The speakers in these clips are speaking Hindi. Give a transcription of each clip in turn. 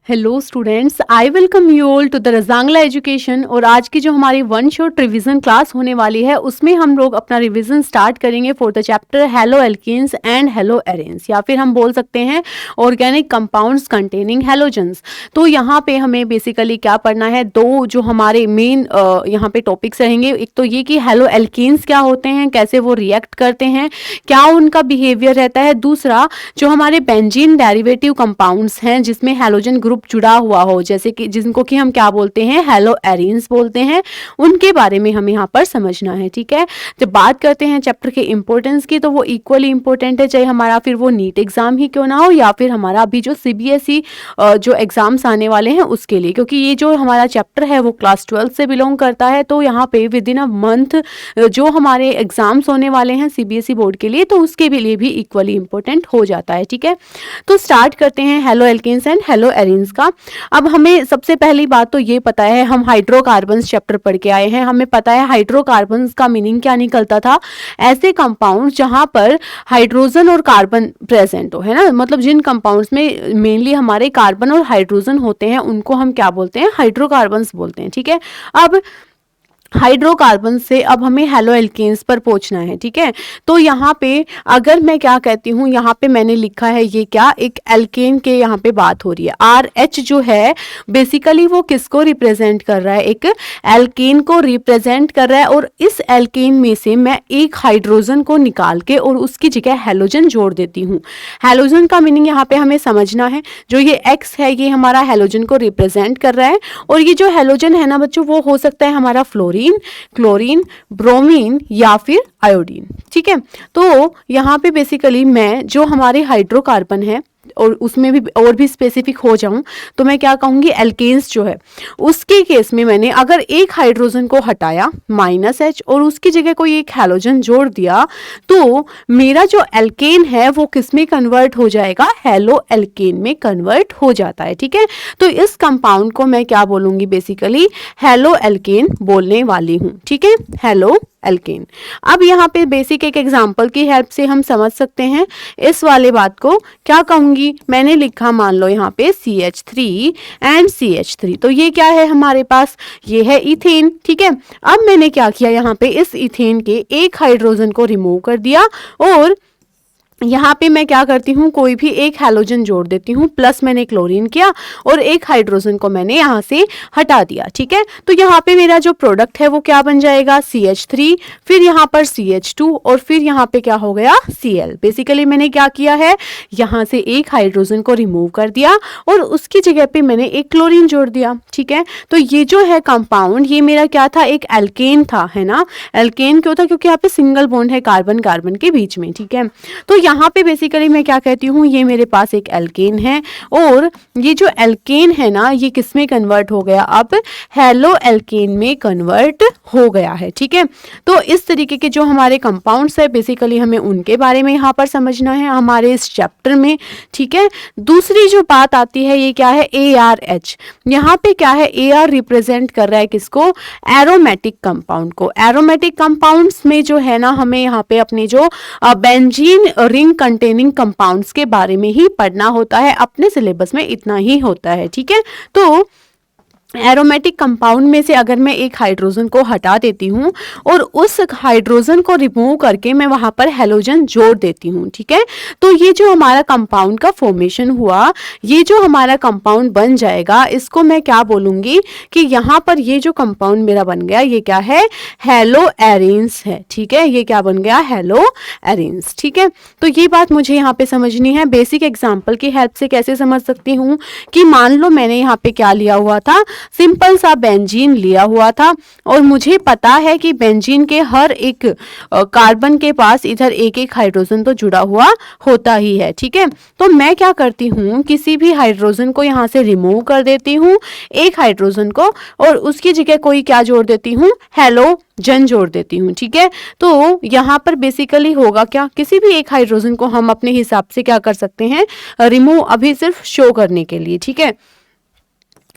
Hello students, I welcome you all to the Rajangala education. और आज की जो हमारी वन शॉट रिवीजन क्लास होने वाली है उसमें हम लोग अपना रिवीजन स्टार्ट करेंगे for the chapter hello alkenes and hello arenes, या फिर हम बोल सकते हैं ऑर्गेनिक कंपाउंड्स कंटेनिंग हेलोजेंस। तो यहाँ पे हमें बेसिकली क्या पढ़ना है, दो जो हमारे मेन यहाँ पे टॉपिक्स रहेंगे। एक तो ये कि हेलो एल्कीन्स क्या होते हैं, कैसे वो रिएक्ट करते हैं, क्या उनका बिहेवियर रहता है। दूसरा, जो हमारे बेंजीन डेरिवेटिव कंपाउंड्स हैं जिसमें हेलोजन ग्रुप जुड़ा हुआ हो, जैसे कि जिनको कि हम क्या बोलते हैं, हेलो एरीन्स बोलते हैं, उनके बारे में हमें यहाँ पर समझना है। ठीक है, जब बात करते हैं चैप्टर के इंपॉर्टेंस की तो वो इक्वली इंपॉर्टेंट है, चाहे हमारा फिर वो नीट एग्जाम ही क्यों ना हो या फिर हमारा अभी जो सीबीएसई जो एग्जाम्स आने वाले हैं उसके लिए, क्योंकि ये जो हमारा चैप्टर है वो क्लास 12 से बिलोंग करता है। तो यहाँ पे विद इन अ मंथ जो हमारे एग्जाम्स होने वाले हैं सीबीएसई बोर्ड के लिए, तो उसके लिए भी इक्वली इंपॉर्टेंट हो जाता है। ठीक है, तो स्टार्ट करते हैं haloalkanes and haloarenes का। अब हमें सबसे पहली बात तो ये पता है, हम हाइड्रोकार्बन्स चैप्टर पढ़ के आए हैं, हमें पता है हाइड्रोकार्बन्स का मीनिंग क्या निकलता था। ऐसे कंपाउंड जहां पर हाइड्रोजन और कार्बन प्रेजेंट हो, है ना, मतलब जिन कंपाउंड्स में मेनली हमारे कार्बन और हाइड्रोजन होते हैं उनको हम क्या बोलते हैं, हाइड्रोकार्बन्स बोलते हैं। ठीक है, अब हाइड्रोकार्बन से अब हमें हेलो एल्केन्स पर पहुंचना है। ठीक है, तो यहाँ पे अगर मैं क्या कहती हूँ, यहाँ पे मैंने लिखा है ये क्या, एक एल्केन के यहाँ पे बात हो रही है। RH जो है बेसिकली वो किसको रिप्रेजेंट कर रहा है, एक एल्केन को रिप्रेजेंट कर रहा है। और इस एल्केन में से मैं एक हाइड्रोजन को निकाल के और उसकी जगह हेलोजन जोड़ देती हूँ। हेलोजन का मीनिंग यहाँ पे हमें समझना है, जो ये X है ये हमारा हेलोजन को रिप्रेजेंट कर रहा है। और ये जो हेलोजन है ना बच्चों, वो हो सकता है हमारा फ्लोरीन, क्लोरीन, ब्रोमीन या फिर आयोडीन। ठीक है, तो यहाँ पे बेसिकली मैं जो हमारे हाइड्रोकार्बन है और उसमें भी और भी स्पेसिफिक हो जाऊं तो मैं क्या कहूंगी, एल्केन्स जो है उसके केस में मैंने अगर एक हाइड्रोजन को हटाया -H और उसकी जगह कोई एक हैलोजन जोड़ दिया तो मेरा जो एल्केन है वो किस में कन्वर्ट हो जाएगा, हेलो एल्केन में कन्वर्ट हो जाता है। ठीक है, तो इस कंपाउंड को मैं क्या बोलूंगी, बेसिकली हेलो एल्केन बोलने वाली हूँ। ठीक है, हेलो एल्केन। अब यहाँ पे बेसिक एक एग्जांपल की हेल्प से हम समझ सकते हैं इस वाले बात को। क्या कहूंगी, मैंने लिखा मान लो यहाँ पे CH3 एंड CH3, तो ये क्या है हमारे पास, ये है इथेन। ठीक है, अब मैंने क्या किया, यहाँ पे इस इथेन के एक हाइड्रोजन को रिमूव कर दिया और यहाँ पे मैं क्या करती हूँ, कोई भी एक हैलोजन जोड़ देती हूँ, प्लस मैंने क्लोरीन किया और एक हाइड्रोजन को मैंने यहाँ से हटा दिया। ठीक है, तो यहाँ पे मेरा जो प्रोडक्ट है वो क्या बन जाएगा, CH3, फिर यहाँ पर CH2 और फिर यहाँ पे क्या हो गया, Cl। बेसिकली मैंने क्या किया है, यहाँ से एक हाइड्रोजन को रिमूव कर दिया और उसकी जगह पे मैंने एक क्लोरीन जोड़ दिया। ठीक है, तो ये जो है कंपाउंड ये मेरा क्या था, एक एल्केन था, है ना। एल्केन क्यों था, क्योंकि यहाँ पे सिंगल बॉन्ड है कार्बन कार्बन के बीच में। ठीक है, तो यहाँ पे बेसिकली मैं क्या कहती हूँ, ये मेरे पास एक एल्केन है और ये जो एल्केन है ना ये किस में कन्वर्ट हो गया, अब हेलो एल्केन में कन्वर्ट हो गया है। ठीक है, तो इस तरीके के जो हमारे कंपाउंड्स है बेसिकली हमें उनके बारे में यहाँ पर समझना है हमारे इस चैप्टर में। ठीक है, दूसरी जो बात आती है ये क्या है, ARH। यहाँ पे क्या है, AR रिप्रेजेंट कर रहा है किसको, एरोमेटिक कंपाउंड को। एरोमेटिक कंपाउंड्स में जो है ना हमें यहाँ पे अपने जो बेंजीन रिंग कंटेनिंग कंपाउंड्स के बारे में ही पढ़ना होता है, अपने सिलेबस में इतना ही होता है। ठीक है, तो एरोमेटिक कंपाउंड में से अगर मैं एक हाइड्रोजन को हटा देती हूँ और उस हाइड्रोजन को रिमूव करके मैं वहां पर हेलोजन जोड़ देती हूँ। ठीक है, तो ये जो हमारा कंपाउंड का फॉर्मेशन हुआ, ये जो हमारा कंपाउंड बन जाएगा, इसको मैं क्या बोलूंगी कि यहाँ पर ये जो कंपाउंड मेरा बन गया ये क्या है, हेलो एरीन्स है। ठीक है, ये क्या बन गया, हेलो एरीन्स। ठीक है, तो ये बात मुझे यहाँ पे समझनी है। बेसिक एग्जाम्पल की हेल्प से कैसे समझ सकती हूँ कि मान लो मैंने यहाँ पे क्या लिया हुआ था, सिंपल सा बेंजीन लिया हुआ था और मुझे पता है कि बेंजीन के हर एक कार्बन के पास इधर एक एक हाइड्रोजन तो जुड़ा हुआ होता ही है। ठीक है, तो मैं क्या करती हूँ, किसी भी हाइड्रोजन को यहाँ से रिमूव कर देती हूँ, एक हाइड्रोजन को, और उसकी जगह कोई क्या जोड़ देती हूँ, हेलोजन जोड़ देती हूँ। ठीक है, तो यहाँ पर बेसिकली होगा क्या, किसी भी एक हाइड्रोजन को हम अपने हिसाब से क्या कर सकते हैं, रिमूव, अभी सिर्फ शो करने के लिए। ठीक है,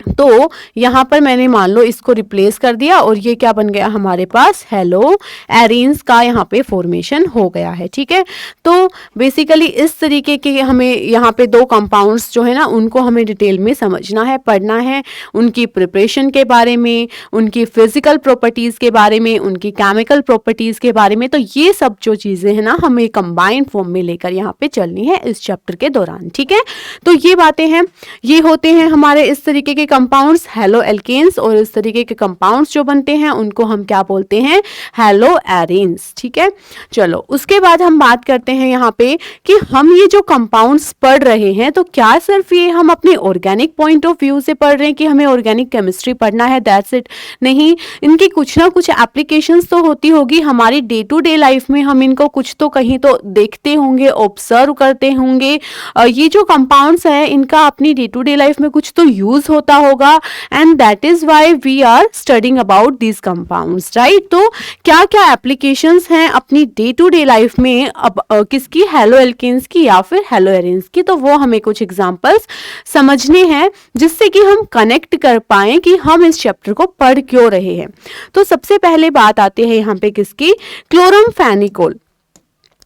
तो यहाँ पर मैंने मान लो इसको रिप्लेस कर दिया और ये क्या बन गया हमारे पास, हेलो एरिन्स का यहाँ पे फॉर्मेशन हो गया है। ठीक है, तो बेसिकली इस तरीके के हमें यहाँ पे दो कंपाउंड्स जो है ना उनको हमें डिटेल में समझना है, पढ़ना है, उनकी प्रिपरेशन के बारे में, उनकी फिजिकल प्रॉपर्टीज के बारे में, उनकी केमिकल प्रॉपर्टीज के बारे में। तो ये सब जो चीजें हैं ना हमें कंबाइंड फॉर्म में लेकर यहाँ पे चलनी है इस चैप्टर के दौरान। ठीक है, तो ये बातें हैं, ये होते हैं हमारे इस तरीके के कंपाउंड्स हेलो एल्केन्स, और इस तरीके के कंपाउंड्स जो बनते हैं उनको हम क्या बोलते हैं, हेलो एरिन्स। ठीक है, चलो उसके बाद हम बात करते हैं यहाँ पे कि हम ये जो कंपाउंड्स पढ़ रहे हैं तो क्या सिर्फ ये हम अपने ऑर्गेनिक पॉइंट ऑफ व्यू से पढ़ रहे हैं कि हमें ऑर्गेनिक केमिस्ट्री पढ़ना है, दैट्स इट? नहीं, इनकी कुछ ना कुछ एप्लीकेशंस तो होती होगी हमारी डे टू डे लाइफ में, हम इनको कुछ तो कहीं तो देखते होंगे, ऑब्जर्व करते होंगे। ये जो कंपाउंड्स है इनका अपनी डे टू डे लाइफ में कुछ तो यूज होता होगा, and that is why we are studying about these compounds, right? तो क्या क्या एप्लीकेशंस हैं अपनी डे टू डे लाइफ में अब किसकी, हेलो एल्केन्स की या फिर हेलो एरिन्स की? तो वो हमें कुछ एग्जांपल्स समझने हैं जिससे कि हम कनेक्ट कर पाएं कि हम इस चैप्टर को पढ़ क्यों रहे हैं। तो सबसे पहले बात आती है यहाँ पे किसकी, क्लोरमफेनिकोल।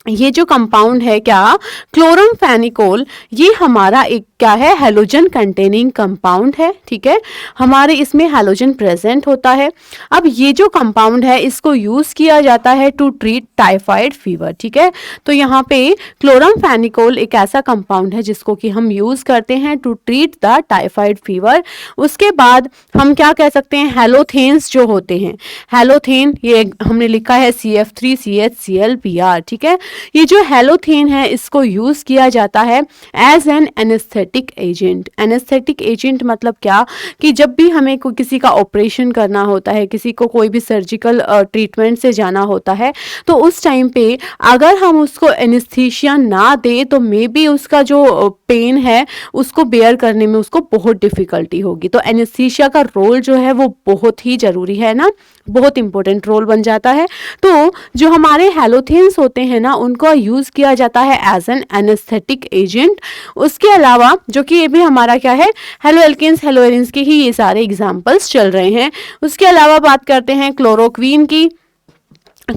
ये जो कंपाउंड है क्या, क्लोरमफेनिकोल, ये हमारा एक क्या है, हैलोजन कंटेनिंग कंपाउंड है। ठीक है, हमारे इसमें हैलोजन प्रेजेंट होता है। अब ये जो कंपाउंड है इसको यूज किया जाता है टू ट्रीट टाइफाइड फीवर। ठीक है, तो यहाँ पे क्लोरमफेनिकोल एक ऐसा कंपाउंड है जिसको कि हम यूज करते हैं to treat the typhoid fever. उसके बाद हम क्या कह सकते हैं, हेलोथेन्स जो होते हैं, हेलोथेन ये हमने लिखा है CF3CHClPr। ठीक है, ये जो हेलोथेन है इसको यूज किया जाता है as an anesthetic agent. Anesthetic agent मतलब क्या, कि जब भी हमें किसी का ऑपरेशन करना होता है, किसी को कोई भी सर्जिकल ट्रीटमेंट से जाना होता है, तो उस टाइम पे अगर हम उसको एनेस्थीसिया ना दे तो मे बी उसका जो पेन है उसको बेयर करने में उसको बहुत डिफिकल्टी होगी। तो एनेस्थीसिया का रोल जो है वो बहुत ही जरूरी है ना, बहुत इंपॉर्टेंट रोल बन जाता है। तो जो हमारे हेलोथेन्स होते हैं ना उनको यूज किया जाता है एज एन एनेस्थेटिक एजेंट। उसके अलावा जो कि ये भी हमारा क्या है, हेलो एल्केन्स हेलो एरिन्स के ही ये सारे एग्जांपल्स चल रहे हैं। उसके अलावा बात करते हैं क्लोरोक्वीन की।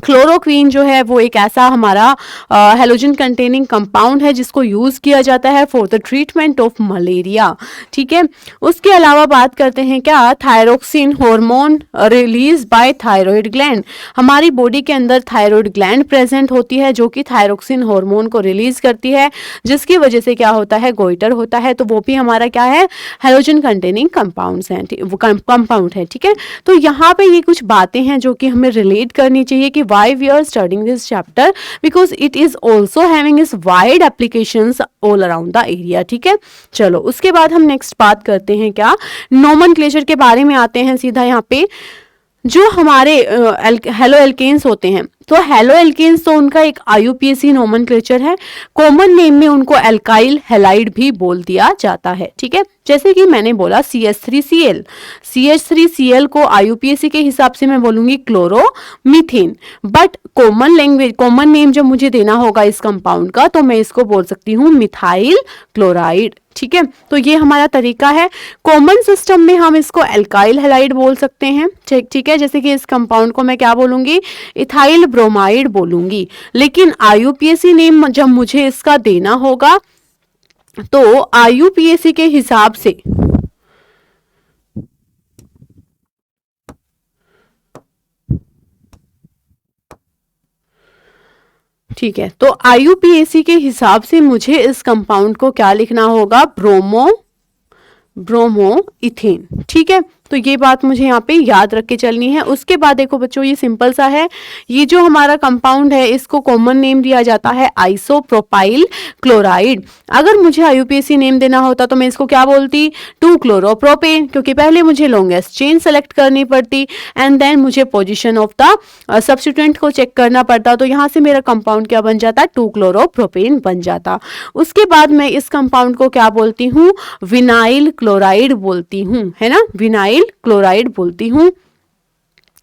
क्लोरोक्वीन जो है वो एक ऐसा हमारा हेलोजन कंटेनिंग कंपाउंड है जिसको यूज किया जाता है for the treatment of malaria. ठीक है, उसके अलावा बात करते हैं क्या, thyroxine hormone release by thyroid gland. हमारी बॉडी के अंदर थायराइड ग्लैंड प्रेजेंट होती है जो कि थायरोक्सिन हार्मोन को रिलीज करती है, जिसकी वजह से क्या होता है, गोइटर होता है। तो वो भी हमारा क्या है, हेलोजन कंटेनिंग कंपाउंड्स हैं, कंपाउंड है। ठीक है, तो यहाँ पे ये कुछ बातें हैं जो कि हमें रिलेट करनी चाहिए why we are studying this chapter, because it is also having its wide applications all around the area। ठीक है, चलो उसके बाद हम नेक्स्ट बात करते हैं क्या, नोमेनक्लेचर के बारे में आते हैं सीधा। यहाँ पे जो हमारे हेलो एल्केन्स होते हैं, तो हेलो एल्केन्स तो उनका एक IUPAC नोमेनक्लेचर है। कॉमन नेम में उनको एल्काइल हैलाइड भी बोल दिया जाता है। ठीक है, जैसे कि मैंने बोला CH3Cl, CH3Cl को IUPAC के हिसाब से मैं बोलूंगी क्लोरोमीथेन, बट कॉमन नेम जब मुझे देना होगा इस कंपाउंड का तो मैं इसको बोल सकती हूँ मिथाइल क्लोराइड। ठीक है, तो ये हमारा तरीका है। कॉमन सिस्टम में हम इसको एल्काइल हैलाइड बोल सकते हैं। ठीक है, जैसे कि इस कंपाउंड को मैं क्या बोलूंगी, इथाइल ब्रोमाइड बोलूंगी। लेकिन IUPAC नेम जब मुझे इसका देना होगा तो IUPAC के हिसाब से ठीक है, तो IUPAC के हिसाब से मुझे इस कंपाउंड को क्या लिखना होगा, ब्रोमोइथेन। ठीक है, तो ये बात मुझे यहाँ पे याद रख के चलनी है। उसके बाद देखो बच्चों, ये सिंपल सा है, ये जो हमारा कंपाउंड है इसको कॉमन नेम दिया जाता है आइसोप्रोपाइल क्लोराइड। अगर मुझे IUPAC नेम देना होता तो मैं इसको क्या बोलती, 2-क्लोरोप्रोपेन, क्योंकि पहले मुझे लॉन्गेस्ट चेन सेलेक्ट करनी पड़ती एंड देन मुझे पोजिशन ऑफ द सब्स्टिट्यूएंट को चेक करना पड़ता। तो यहाँ से मेरा कंपाउंड क्या बन जाता, 2-क्लोरोप्रोपेन बन जाता। उसके बाद मैं इस कंपाउंड को क्या बोलती हूँ, विनाइल क्लोराइड बोलती हूँ, है ना, विनाइल क्लोराइड बोलती हूँ।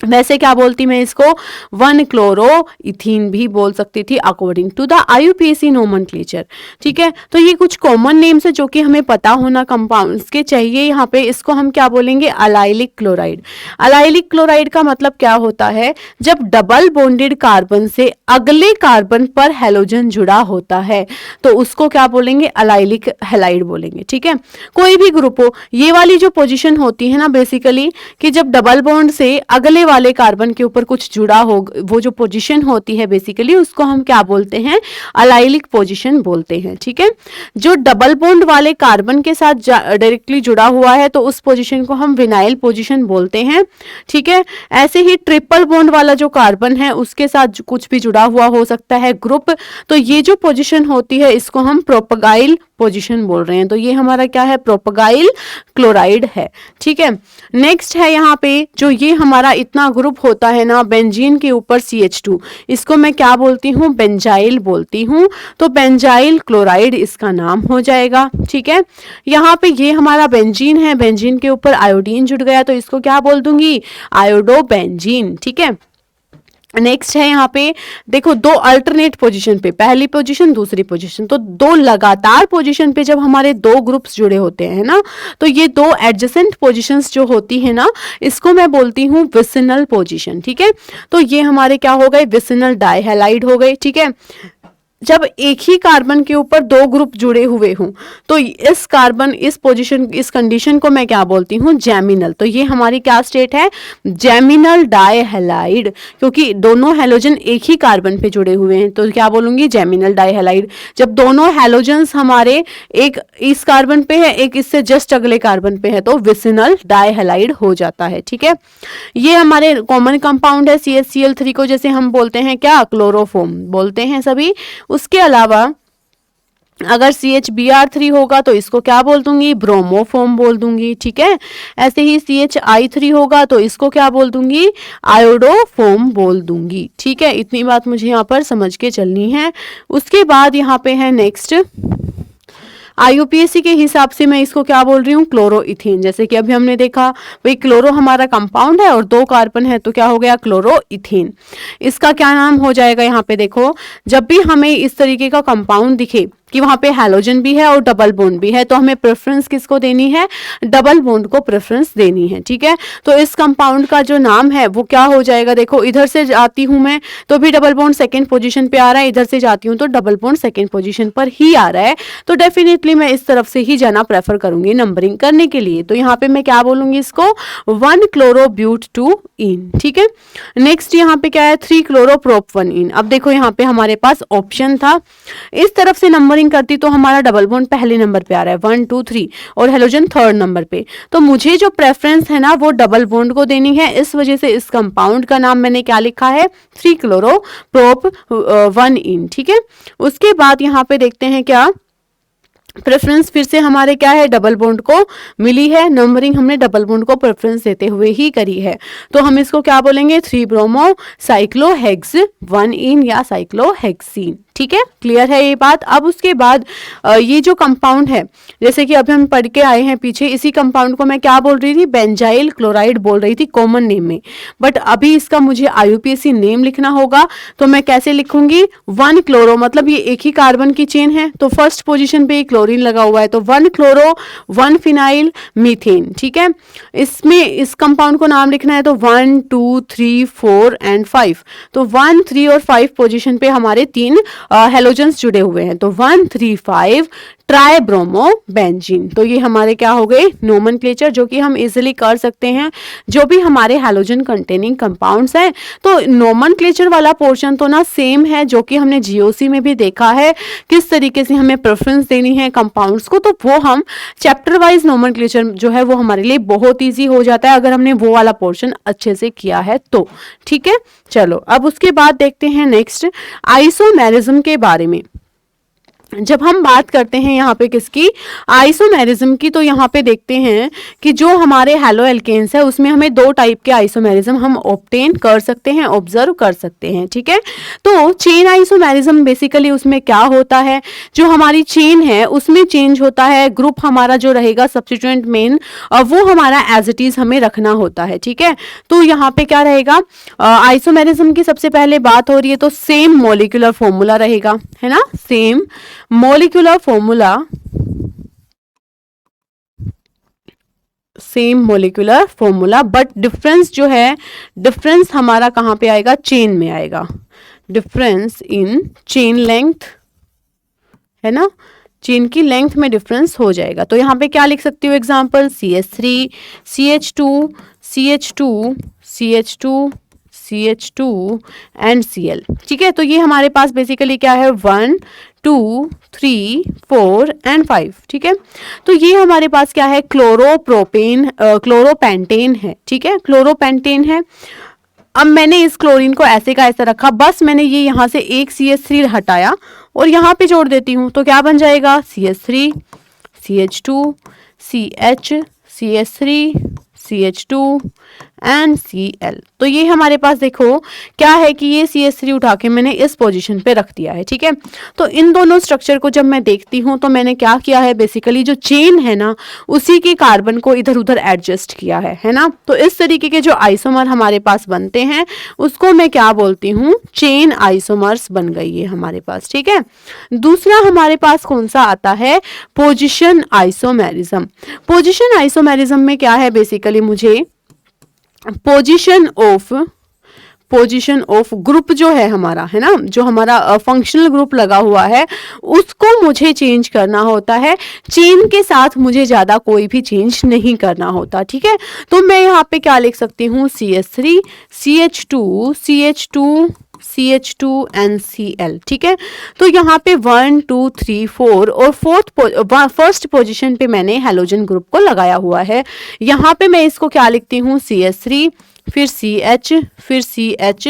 वैसे क्या बोलती मैं इसको 1 क्लोरो इथीन भी बोल सकती थी according to the IUPAC nomenclature. ठीक है, तो ये कुछ कॉमन नेम्स है जो कि हमें पता होना कंपाउंड्स के चाहिए। यहाँ पे इसको हम क्या बोलेंगे, अलाइलिक क्लोराइड। अलाइलिक क्लोराइड का मतलब क्या होता है, जब डबल बॉन्डेड कार्बन से अगले कार्बन पर हैलोजन जुड़ा होता है तो उसको क्या बोलेंगे, अलाइलिक हैलाइड बोलेंगे। ठीक है, कोई भी ग्रुप हो, ये वाली जो पोजीशन होती है ना बेसिकली कि जब डबल बॉन्ड से अगले वाले कार्बन के ऊपर कुछ जुड़ा हो, वो जो पोजीशन होती है बेसिकली उसको हम क्या बोलते हैं, अलाइलिक पोजीशन बोलते हैं। ठीक है, जो डबल बॉन्ड वाले कार्बन के साथ डायरेक्टली जुड़ा हुआ है तो उस पोजीशन को हम विनाइल पोजीशन बोलते हैं। ठीक है, ऐसे ही ट्रिपल बॉन्ड वाला जो कार्बन है उसके साथ कुछ भी जुड़ा हुआ हो सकता है ग्रुप, तो ये जो पोजीशन होती है इसको हम प्रोपगाइल पोजीशन बोल रहे हैं। तो ये हमारा क्या है, प्रोपगाइल क्लोराइड है। ठीक है, नेक्स्ट है यहाँ पे जो ये हमारा इतना ग्रुप होता है ना बेंजीन के ऊपर CH2, इसको मैं क्या बोलती हूँ, बेंजाइल बोलती हूँ। तो बेंजाइल क्लोराइड इसका नाम हो जाएगा। ठीक है, यहाँ पे ये हमारा बेंजीन है, बेंजीन के ऊपर आयोडीन जुड़ गया तो इसको क्या बोल दूंगी, आयोडोबेंजीन। ठीक है, नेक्स्ट है यहाँ पे देखो दो अल्टरनेट पोजीशन पे, पहली पोजीशन दूसरी पोजीशन, तो दो लगातार पोजीशन पे जब हमारे दो ग्रुप्स जुड़े होते हैं ना तो ये दो एडजेसेंट पोजीशंस जो होती है ना इसको मैं बोलती हूँ विसिनल पोजीशन। ठीक है, तो ये हमारे क्या हो गए, विसिनल डाइहैलाइड हो गए। ठीक है, जब एक ही कार्बन के ऊपर दो ग्रुप जुड़े हुए हों तो इस कार्बन इस पोजीशन इस कंडीशन को मैं क्या बोलती हूँ, जैमिनल। तो ये हमारी क्या स्टेट है, जैमिनल डाइहैलाइड, क्योंकि दोनों हैलोजन एक ही कार्बन पे जुड़े हुए हैं तो क्या बोलूंगी, जैमिनल डाइहैलाइड। जब दोनों हैलोजन्स हमारे एक इस कार्बन पे है एक इससे जस्ट अगले कार्बन पे है तो विसिनल डाइहैलाइड हो जाता है। ठीक है, ये हमारे कॉमन कंपाउंड है CHCl3 को जैसे हम बोलते हैं क्या, क्लोरोफॉर्म बोलते हैं सभी। उसके अलावा अगर CHBr3 होगा तो इसको क्या बोल दूंगी, ब्रोमोफॉर्म बोल दूंगी। ठीक है, ऐसे ही CHI3 होगा तो इसको क्या बोल दूंगी, आयोडोफॉर्म बोल दूंगी। ठीक है, इतनी बात मुझे यहाँ पर समझ के चलनी है। उसके बाद यहाँ पे है नेक्स्ट आईयूपीएसी के हिसाब से मैं इसको क्या बोल रही हूँ, क्लोरोइथेन। जैसे कि अभी हमने देखा भाई क्लोरो हमारा कंपाउंड है और दो कार्बन है तो क्या हो गया, क्लोरोइथेन। इसका क्या नाम हो जाएगा, यहाँ पे देखो जब भी हमें इस तरीके का कंपाउंड दिखे कि वहां पे हैलोजन भी है और डबल बॉन्ड भी है तो हमें प्रेफरेंस किसको देनी है, डबल बॉन्ड को प्रेफरेंस देनी है। ठीक है, तो इस कंपाउंड का जो नाम है वो क्या हो जाएगा, देखो इधर से जाती हूं मैं तो भी डबल बॉन्ड सेकंड पोजीशन पे आ रहा है, इधर से जाती हूं तो डबल बॉन्ड सेकंड पोजीशन पर ही आ रहा है, तो डेफिनेटली मैं इस तरफ से ही जाना प्रेफर करूंगी नंबरिंग करने के लिए। तो यहाँ पे मैं क्या बोलूंगी इसको, 1 क्लोरोब्यूट-2-इन। ठीक है, नेक्स्ट यहाँ पे क्या है, 3 क्लोरोप्रोप-1-इन। अब देखो यहाँ पे हमारे पास ऑप्शन था, इस तरफ से नंबरिंग करती तो हमारा डबल बॉन्ड पहले नंबर पे आ रहा है 1 2 3 और हेलोजन थर्ड नंबर पे, तो मुझे जो प्रेफरेंस है ना वो डबल बॉन्ड को देनी है। इस वजह से इस कंपाउंड का नाम मैंने क्या लिखा है, 3 क्लोरोप्रोप-1-इन। ठीक है, उसके बाद यहाँ पे देखते हैं क्या प्रेफरेंस फिर से हमारे क्या है, डबल बॉन्ड को मिली है, नंबरिंग हमने डबल बॉन्ड को प्रेफरेंस देते हुए ही करी है। तो हम इसको क्या बोलेंगे, 3 ब्रोमो साइक्लोहेक्स-1-इन या साइक्लोहेक्सीन। ठीक है, क्लियर है ये बात। अब उसके बाद ये जो कंपाउंड है जैसे कि अभी हम पढ़ के आए हैं पीछे, इसी कंपाउंड को मैं क्या बोल रही थी, बेंजाइल क्लोराइड बोल रही थी कॉमन नेम में, बट अभी इसका मुझे आईयूपीएसी नेम लिखना होगा तो मैं कैसे लिखूंगी, 1 क्लोरो, मतलब ये एक ही कार्बन की चेन है तो फर्स्ट पोजीशन पे क्लोरीन लगा हुआ है तो 1 क्लोरो 1 फिनाइल मीथेन। ठीक है, इसमें इस कंपाउंड को नाम लिखना है तो 1 2 3 4 एंड 5, तो 1 3 और 5 पोजीशन पे हमारे 3 हेलोजन्स जुड़े हुए हैं तो 1 3 5 ट्राइब्रोमोबेंजीन। तो ये हमारे क्या हो गए, नोमेनक्लेचर, जो कि हम इजीली कर सकते हैं जो भी हमारे हैलोजन कंटेनिंग कंपाउंड्स हैं। तो नोमेनक्लेचर वाला पोर्शन तो ना सेम है जो कि हमने जीओसी में भी देखा है, किस तरीके से हमें प्रेफरेंस देनी है कंपाउंड्स को, तो वो हम चैप्टर वाइज नोमेनक्लेचर जो है वो हमारे लिए बहुत ईजी हो जाता है अगर हमने वो वाला पोर्शन अच्छे से किया है तो। ठीक है, चलो अब उसके बाद देखते हैं नेक्स्ट आइसोमेरिज्म के बारे में। जब हम बात करते हैं यहाँ पे किसकी, आइसोमेरिज्म की, तो यहाँ पे देखते हैं कि जो हमारे हैलो एल्केन्स है उसमें हमें दो टाइप के आइसोमेरिज्म हम ऑब्टेन कर सकते हैं, ऑब्जर्व कर सकते हैं, ठीक है। तो चेन आइसोमेरिज्म बेसिकली उसमें क्या होता है, जो हमारी चेन है उसमें चेंज होता है, ग्रुप हमारा जो रहेगा सब्स्टिट्यूएंट मेन वो हमारा एज इट इज हमें रखना होता है, ठीक है। तो यहाँ पे क्या रहेगा, आइसोमेरिज्म की सबसे पहले बात हो रही है तो सेम मॉलिक्यूलर फॉर्मूला रहेगा, है ना, same molecular formula, same molecular formula, but difference जो है, डिफरेंस हमारा कहां पे आएगा, चेन में आएगा, डिफरेंस इन चेन लेंथ, है ना, चेन की लेंथ में डिफरेंस हो जाएगा। तो यहाँ पे क्या लिख सकती हूँ example, CH3 CH2 CH2 CH2 CH2 and Cl, ठीक है। तो ये हमारे पास बेसिकली क्या है, 1 2 3 4 एंड 5, ठीक है। तो ये हमारे पास क्या है, क्लोरोप्रोपेन क्लोरोपेंटेन है, ठीक है, क्लोरोपेंटेन है। अब मैंने इस क्लोरीन को ऐसे का ऐसा रखा, बस मैंने ये यहाँ से एक CH3 हटाया और यहाँ पे जोड़ देती हूँ, तो क्या बन जाएगा, CH3 CH2 CH CH3 CH2 and Cl। तो ये हमारे पास देखो क्या है कि ये CH3 उठा के मैंने इस पोजीशन पे रख दिया है, ठीक है। तो इन दोनों स्ट्रक्चर को जब मैं देखती हूँ तो मैंने क्या किया है, बेसिकली जो चेन है ना उसी के कार्बन को इधर उधर एडजस्ट किया है ना। तो इस तरीके के जो आइसोमर हमारे पास बनते हैं उसको मैं क्या बोलती हूँ, चेन आइसोमर्स बन गई है हमारे पास, ठीक है। दूसरा हमारे पास कौन सा आता है, पोजिशन आइसोमेरिज्म। पोजिशन आइसोमेरिज्म में क्या है, बेसिकली मुझे पोजीशन ऑफ ग्रुप जो है हमारा, है ना, जो हमारा फंक्शनल ग्रुप लगा हुआ है उसको मुझे चेंज करना होता है, चेन के साथ मुझे ज्यादा कोई भी चेंज नहीं करना होता, ठीक है। तो मैं यहाँ पे क्या लिख सकती हूँ, CH3 CH2 CH2 CH2 and Cl, ठीक है। तो यहाँ पे 1 2 3 4 और फर्स्ट पोजीशन पे मैंने हैलोजन ग्रुप को लगाया हुआ है। यहाँ पे मैं इसको क्या लिखती हूँ, CH3 फिर CH फिर CH,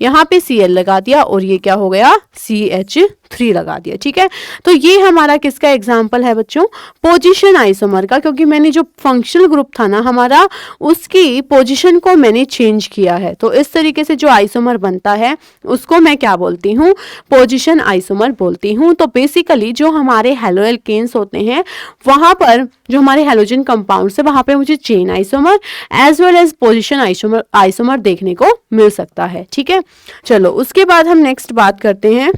यहाँ पे Cl लगा दिया और ये क्या हो गया, CH3 लगा दिया, ठीक है। तो ये हमारा किसका एग्जाम्पल है बच्चों, पोजीशन आइसोमर का, क्योंकि मैंने जो फंक्शनल ग्रुप था ना हमारा उसकी पोजीशन को मैंने चेंज किया है। तो इस तरीके से जो आइसोमर बनता है उसको मैं क्या बोलती हूँ, पोजीशन आइसोमर बोलती हूँ। तो बेसिकली जो हमारे हैलो एल्केन्स होते हैं वहां पर जो हमारे हैलोजन कंपाउंड है वहां पे मुझे chain isomer as well as position isomer देखने को मिल सकता है, ठीक है। चलो उसके बाद हम नेक्स्ट बात करते हैं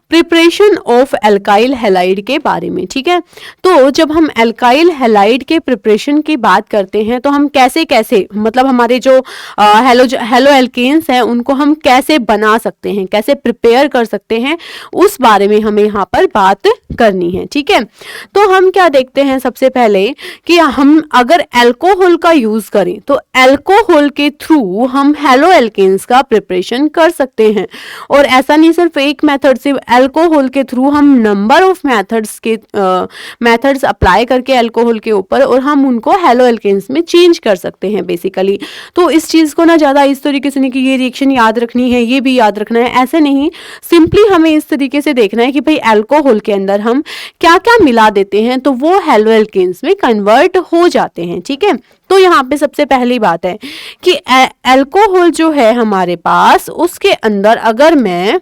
प्रिपरेशन ऑफ एल्काइल हैलाइड के बारे में, ठीक है। तो जब हम एल्काइल हैलाइड के प्रिपरेशन की बात करते हैं तो हम कैसे कैसे, मतलब हमारे जो हैलो एल्केन्स हैं उनको हम कैसे बना सकते हैं, कैसे प्रिपेयर कर सकते हैं, उस बारे में हमें यहाँ पर बात करनी है, ठीक है। तो हम क्या देखते हैं सबसे पहले कि हम अगर एल्कोहल का यूज करें तो एल्कोहल के थ्रू हम हैलो एल्केन्स का प्रिपरेशन कर सकते हैं। और ऐसा नहीं सिर्फ एक मेथड से, एल्कोहल के थ्रू हम नंबर ऑफ मेथड्स अप्लाई करके एल्कोहल के ऊपर और हम उनको हैलो एल्केन्स में चेंज कर सकते हैं बेसिकली। तो इस चीज को ना ज्यादा इस तरीके से नहीं कि ये रिएक्शन याद रखनी है, ये भी याद रखना है, ऐसे नहीं। सिंपली हमें इस तरीके से देखना है कि भाई एल्कोहल के अंदर हम क्या क्या मिला देते हैं तो वो हैलो एल्केन्स में कन्वर्ट हो जाते हैं, ठीक है। तो यहाँ पे सबसे पहली बात है कि एल्कोहल जो है हमारे पास उसके अंदर अगर मैं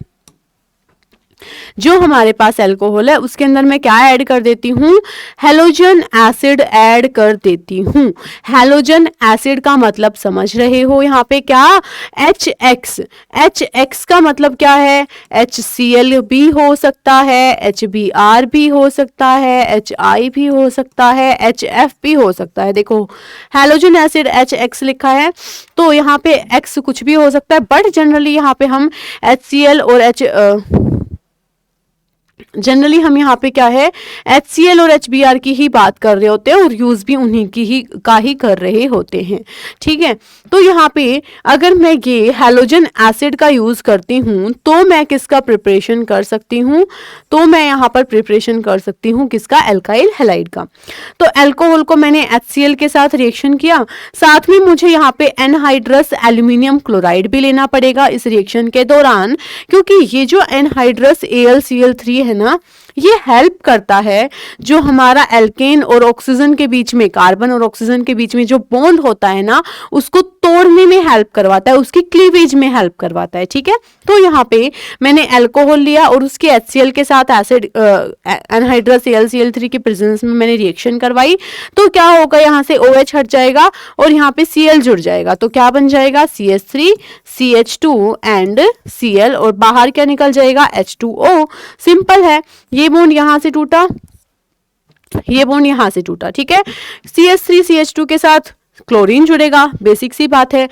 जो हमारे पास एल्कोहल है उसके अंदर मैं क्या ऐड कर देती हूँ, हैलोजन एसिड ऐड कर देती हूँ। हैलोजन एसिड का मतलब समझ रहे हो यहाँ पे क्या, HX। HX का मतलब क्या है, HCl भी हो सकता है, HBr भी हो सकता है, HI भी हो सकता है, HF भी हो सकता है। देखो हैलोजन एसिड HX लिखा है तो यहाँ पे X कुछ भी हो सकता है, बट जनरली यहाँ पे हम HCl और जनरली हम यहाँ पे क्या है HCl और HBr की ही बात कर रहे होते हैं और यूज भी उन्हीं की ही का ही कर रहे होते हैं, ठीक है। तो यहाँ पे अगर मैं ये हैलोजन एसिड का यूज करती हूँ तो मैं किसका प्रिपरेशन कर सकती हूँ, तो मैं यहाँ पर प्रिपरेशन कर सकती हूँ किसका, एल्काइल हैलाइड का। तो एल्कोहल को मैंने HCl के साथ रिएक्शन किया, साथ में मुझे यहाँ पे एनहाइड्रस एल्यूमिनियम क्लोराइड भी लेना पड़ेगा इस रिएक्शन के दौरान, क्योंकि ये जो एनहाइड्रस AlCl3 है ना, ये हेल्प करता है जो हमारा एल्केन और ऑक्सीजन के बीच में, कार्बन और ऑक्सीजन के बीच में जो बॉन्ड होता है ना, उसको तोड़ने में हेल्प करवाता है, उसकी क्लीवेज में हेल्प करवाता है, ठीक है। तो यहाँ पे मैंने अल्कोहल लिया और उसके HCl के साथ एसिड एनहाइड्रस AlCl3 के प्रेजेंस में मैंने रिएक्शन करवाई, तो क्या होगा, यहाँ से OH हट जाएगा और यहाँ पे Cl जुड़ जाएगा, तो क्या बन जाएगा, CH3 CH2 एंड Cl, और बाहर क्या निकल जाएगा, H2O। सिंपल है, ये बॉन्ड यहां से टूटा, ये बॉन्ड यहां से टूटा, ठीक है। CH3 CH2 के साथ क्लोरीन जुड़ेगा, बेसिक सी बात है,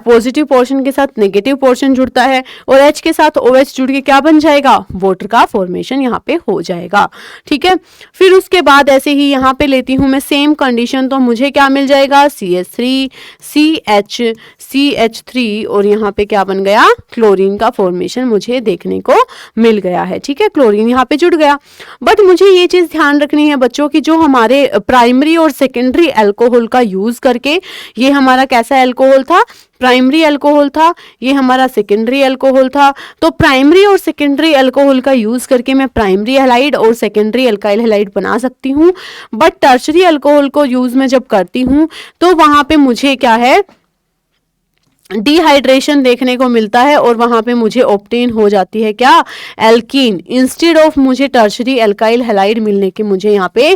पॉजिटिव पोर्शन के साथ नेगेटिव पोर्शन जुड़ता है, और H के साथ OH जुड़ के क्या बन जाएगा, वाटर का फॉर्मेशन यहाँ पे हो जाएगा, ठीक है। फिर उसके बाद ऐसे ही यहाँ पे लेती हूँ मैं सेम कंडीशन, तो मुझे क्या मिल जाएगा, CH3 CH CH3, और यहाँ पे क्या बन गया, क्लोरीन का फॉर्मेशन मुझे देखने को मिल गया है, ठीक है, क्लोरीन यहाँ पे जुड़ गया। बट मुझे ये चीज ध्यान रखनी है बच्चों की, जो हमारे प्राइमरी और सेकेंडरी अल्कोहल का यूज करके, ये हमारा कैसा अल्कोहल था, प्राइमरी अल्कोहल था, ये हमारा सेकेंडरी अल्कोहल था। तो प्राइमरी और सेकेंडरी अल्कोहल का यूज करके मैं प्राइमरी हैलाइड और सेकेंडरी अल्काइल हैलाइड बना सकती हूँ, बट टर्शरी अल्कोहल को यूज में जब करती हूँ तो वहां पे मुझे क्या है, डिहाइड्रेशन देखने को मिलता है, और वहां पे मुझे ऑब्टेन हो जाती है क्या, एल्कीन, इंस्टेड ऑफ मुझे टर्शरी अल्काइल हैलाइड मिलने के, मुझे यहाँ पे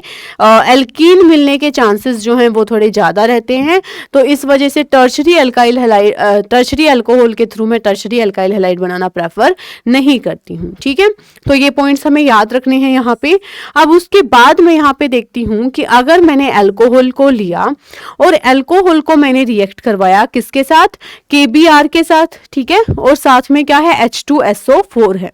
एल्कीन मिलने के चांसेस जो हैं वो थोड़े ज़्यादा रहते हैं। तो इस वजह से tertiary alkyl halide, tertiary alcohol के थ्रू मैं टर्शरी अल्काइल हैलाइड बनाना प्रेफर नहीं करती हूँ, ठीक है। तो ये पॉइंट्स हमें याद रखने हैं यहाँ पे। अब उसके बाद मैं यहाँ पे देखती हूँ कि अगर मैंने अल्कोहल को लिया और अल्कोहल को मैंने रिएक्ट करवाया किसके साथ, KBr के साथ, ठीक है, और साथ में क्या है, H2SO4 है,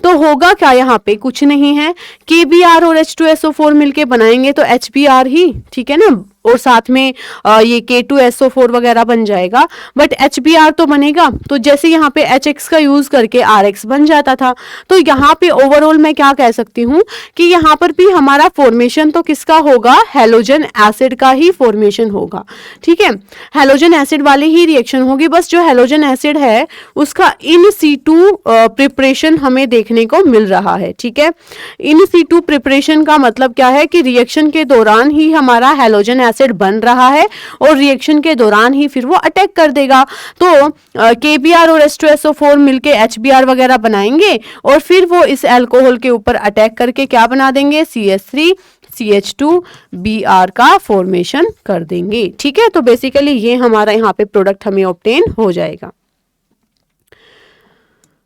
तो होगा क्या, यहाँ पे कुछ नहीं है, KBr और H2SO4 मिलके बनाएंगे तो HBr ही, ठीक है ना, और साथ में ये K2SO4 वगैरह बन जाएगा, बट HBr तो बनेगा। तो जैसे यहाँ पे HX का यूज करके RX बन जाता था, तो यहाँ पे ओवरऑल मैं क्या कह सकती हूँ कि यहाँ पर भी हमारा फॉर्मेशन तो किसका होगा, हैलोजन एसिड का ही फॉर्मेशन होगा, ठीक है, हैलोजन एसिड वाली ही रिएक्शन होगी। बस जो हैलोजन एसिड है उसका इन सीटू प्रिपरेशन हमें देखने को मिल रहा है, ठीक है। इन सीटू प्रिपरेशन का मतलब क्या है कि रिएक्शन के दौरान ही हमारा हैलोजन एसिड बन रहा है और रिएक्शन के दौरान ही फिर वो अटैक कर देगा। तो KBr और H2SO4 मिलके HBr वगैरह बनाएंगे और फिर वो इस अल्कोहल के ऊपर अटैक करके क्या बना देंगे, CH3 CH2Br का फॉर्मेशन कर देंगे, ठीक है। तो बेसिकली ये हमारा यहाँ पे प्रोडक्ट हमें ऑब्टेन हो जाएगा।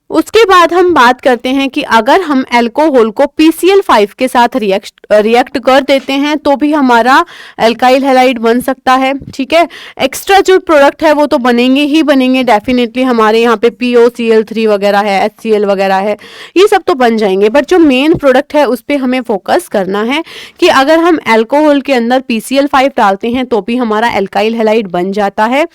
उसके बाद हम बात करते हैं कि अगर हम अल्कोहल को PCl5 के साथ रिएक्ट कर देते हैं तो भी हमारा अल्काइल हैलाइड बन सकता है, ठीक है। एक्स्ट्रा जो प्रोडक्ट है वो तो बनेंगे ही बनेंगे डेफिनेटली, हमारे यहाँ पे POCl3 वगैरह है, HCl वगैरह है, ये सब तो बन जाएंगे, बट जो मेन प्रोडक्ट है उस पर हमें फोकस करना है कि अगर हम अल्कोहल के अंदर PCl5 डालते हैं तो भी हमारा अल्काइल हैलाइड बन जाता है,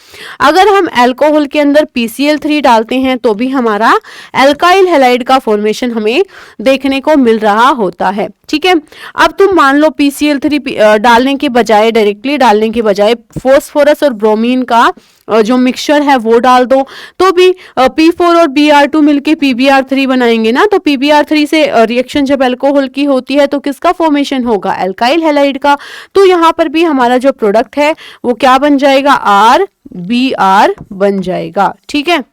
अगर हम अल्कोहल के अंदर PCl3 डालते हैं तो भी हमारा अल्काइल हैलाइड का फॉर्मेशन हमें देखने को मिल रहा होता है, ठीक है। अब तुम मान लो PCl3 डालने के बजाय, डायरेक्टली डालने के बजाय फॉस्फोरस और ब्रोमीन का जो मिक्सचर है वो डाल दो, तो भी P4 और Br2 मिलके PBr3 बनाएंगे ना, तो PBr3 से रिएक्शन जब अल्कोहल की होती है तो किसका फॉर्मेशन होगा, अल्काइल हैलाइड का। तो यहाँ पर भी हमारा जो प्रोडक्ट है वो क्या बन जाएगा, RBr बन जाएगा, ठीक है।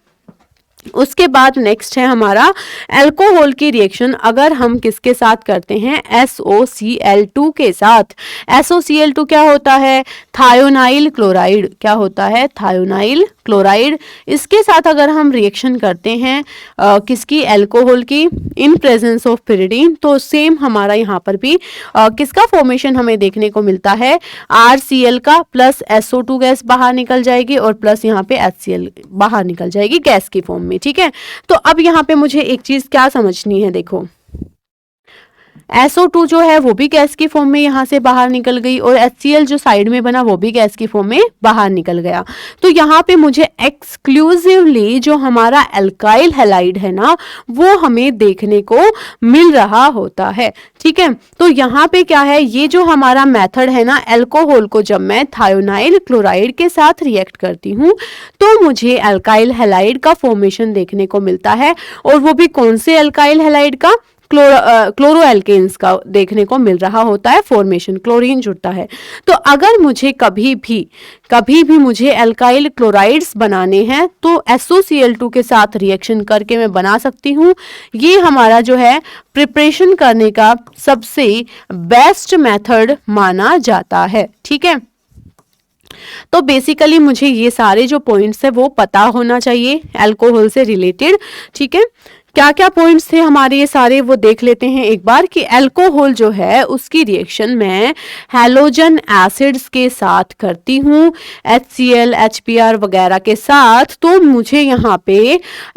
उसके बाद नेक्स्ट है हमारा अल्कोहल की रिएक्शन, अगर हम किसके साथ करते हैं, SOCl2 के साथ। SOCl2 क्या होता है, थायोनाइल क्लोराइड, क्या होता है, थायोनाइल क्लोराइड। इसके साथ अगर हम रिएक्शन करते हैं किसकी, अल्कोहल की, इन प्रेजेंस ऑफ pyridine, तो सेम हमारा यहाँ पर भी किसका फॉर्मेशन हमें देखने को मिलता है, RCl का, प्लस SO2 गैस बाहर निकल जाएगी और प्लस यहाँ पे HCl बाहर निकल जाएगी गैस की फॉर्म में, ठीक है। तो अब यहाँ पे मुझे एक चीज क्या समझनी है, देखो SO2 जो है वो भी गैस की फॉर्म में यहाँ से बाहर निकल गई और HCl जो साइड में बना वो भी गैस की फॉर्म में बाहर निकल गया। तो यहाँ पे मुझे एक्सक्लूसिवली जो हमारा एल्काइल हैलाइड है ना वो हमें देखने को मिल रहा होता है। ठीक है, तो यहाँ पे क्या है, ये जो हमारा मेथड है ना, अल्कोहल को जब मैं थायोनाइल क्लोराइड के साथ रिएक्ट करती हूँ तो मुझे एल्काइल हैलाइड का फॉर्मेशन देखने को मिलता है। और वो भी कौन से एल्काइल हैलाइड का, क्लोरोएल्केन्स का देखने को मिल रहा होता है फॉर्मेशन, क्लोरीन जुड़ता है। तो अगर मुझे कभी भी मुझे एल्काइल क्लोराइड्स बनाने हैं तो SOCl2 के साथ रिएक्शन करके मैं बना सकती हूँ। ये हमारा जो है प्रिपरेशन करने का सबसे बेस्ट मेथड माना जाता है। ठीक है, तो बेसिकली मुझे ये सारे जो पॉइंट्स है वो पता होना चाहिए अल्कोहल से रिलेटेड। ठीक है, क्या क्या पॉइंट्स थे हमारे ये सारे वो देख लेते हैं एक बार कि अल्कोहल जो है उसकी रिएक्शन मैं हैलोजन एसिड्स के साथ करती हूँ, HCl HBr वगैरह के साथ, तो मुझे यहाँ पे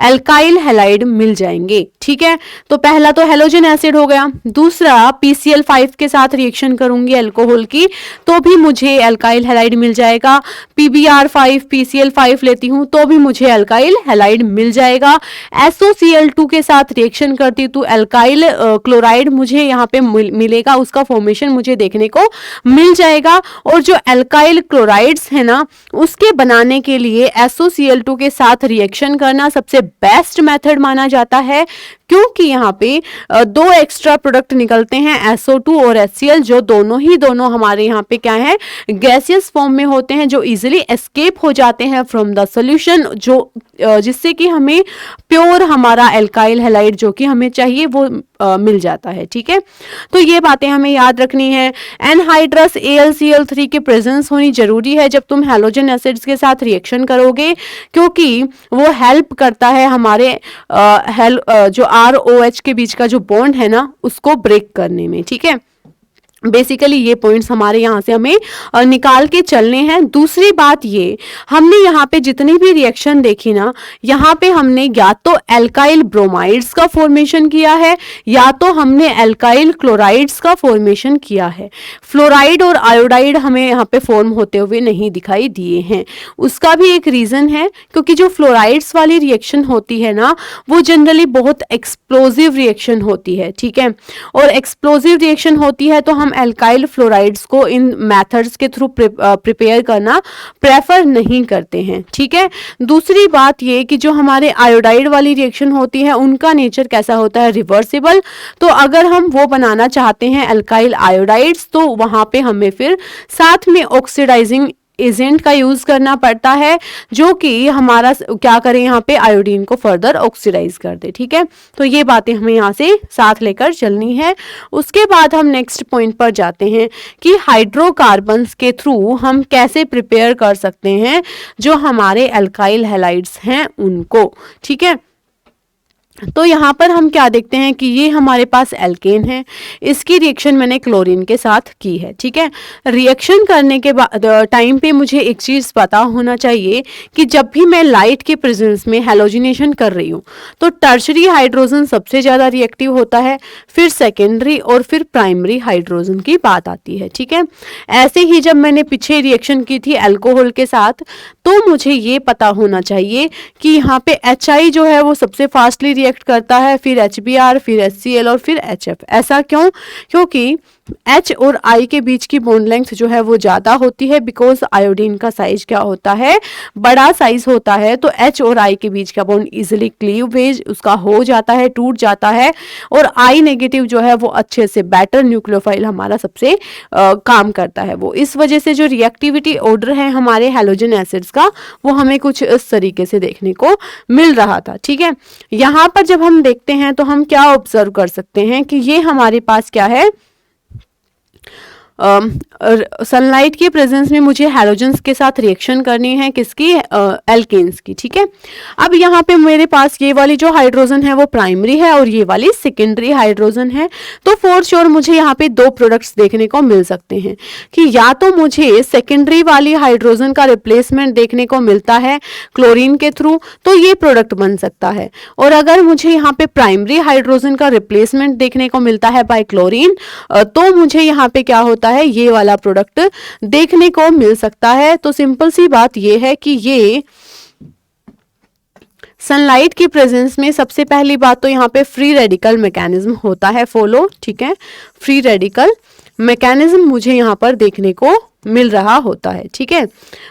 एल्काइल हैलाइड मिल जाएंगे। ठीक है, तो पहला तो हैलोजन एसिड हो गया, दूसरा PCl5 के साथ रिएक्शन करूंगी अल्कोहल की तो भी मुझे एल्काइल हैलाइड मिल जाएगा। PBr5 PCl5 लेती हूँ तो भी मुझे एल्काइल हैलाइड मिल जाएगा। SOCl2 के साथ रिएक्शन करती तो एल्काइल क्लोराइड मुझे यहाँ पे मिलेगा, उसका फॉर्मेशन मुझे देखने को मिल जाएगा। और जो एल्काइल क्लोराइड्स है ना उसके बनाने के लिए SOCl2 के साथ रिएक्शन करना सबसे बेस्ट मेथड माना जाता है, क्योंकि यहाँ पे दो एक्स्ट्रा प्रोडक्ट निकलते हैं SO2 और HCl, जो दोनों हमारे यहाँ पे क्या है, गैसियस फॉर्म में होते हैं, जो इजीली एस्केप हो जाते हैं फ्रॉम द सॉल्यूशन, जो जिससे कि हमें प्योर हमारा एल्काइल हैलाइड जो कि हमें चाहिए वो मिल जाता है। ठीक है, तो ये बातें हमें याद रखनी है। एनहाइड्रस AlCl3 की प्रेजेंस होनी जरूरी है जब तुम हैलोजन एसिड्स के साथ रिएक्शन करोगे, क्योंकि वो हेल्प करता है हमारे जो ROH के बीच का जो बॉन्ड है ना उसको ब्रेक करने में। ठीक है, बेसिकली ये पॉइंट्स हमारे यहाँ से हमें निकाल के चलने हैं। दूसरी बात ये, हमने यहाँ पे जितनी भी रिएक्शन देखी ना, यहाँ पे हमने या तो एल्काइल ब्रोमाइड्स का फॉर्मेशन किया है या तो हमने एल्काइल क्लोराइड्स का फॉर्मेशन किया है। फ्लोराइड और आयोडाइड हमें यहाँ पे फॉर्म होते हुए नहीं दिखाई दिए हैं। उसका भी एक रीजन है, क्योंकि जो फ्लोराइड्स वाली रिएक्शन होती है ना वो जनरली बहुत एक्सप्लोजिव रिएक्शन होती है। ठीक है, और एक्सप्लोजिव रिएक्शन होती है तो हम एल्काइल फ्लोराइड्स को इन मेथड्स के थ्रू प्रिपेयर करना प्रेफर नहीं करते हैं। ठीक है, दूसरी बात ये कि जो हमारे आयोडाइड वाली रिएक्शन होती है उनका नेचर कैसा होता है, रिवर्सिबल। तो अगर हम वो बनाना चाहते हैं एल्काइल आयोडाइड्स तो वहां पे हमें फिर साथ में ऑक्सीडाइजिंग एजेंट का यूज करना पड़ता है, जो कि हमारा क्या करें, यहाँ पे आयोडीन को फर्दर ऑक्सीडाइज कर दे। ठीक है, तो ये बातें हमें यहाँ से साथ लेकर चलनी है। उसके बाद हम नेक्स्ट पॉइंट पर जाते हैं कि हाइड्रोकार्बन्स के थ्रू हम कैसे प्रिपेयर कर सकते हैं जो हमारे एल्काइल हैलाइड्स हैं उनको। ठीक है, तो यहाँ पर हम क्या देखते हैं कि ये हमारे पास एल्केन है, इसकी रिएक्शन मैंने क्लोरीन के साथ की है। ठीक है, रिएक्शन करने के बाद टाइम पे मुझे एक चीज़ पता होना चाहिए कि जब भी मैं लाइट के प्रेजेंस में हैलोजिनेशन कर रही हूँ तो टर्शरी हाइड्रोजन सबसे ज़्यादा रिएक्टिव होता है, फिर सेकेंडरी और फिर प्राइमरी हाइड्रोजन की बात आती है। ठीक है, ऐसे ही जब मैंने पीछे रिएक्शन की थी अल्कोहल के साथ तो मुझे ये पता होना चाहिए कि यहाँ पे HI जो है वो सबसे फास्टली रिएक्ट करता है, फिर HBr, फिर HCl और फिर HF। ऐसा क्यों? क्योंकि H और I के बीच की बॉन्ड लेंथ जो है वो ज़्यादा होती है, बिकॉज आयोडीन का साइज क्या होता है, बड़ा साइज होता है। तो H और I के बीच का बॉन्ड इजीली क्लीवेज उसका हो जाता है, टूट जाता है। और I नेगेटिव जो है वो अच्छे से बेटर न्यूक्लियोफाइल हमारा सबसे काम करता है। वो इस वजह से जो रिएक्टिविटी ऑर्डर है हमारे हैलोजन एसिड्स का वो हमें कुछ इस तरीके से देखने को मिल रहा था। ठीक है, यहाँ पर जब हम देखते हैं तो हम क्या ऑब्जर्व कर सकते हैं कि ये हमारे पास क्या है, सनलाइट के प्रेजेंस में मुझे हैलोजेंस के साथ रिएक्शन करनी है, किसकी, एल्केन्स की, ठीक है। अब यहाँ पे मेरे पास ये वाली जो हाइड्रोजन है वो प्राइमरी है और ये वाली सेकेंडरी हाइड्रोजन है। तो फॉर श्योर मुझे यहाँ पे दो प्रोडक्ट्स देखने को मिल सकते हैं कि या तो मुझे सेकेंडरी वाली हाइड्रोजन का रिप्लेसमेंट देखने को मिलता है क्लोरीन के थ्रू, तो ये प्रोडक्ट बन सकता है, और अगर मुझे यहाँ पे प्राइमरी हाइड्रोजन का रिप्लेसमेंट देखने को मिलता है बाय क्लोरीन, तो मुझे यहाँ पे क्या होता है, ये वाला प्रोडक्ट देखने को मिल सकता है। तो सिंपल सी बात ये है कि ये सनलाइट की प्रेजेंस में सबसे पहली बात तो यहाँ पे फ्री रेडिकल मैकेनिज्म होता है फॉलो, ठीक है, फ्री रेडिकल मैकेनिज्म मुझे यहाँ पर देखने को मिल रहा होता है, ठीक है।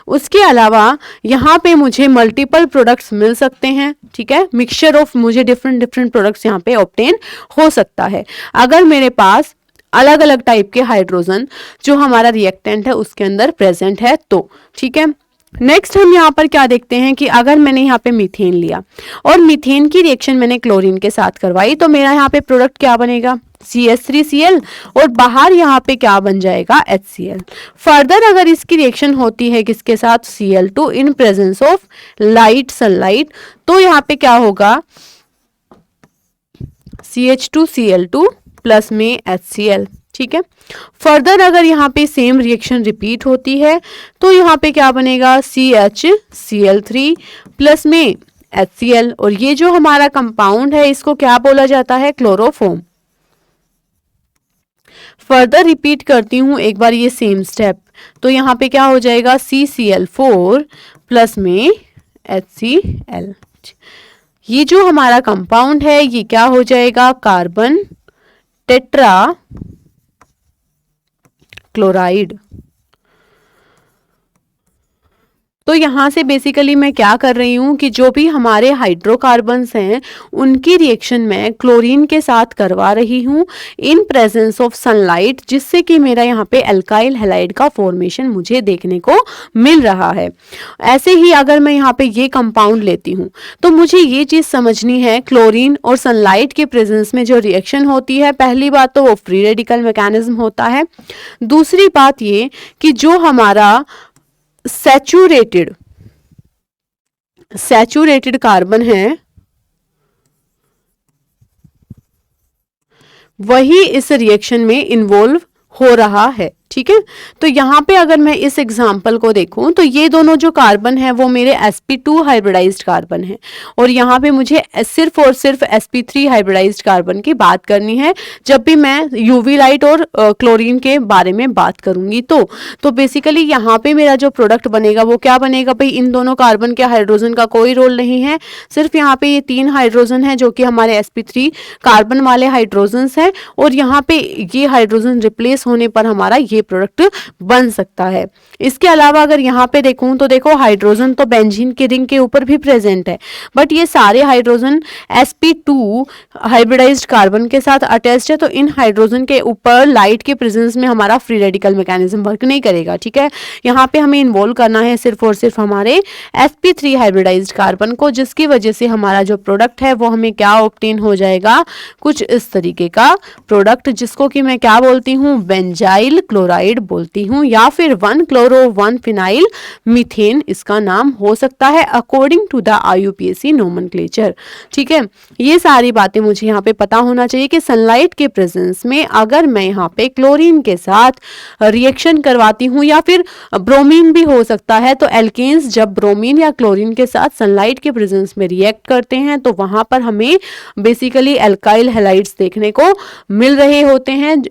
उसके अलावा यहाँ पे मुझे मल्टीपल प्रोडक्ट्स मिल सकते हैं, ठीक है, मिक्सचर ऑफ मुझे डिफरेंट प्रोडक्ट्स यहाँ पे ऑब्टेन हो सकता है अगर मेरे पास अलग अलग टाइप के हाइड्रोजन जो हमारा रिएक्टेंट है उसके अंदर प्रेजेंट है तो, ठीक है। नेक्स्ट हम यहाँ पर क्या देखते हैं कि अगर मैंने यहाँ पे मीथेन लिया और मीथेन की रिएक्शन मैंने क्लोरीन के साथ करवाई, तो मेरा यहाँ पे प्रोडक्ट क्या बनेगा, CH3Cl, और बाहर यहाँ पे क्या बन जाएगा, HCl। फर्दर अगर इसकी रिएक्शन होती है किसके साथ, Cl2 in presence of light sunlight, तो यहाँ पे क्या होगा, CH2Cl2 प्लस में HCl, ठीक है। फर्दर अगर यहाँ पे सेम रिएक्शन रिपीट होती है तो यहाँ पे क्या बनेगा, CHCl3 प्लस में HCl, और ये जो हमारा कंपाउंड है इसको क्या बोला जाता है, क्लोरोफॉर्म। फर्दर रिपीट करती हूँ एक बार ये सेम स्टेप, तो यहाँ पे क्या हो जाएगा, CCl4 प्लस में HCl। ये जो हमारा कंपाउंड है ये क्या हो जाएगा, कार्बन टेट्रा क्लोराइड। तो यहाँ से बेसिकली मैं क्या कर रही हूँ कि जो भी हमारे हाइड्रोकार्बन्स हैं उनकी रिएक्शन मैं क्लोरीन के साथ करवा रही हूँ इन प्रेजेंस ऑफ सनलाइट, जिससे कि मेरा यहाँ पे एल्काइल हैलाइड का फॉर्मेशन मुझे देखने को मिल रहा है। ऐसे ही अगर मैं यहाँ पे ये कंपाउंड लेती हूँ तो मुझे ये चीज़ समझनी है, क्लोरीन और सनलाइट के प्रेजेंस में जो रिएक्शन होती है, पहली बात तो वो फ्री रेडिकल मैकेनिज्म होता है। दूसरी बात ये कि जो हमारा सैचुरेटेड कार्बन है वही इस रिएक्शन में इन्वॉल्व हो रहा है, ठीक है। तो यहाँ पे अगर मैं इस एग्जाम्पल को देखूं तो ये दोनों जो कार्बन है वो मेरे sp2 हाइब्रिडाइज्ड कार्बन है, और यहाँ पे मुझे सिर्फ और सिर्फ sp3 हाइब्रिडाइज्ड कार्बन की बात करनी है जब भी मैं यूवी लाइट और क्लोरीन के बारे में बात करूंगी। तो बेसिकली यहाँ पे मेरा जो प्रोडक्ट बनेगा वो क्या बनेगा, भाई इन दोनों कार्बन के हाइड्रोजन का कोई रोल नहीं है, सिर्फ यहाँ पे ये 3 हाइड्रोजन है जो कि हमारे sp3 कार्बन वाले हाइड्रोजन है, और यहाँ पे ये हाइड्रोजन रिप्लेस होने पर हमारा ये प्रोडक्ट बन सकता है। इसके अलावा अगर यहाँ पे देखूं तो देखो हाइड्रोजन तो बेंजीन के रिंग के ऊपर भी प्रेजेंट है, बट ये सारे हाइड्रोजन sp2 हाइब्रिडाइज्ड कार्बन के साथ अटैच्ड है, तो इन हाइड्रोजन के ऊपर लाइट के प्रेजेंस में हमारा फ्री रेडिकल मैकेनिज्म वर्क नहीं करेगा, ठीक है। यहाँ पे हमें इन्वॉल्व करना है सिर्फ और सिर्फ हमारे sp3 हाइब्रिडाइज्ड कार्बन को, जिसकी वजह से हमारा जो प्रोडक्ट है वो हमें क्या ऑब्टेन हो जाएगा, कुछ इस तरीके का प्रोडक्ट, जिसको कि मैं क्या बोलती हूँ, बेंजाइल क्लोराइड बोलती हूँ, या फिर 1-क्लोरो-1-फिनाइल मीथेन इसका नाम हो सकता है according to the IUPAC nomenclature, ठीक है। ये सारी बातें मुझे यहाँ पे पता होना चाहिए कि सनलाइट के प्रेजेंस में अगर मैं यहाँ पे क्लोरीन के साथ रिएक्शन करवाती हूँ, या फिर ब्रोमीन भी हो सकता है, तो एल्केन्स जब ब्रोमीन या क्लोरीन के साथ सनलाइट के प्रेजेंस में रिएक्ट करते हैं तो वहां पर हमें बेसिकली एल्काइल हैलाइड्स देखने को मिल रहे होते हैं।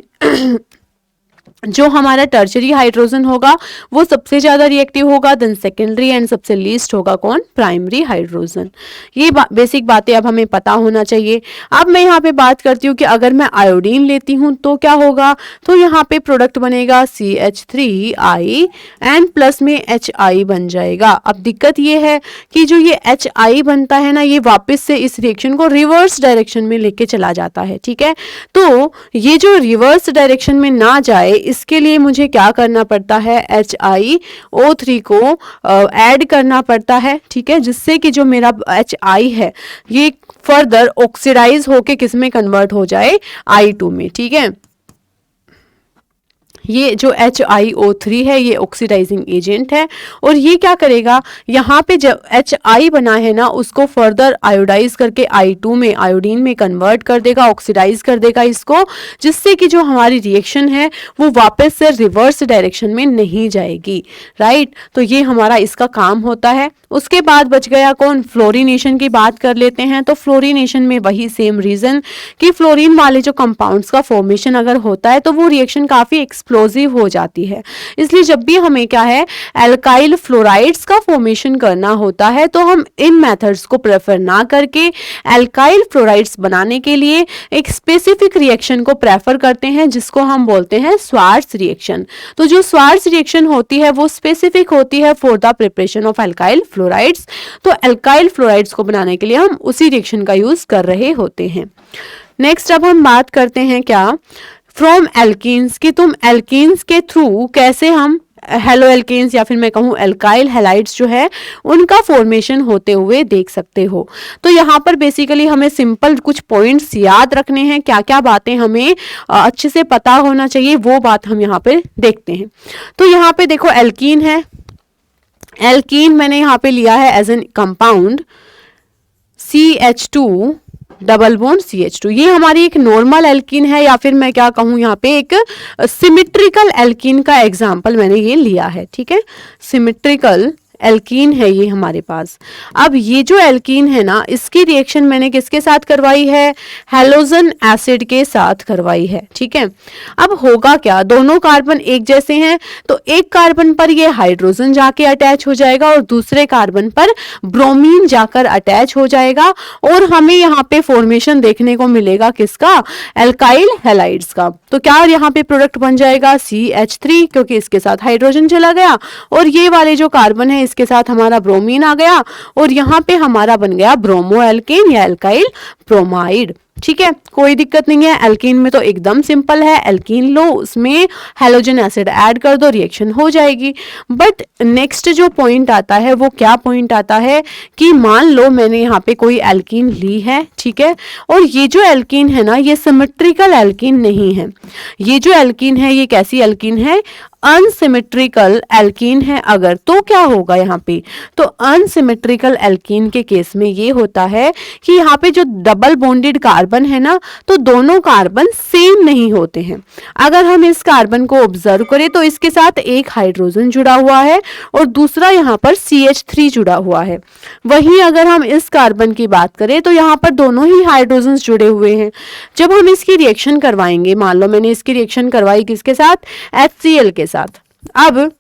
जो हमारा टर्शरी हाइड्रोजन होगा वो सबसे ज्यादा रिएक्टिव होगा, देन सेकेंडरी एंड सबसे लीस्ट होगा कौन, प्राइमरी हाइड्रोजन। ये बेसिक बातें अब हमें पता होना चाहिए। अब मैं यहाँ पे बात करती हूँ कि अगर मैं आयोडीन लेती हूँ तो क्या होगा, तो यहाँ पे प्रोडक्ट बनेगा CH3I एंड प्लस में HI बन जाएगा। अब दिक्कत ये है कि जो ये HI बनता है ना, ये वापस से इस रिएक्शन को रिवर्स डायरेक्शन में लेके चला जाता है, ठीक है। तो ये जो रिवर्स डायरेक्शन में ना जाए इसके लिए मुझे क्या करना पड़ता है, HiO3 को ऐड करना पड़ता है, ठीक है, जिससे कि जो मेरा HI है ये फर्दर ऑक्सीडाइज होके किस में कन्वर्ट हो जाए, I2 में, ठीक है। ये जो HiO3 है ये ऑक्सीडाइजिंग एजेंट है और ये क्या करेगा, यहाँ पे जब HI बना है ना उसको फर्दर आयोडाइज करके I2 में आयोडीन में कन्वर्ट कर देगा, ऑक्सीडाइज कर देगा इसको, जिससे कि जो हमारी रिएक्शन है वो वापस से रिवर्स डायरेक्शन में नहीं जाएगी, राइट। तो ये हमारा इसका काम होता है। उसके बाद बच गया कौन, फ्लोरिनेशन की बात कर लेते हैं। तो फ्लोरिनेशन में वही सेम रीजन कि फ्लोरीन वाले जो कंपाउंड्स का फॉर्मेशन अगर होता है तो वो रिएक्शन काफी एक्सप्लोजिव हो जाती है, इसलिए जब भी हमें क्या है एल्काइल फ्लोराइड्स का फॉर्मेशन करना होता है तो हम इन मेथड्स को प्रेफर ना करके एल्काइल फ्लोराइड्स बनाने के लिए एक स्पेसिफिक रिएक्शन को प्रेफर करते हैं जिसको हम बोलते हैं स्वार्ट्ज रिएक्शन। तो जो स्वार्ट्ज रिएक्शन होती है वो स्पेसिफिक होती है for the preparation of alkyl fluorides. तो एल्काइल फ्लोराइड्स को बनाने के लिए हम उसी रिएक्शन का यूज कर रहे होते हैं। नेक्स्ट अब हम बात करते हैं क्या, फ्रॉम एल्कीन्स, कि तुम एल्कीन्स के थ्रू कैसे हम हेलो एल्केन्स या फिर मैं कहूँ एल्काइल हैलाइड्स जो है उनका फॉर्मेशन होते हुए देख सकते हो। तो यहाँ पर बेसिकली हमें सिंपल कुछ पॉइंट्स याद रखने हैं, क्या क्या बातें हमें अच्छे से पता होना चाहिए वो बात हम यहाँ पे देखते हैं। तो यहाँ पे देखो एल्कीन है, एल्कीन मैंने यहाँ पे लिया है as an compound CH2 double bond CH2, ये हमारी एक नॉर्मल एल्कीन है या फिर मैं क्या कहूँ यहाँ पे एक सिमेट्रिकल एल्कीन का एग्जांपल मैंने ये लिया है, ठीक है। सिमेट्रिकल एल्कीन है ये हमारे पास। अब ये जो एल्कीन है ना इसकी रिएक्शन मैंने किसके साथ करवाई है, हैलोजन एसिड के साथ करवाई है, ठीक है। अब होगा क्या, दोनों कार्बन एक जैसे हैं तो एक कार्बन पर ये हाइड्रोजन जाके अटैच हो जाएगा और दूसरे कार्बन पर ब्रोमीन जाकर अटैच हो जाएगा और हमें यहाँ पे फॉर्मेशन देखने को मिलेगा किसका, एल्काइल हैलाइड्स का। तो क्या यहाँ पे प्रोडक्ट बन जाएगा CH3 क्योंकि इसके साथ हाइड्रोजन चला गया और ये वाले जो कार्बन है इसके साथ हमारा ब्रोमीन आ गया और यहाँ पे हमारा बन गया ब्रोमो एल्केन या एल्काइल ब्रोमाइड, ठीक है। कोई दिक्कत नहीं है, एल्कीन में तो एकदम सिंपल है, एल्कीन लो उसमें हैलोजन एसिड ऐड कर दो रिएक्शन हो जाएगी। बट नेक्स्ट जो पॉइंट आता है वो क्या पॉइंट आता है कि मान लो मैंने यहाँ पे कोई एल्कीन ली है, ठीक है, और ये जो एल्कीन है ना ये सिमेट्रिकल एल्कीन नहीं है। ये जो एल्कीन है ये कैसी एल्कीन है, अनसिमेट्रिकल एल्कीन है अगर, तो क्या होगा यहाँ पे, तो अनसिमेट्रिकल एल्कीन के केस में ये होता है कि यहाँ पे जो डबल बॉन्डेड कार्बन है ना तो दोनों कार्बन सेम नहीं होते हैं। अगर हम इस कार्बन को ऑब्जर्व करें तो इसके साथ एक हाइड्रोजन जुड़ा हुआ है और दूसरा यहाँ पर CH3 जुड़ा हुआ है। वहीं अगर हम इस कार्बन की बात करें तो यहाँ पर दोनों ही हाइड्रोजन जुड़े हुए हैं। जब हम इसकी रिएक्शन करवाएंगे, मान लो मैंने इसकी रिएक्शन करवाई किसके साथ, HCl के साथ। अब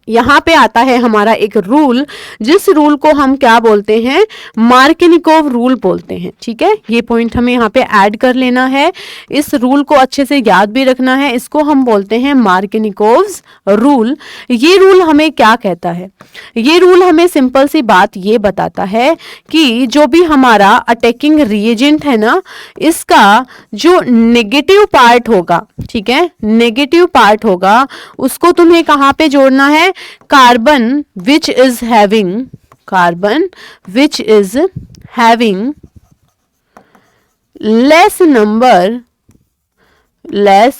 यहाँ पे आता है हमारा एक रूल, जिस रूल को हम क्या बोलते हैं, मार्केनिकोव रूल बोलते हैं, ठीक है। ये पॉइंट हमें यहाँ पे ऐड कर लेना है, इस रूल को अच्छे से याद भी रखना है, इसको हम बोलते हैं मार्केनिकोव्स रूल। ये रूल हमें क्या कहता है, ये रूल हमें सिंपल सी बात ये बताता है कि जो भी हमारा अटैकिंग रिएजेंट है ना इसका जो नेगेटिव पार्ट होगा, ठीक है, नेगेटिव पार्ट होगा उसको तुम्हें कहाँ पे जोड़ना है, carbon which is having less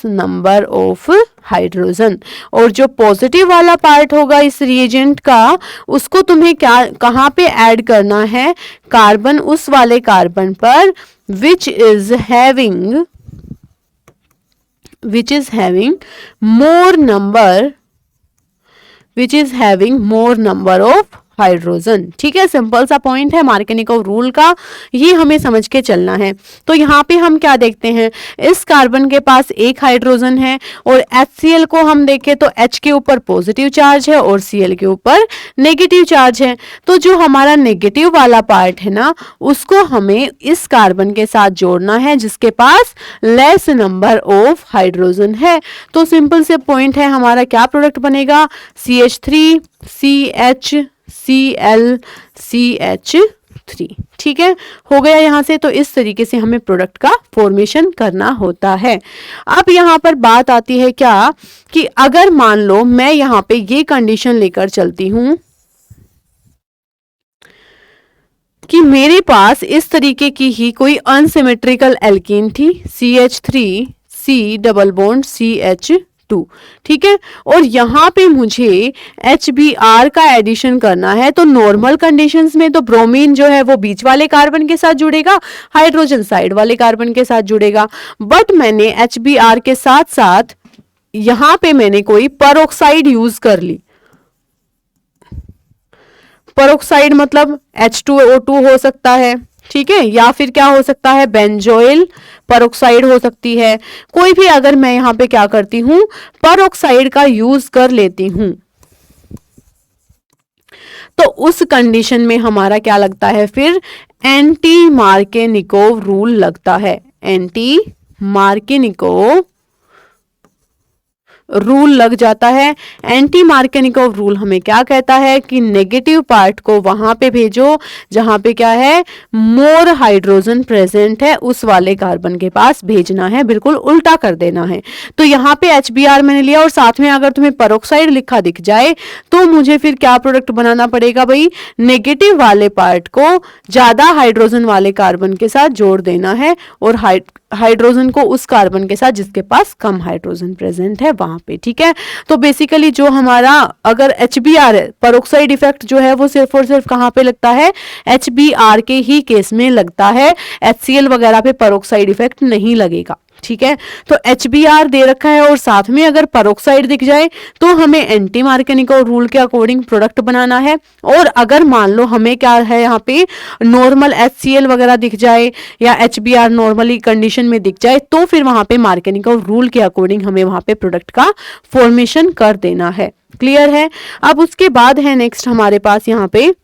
number of hydrogen. और जो पॉजिटिव वाला पार्ट होगा इस रिएजेंट का उसको तुम्हें क्या कहाँ पे ऐड करना है, कार्बन उस वाले कार्बन पर which is having more number of hydrogen, ठीक है। सिंपल सा पॉइंट है मार्केनिकोव रूल का, ये हमें समझ के चलना है। तो यहाँ पे हम क्या देखते हैं, इस कार्बन के पास एक हाइड्रोजन है और HCl को हम देखें तो H के ऊपर पॉजिटिव चार्ज है और Cl के ऊपर नेगेटिव चार्ज है। तो जो हमारा नेगेटिव वाला पार्ट है ना उसको हमें इस कार्बन के साथ जोड़ना है जिसके पास लेस नंबर ऑफ हाइड्रोजन है। तो सिंपल से पॉइंट है हमारा क्या प्रोडक्ट बनेगा, CH3 CHCl CH3, ठीक है, हो गया यहाँ से। तो इस तरीके से हमें प्रोडक्ट का फॉर्मेशन करना होता है। अब यहाँ पर बात आती है क्या कि अगर मान लो मैं यहाँ पे ये कंडीशन लेकर चलती हूं कि मेरे पास इस तरीके की ही कोई अनसिमेट्रिकल एल्कीन थी, CH3 C double bond CH3 ठीक है। और यहाँ पे मुझे HBr का एडिशन करना है, तो नॉर्मल कंडीशंस में तो ब्रोमीन जो है वो बीच वाले कार्बन के साथ जुड़ेगा, हाइड्रोजन साइड वाले कार्बन के साथ जुड़ेगा। बट मैंने HBr के साथ साथ यहाँ पे मैंने कोई परऑक्साइड यूज कर ली। परऑक्साइड मतलब H2O2 हो सकता है, ठीक है, या फिर क्या हो सकता है, बेंजोइल परऑक्साइड हो सकती है। कोई भी अगर मैं यहाँ पे क्या करती हूं, परऑक्साइड का यूज कर लेती हूं, तो उस कंडीशन में हमारा क्या लगता है, फिर एंटी मार्केनिकोव रूल लगता है। एंटी मार्केनिकोव रूल लग जाता है। एंटी मार्केनिकोव रूल हमें क्या कहता है कि नेगेटिव पार्ट को वहां पे भेजो जहां पे क्या है, मोर हाइड्रोजन प्रेजेंट है, उस वाले कार्बन के पास भेजना है, बिल्कुल उल्टा कर देना है। तो यहाँ पे HBr मैंने लिया और साथ में अगर तुम्हें परऑक्साइड लिखा दिख जाए तो मुझे फिर क्या प्रोडक्ट बनाना पड़ेगा भाई, नेगेटिव वाले पार्ट को ज्यादा हाइड्रोजन वाले कार्बन के साथ जोड़ देना है और हाइड्रोजन को उस कार्बन के साथ जिसके पास कम हाइड्रोजन प्रेजेंट है वहां पे, ठीक है। तो बेसिकली जो हमारा अगर HBr परऑक्साइड इफेक्ट जो है वो सिर्फ और सिर्फ कहां पे लगता है, HBr के ही केस में लगता है, HCl वगैरह पे परऑक्साइड इफेक्ट नहीं लगेगा, ठीक है। तो HBr दे रखा है और साथ में अगर परऑक्साइड दिख जाए तो हमें एंटी मार्केनिकोव रूल के अकॉर्डिंग प्रोडक्ट बनाना है। और अगर मान लो हमें क्या है यहाँ पे नॉर्मल HCl वगैरह दिख जाए या HBr नॉर्मली कंडीशन में दिख जाए तो फिर वहां पे मार्केनिकोव रूल के अकॉर्डिंग हमें वहां पे प्रोडक्ट का फॉर्मेशन कर देना है। क्लियर है। अब उसके बाद है नेक्स्ट हमारे पास यहाँ पे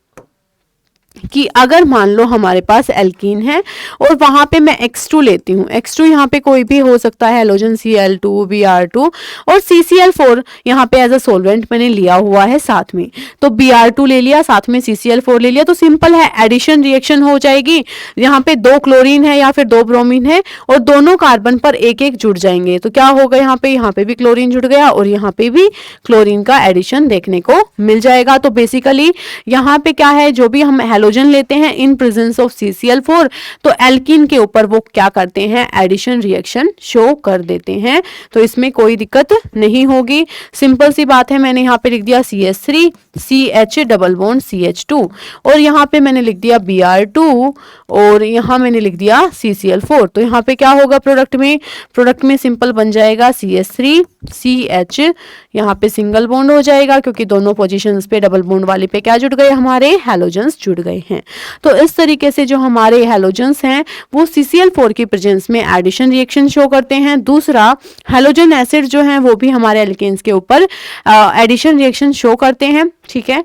कि अगर मान लो हमारे पास एल्कीन है और वहां पे मैं X2 लेती हूँ, X2 यहाँ पे कोई भी हो सकता है, हेलोजन Cl2, Br2 और CCl4 यहाँ पे एज अ सोलवेंट मैंने लिया हुआ है साथ में, तो Br2 ले लिया साथ में CCl4 ले लिया, तो सिंपल है, एडिशन रिएक्शन हो जाएगी। यहाँ पे 2 क्लोरीन है या फिर 2 ब्रोमीन है और दोनों कार्बन पर एक एक जुड़ जाएंगे, तो क्या होगा, यहाँ पे भी क्लोरीन जुड़ गया और यहाँ पे भी क्लोरीन का एडिशन देखने को मिल जाएगा। तो बेसिकली यहाँ पे क्या है, जो भी हम हेलोजन लेते हैं इन प्रेजेंस ऑफ CCl4 तो एल्कीन के ऊपर वो क्या करते हैं, एडिशन रिएक्शन शो कर देते हैं, तो इसमें कोई दिक्कत नहीं होगी। सिंपल सी बात है, मैंने यहाँ पे लिख दिया CH3 CH double bond CH2 और यहाँ पे मैंने लिख दिया Br2 और यहाँ मैंने लिख दिया CCl4, तो यहाँ पे क्या होगा, प्रोडक्ट में सिंपल बन जाएगा CH3 CH, यहाँ पे सिंगल बॉन्ड हो जाएगा क्योंकि दोनों पोजीशंस पे डबल बॉन्ड वाले पे क्या जुड़ गए, हमारे हैलोजेंस जुड़ गए हैं। तो इस तरीके से जो हमारे हैलोजेंस हैं वो CCl4 की प्रेजेंस में एडिशन रिएक्शन शो करते हैं। दूसरा, हैलोजन एसिड जो है वो भी हमारे एल्केन्स के ऊपर एडिशन रिएक्शन शो करते हैं, ठीक है।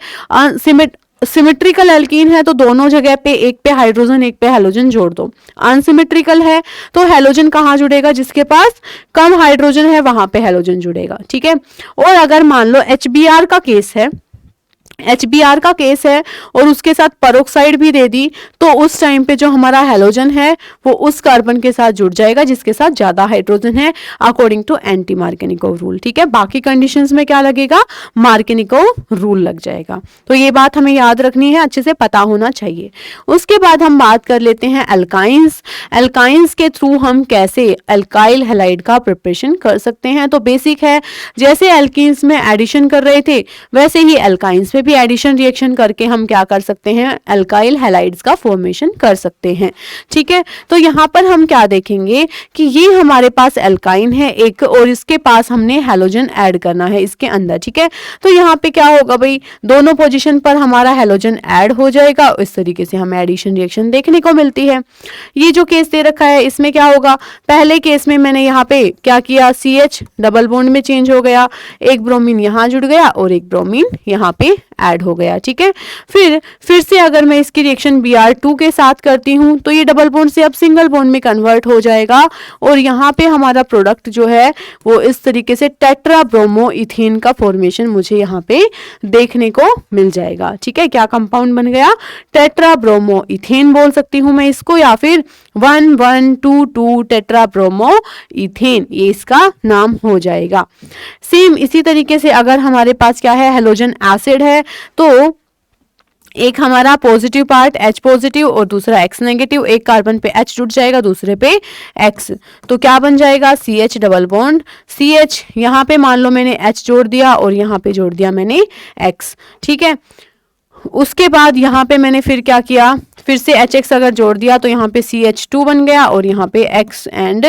सिमेट्रिकल एल्कीन है तो दोनों जगह पे एक पे हाइड्रोजन एक पे हैलोजन जोड़ दो। अनसिमेट्रिकल है तो हैलोजन कहाँ जुड़ेगा, जिसके पास कम हाइड्रोजन है वहां पे हैलोजन जुड़ेगा, ठीक है। और अगर मान लो HBr का केस है और उसके साथ परऑक्साइड भी दे दी तो उस टाइम पे जो हमारा हैलोजन है वो उस कार्बन के साथ जुड़ जाएगा जिसके साथ ज्यादा हाइड्रोजन है, अकॉर्डिंग टू एंटी मार्केनिकोव रूल, ठीक है। बाकी कंडीशंस में क्या लगेगा, मार्केनिकोव रूल लग जाएगा। तो ये बात हमें याद रखनी है, अच्छे से पता होना चाहिए। उसके बाद हम बात कर लेते हैं एल्काइंस के थ्रू हम कैसे एल्काइल हैलाइड का प्रिपरेशन कर सकते हैं। तो बेसिक है, जैसे एल्कीन्स में एडिशन कर रहे थे वैसे ही एल्काइंस में भी एडिशन रिएक्शन करके हम क्या कर सकते हैं, एल्काइल हैलाइड्स का फॉर्मेशन कर सकते हैं, ठीक है। तो यहाँ पर हम क्या देखेंगे कि ये हमारे पास एल्काइन है एक और इसके पास हमने हैलोजन ऐड करना है इसके अंदर, ठीक है। तो यहाँ पे क्या होगा भाई, दोनों पोजीशन पर हमारा हैलोजन ऐड हो जाएगा, इस तरीके से हमें एडिशन रिएक्शन देखने को मिलती है। ये जो केस दे रखा है इसमें क्या होगा, पहले केस में मैंने यहाँ पे क्या किया, CH डबल बॉन्ड में चेंज हो गया, एक ब्रोमीन यहाँ जुड़ गया और एक ब्रोमीन यहाँ पे ऐड हो गया, ठीक है। फिर से अगर मैं इसकी रिएक्शन Br2 के साथ करती हूं तो ये डबल बॉन्ड से अब सिंगल बॉन्ड में कन्वर्ट हो जाएगा और यहाँ पे हमारा प्रोडक्ट जो है वो इस तरीके से टेट्रा ब्रोमो इथेन का फॉर्मेशन मुझे यहाँ पे देखने को मिल जाएगा, ठीक है। क्या कंपाउंड बन गया, टेट्रा ब्रोमो इथेन बोल सकती हूँ मैं इसको, या फिर 1,1,2,2 टेट्रा ब्रोमो इथेन, ये इसका नाम हो जाएगा। सेम इसी तरीके से अगर हमारे पास क्या है, हैलोजन एसिड है तो एक हमारा पॉजिटिव पार्ट H पॉजिटिव और दूसरा X नेगेटिव, एक कार्बन पे H जुड़ जाएगा दूसरे पे X, तो क्या बन जाएगा CH डबल बॉन्ड CH, यहाँ पे मान लो मैंने H जोड़ दिया और यहाँ पे जोड़ दिया मैंने X, ठीक है। उसके बाद यहाँ पे मैंने फिर क्या किया, फिर से HX अगर जोड़ दिया तो यहाँ पे CH2 बन गया और यहाँ पे X एंड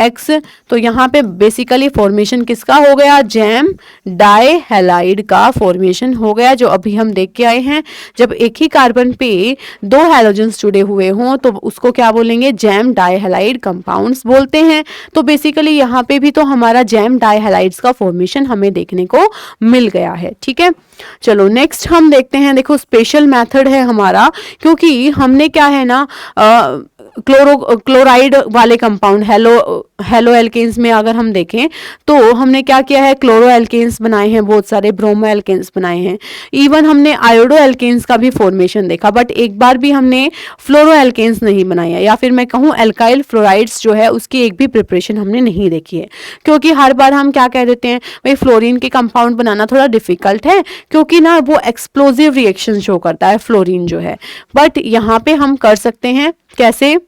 X, तो यहाँ पे बेसिकली फॉर्मेशन किसका हो गया, जैम डाई हैलाइड का फॉर्मेशन हो गया, जो अभी हम देख के आए हैं। जब एक ही कार्बन पे दो हैलोजेंस जुड़े हुए हों तो उसको क्या बोलेंगे, जैम डाई हैलाइड कंपाउंड्स बोलते हैं। तो बेसिकली यहाँ पे भी तो हमारा जैम डाई हैलाइड्स का फॉर्मेशन हमें देखने को मिल गया है, ठीक है। चलो नेक्स्ट हम देखते हैं, देखो स्पेशल मेथड है हमारा, क्योंकि हमने क्या है ना क्लोराइड वाले कंपाउंड हेलो एल्केन्स में अगर हम देखें तो हमने क्या किया है, क्लोरो एल्केन्स बनाए हैं, बहुत सारे ब्रोमो एल्केन्स बनाए हैं, इवन हमने आयोडो एल्केन्स का भी फॉर्मेशन देखा, बट एक बार भी हमने फ्लोरो एल्केन्स नहीं बनाया, या फिर मैं कहूँ एल्काइल फ्लोराइड्स जो है उसकी एक भी प्रिपरेशन हमने नहीं देखी है। क्योंकि हर बार हम क्या कह देते हैं, भाई फ्लोरीन के कंपाउंड बनाना थोड़ा डिफिकल्ट है, क्योंकि ना वो एक्सप्लोजिव रिएक्शन शो करता है फ्लोरीन जो है, बट यहाँ पे हम कर सकते हैं। कैसे,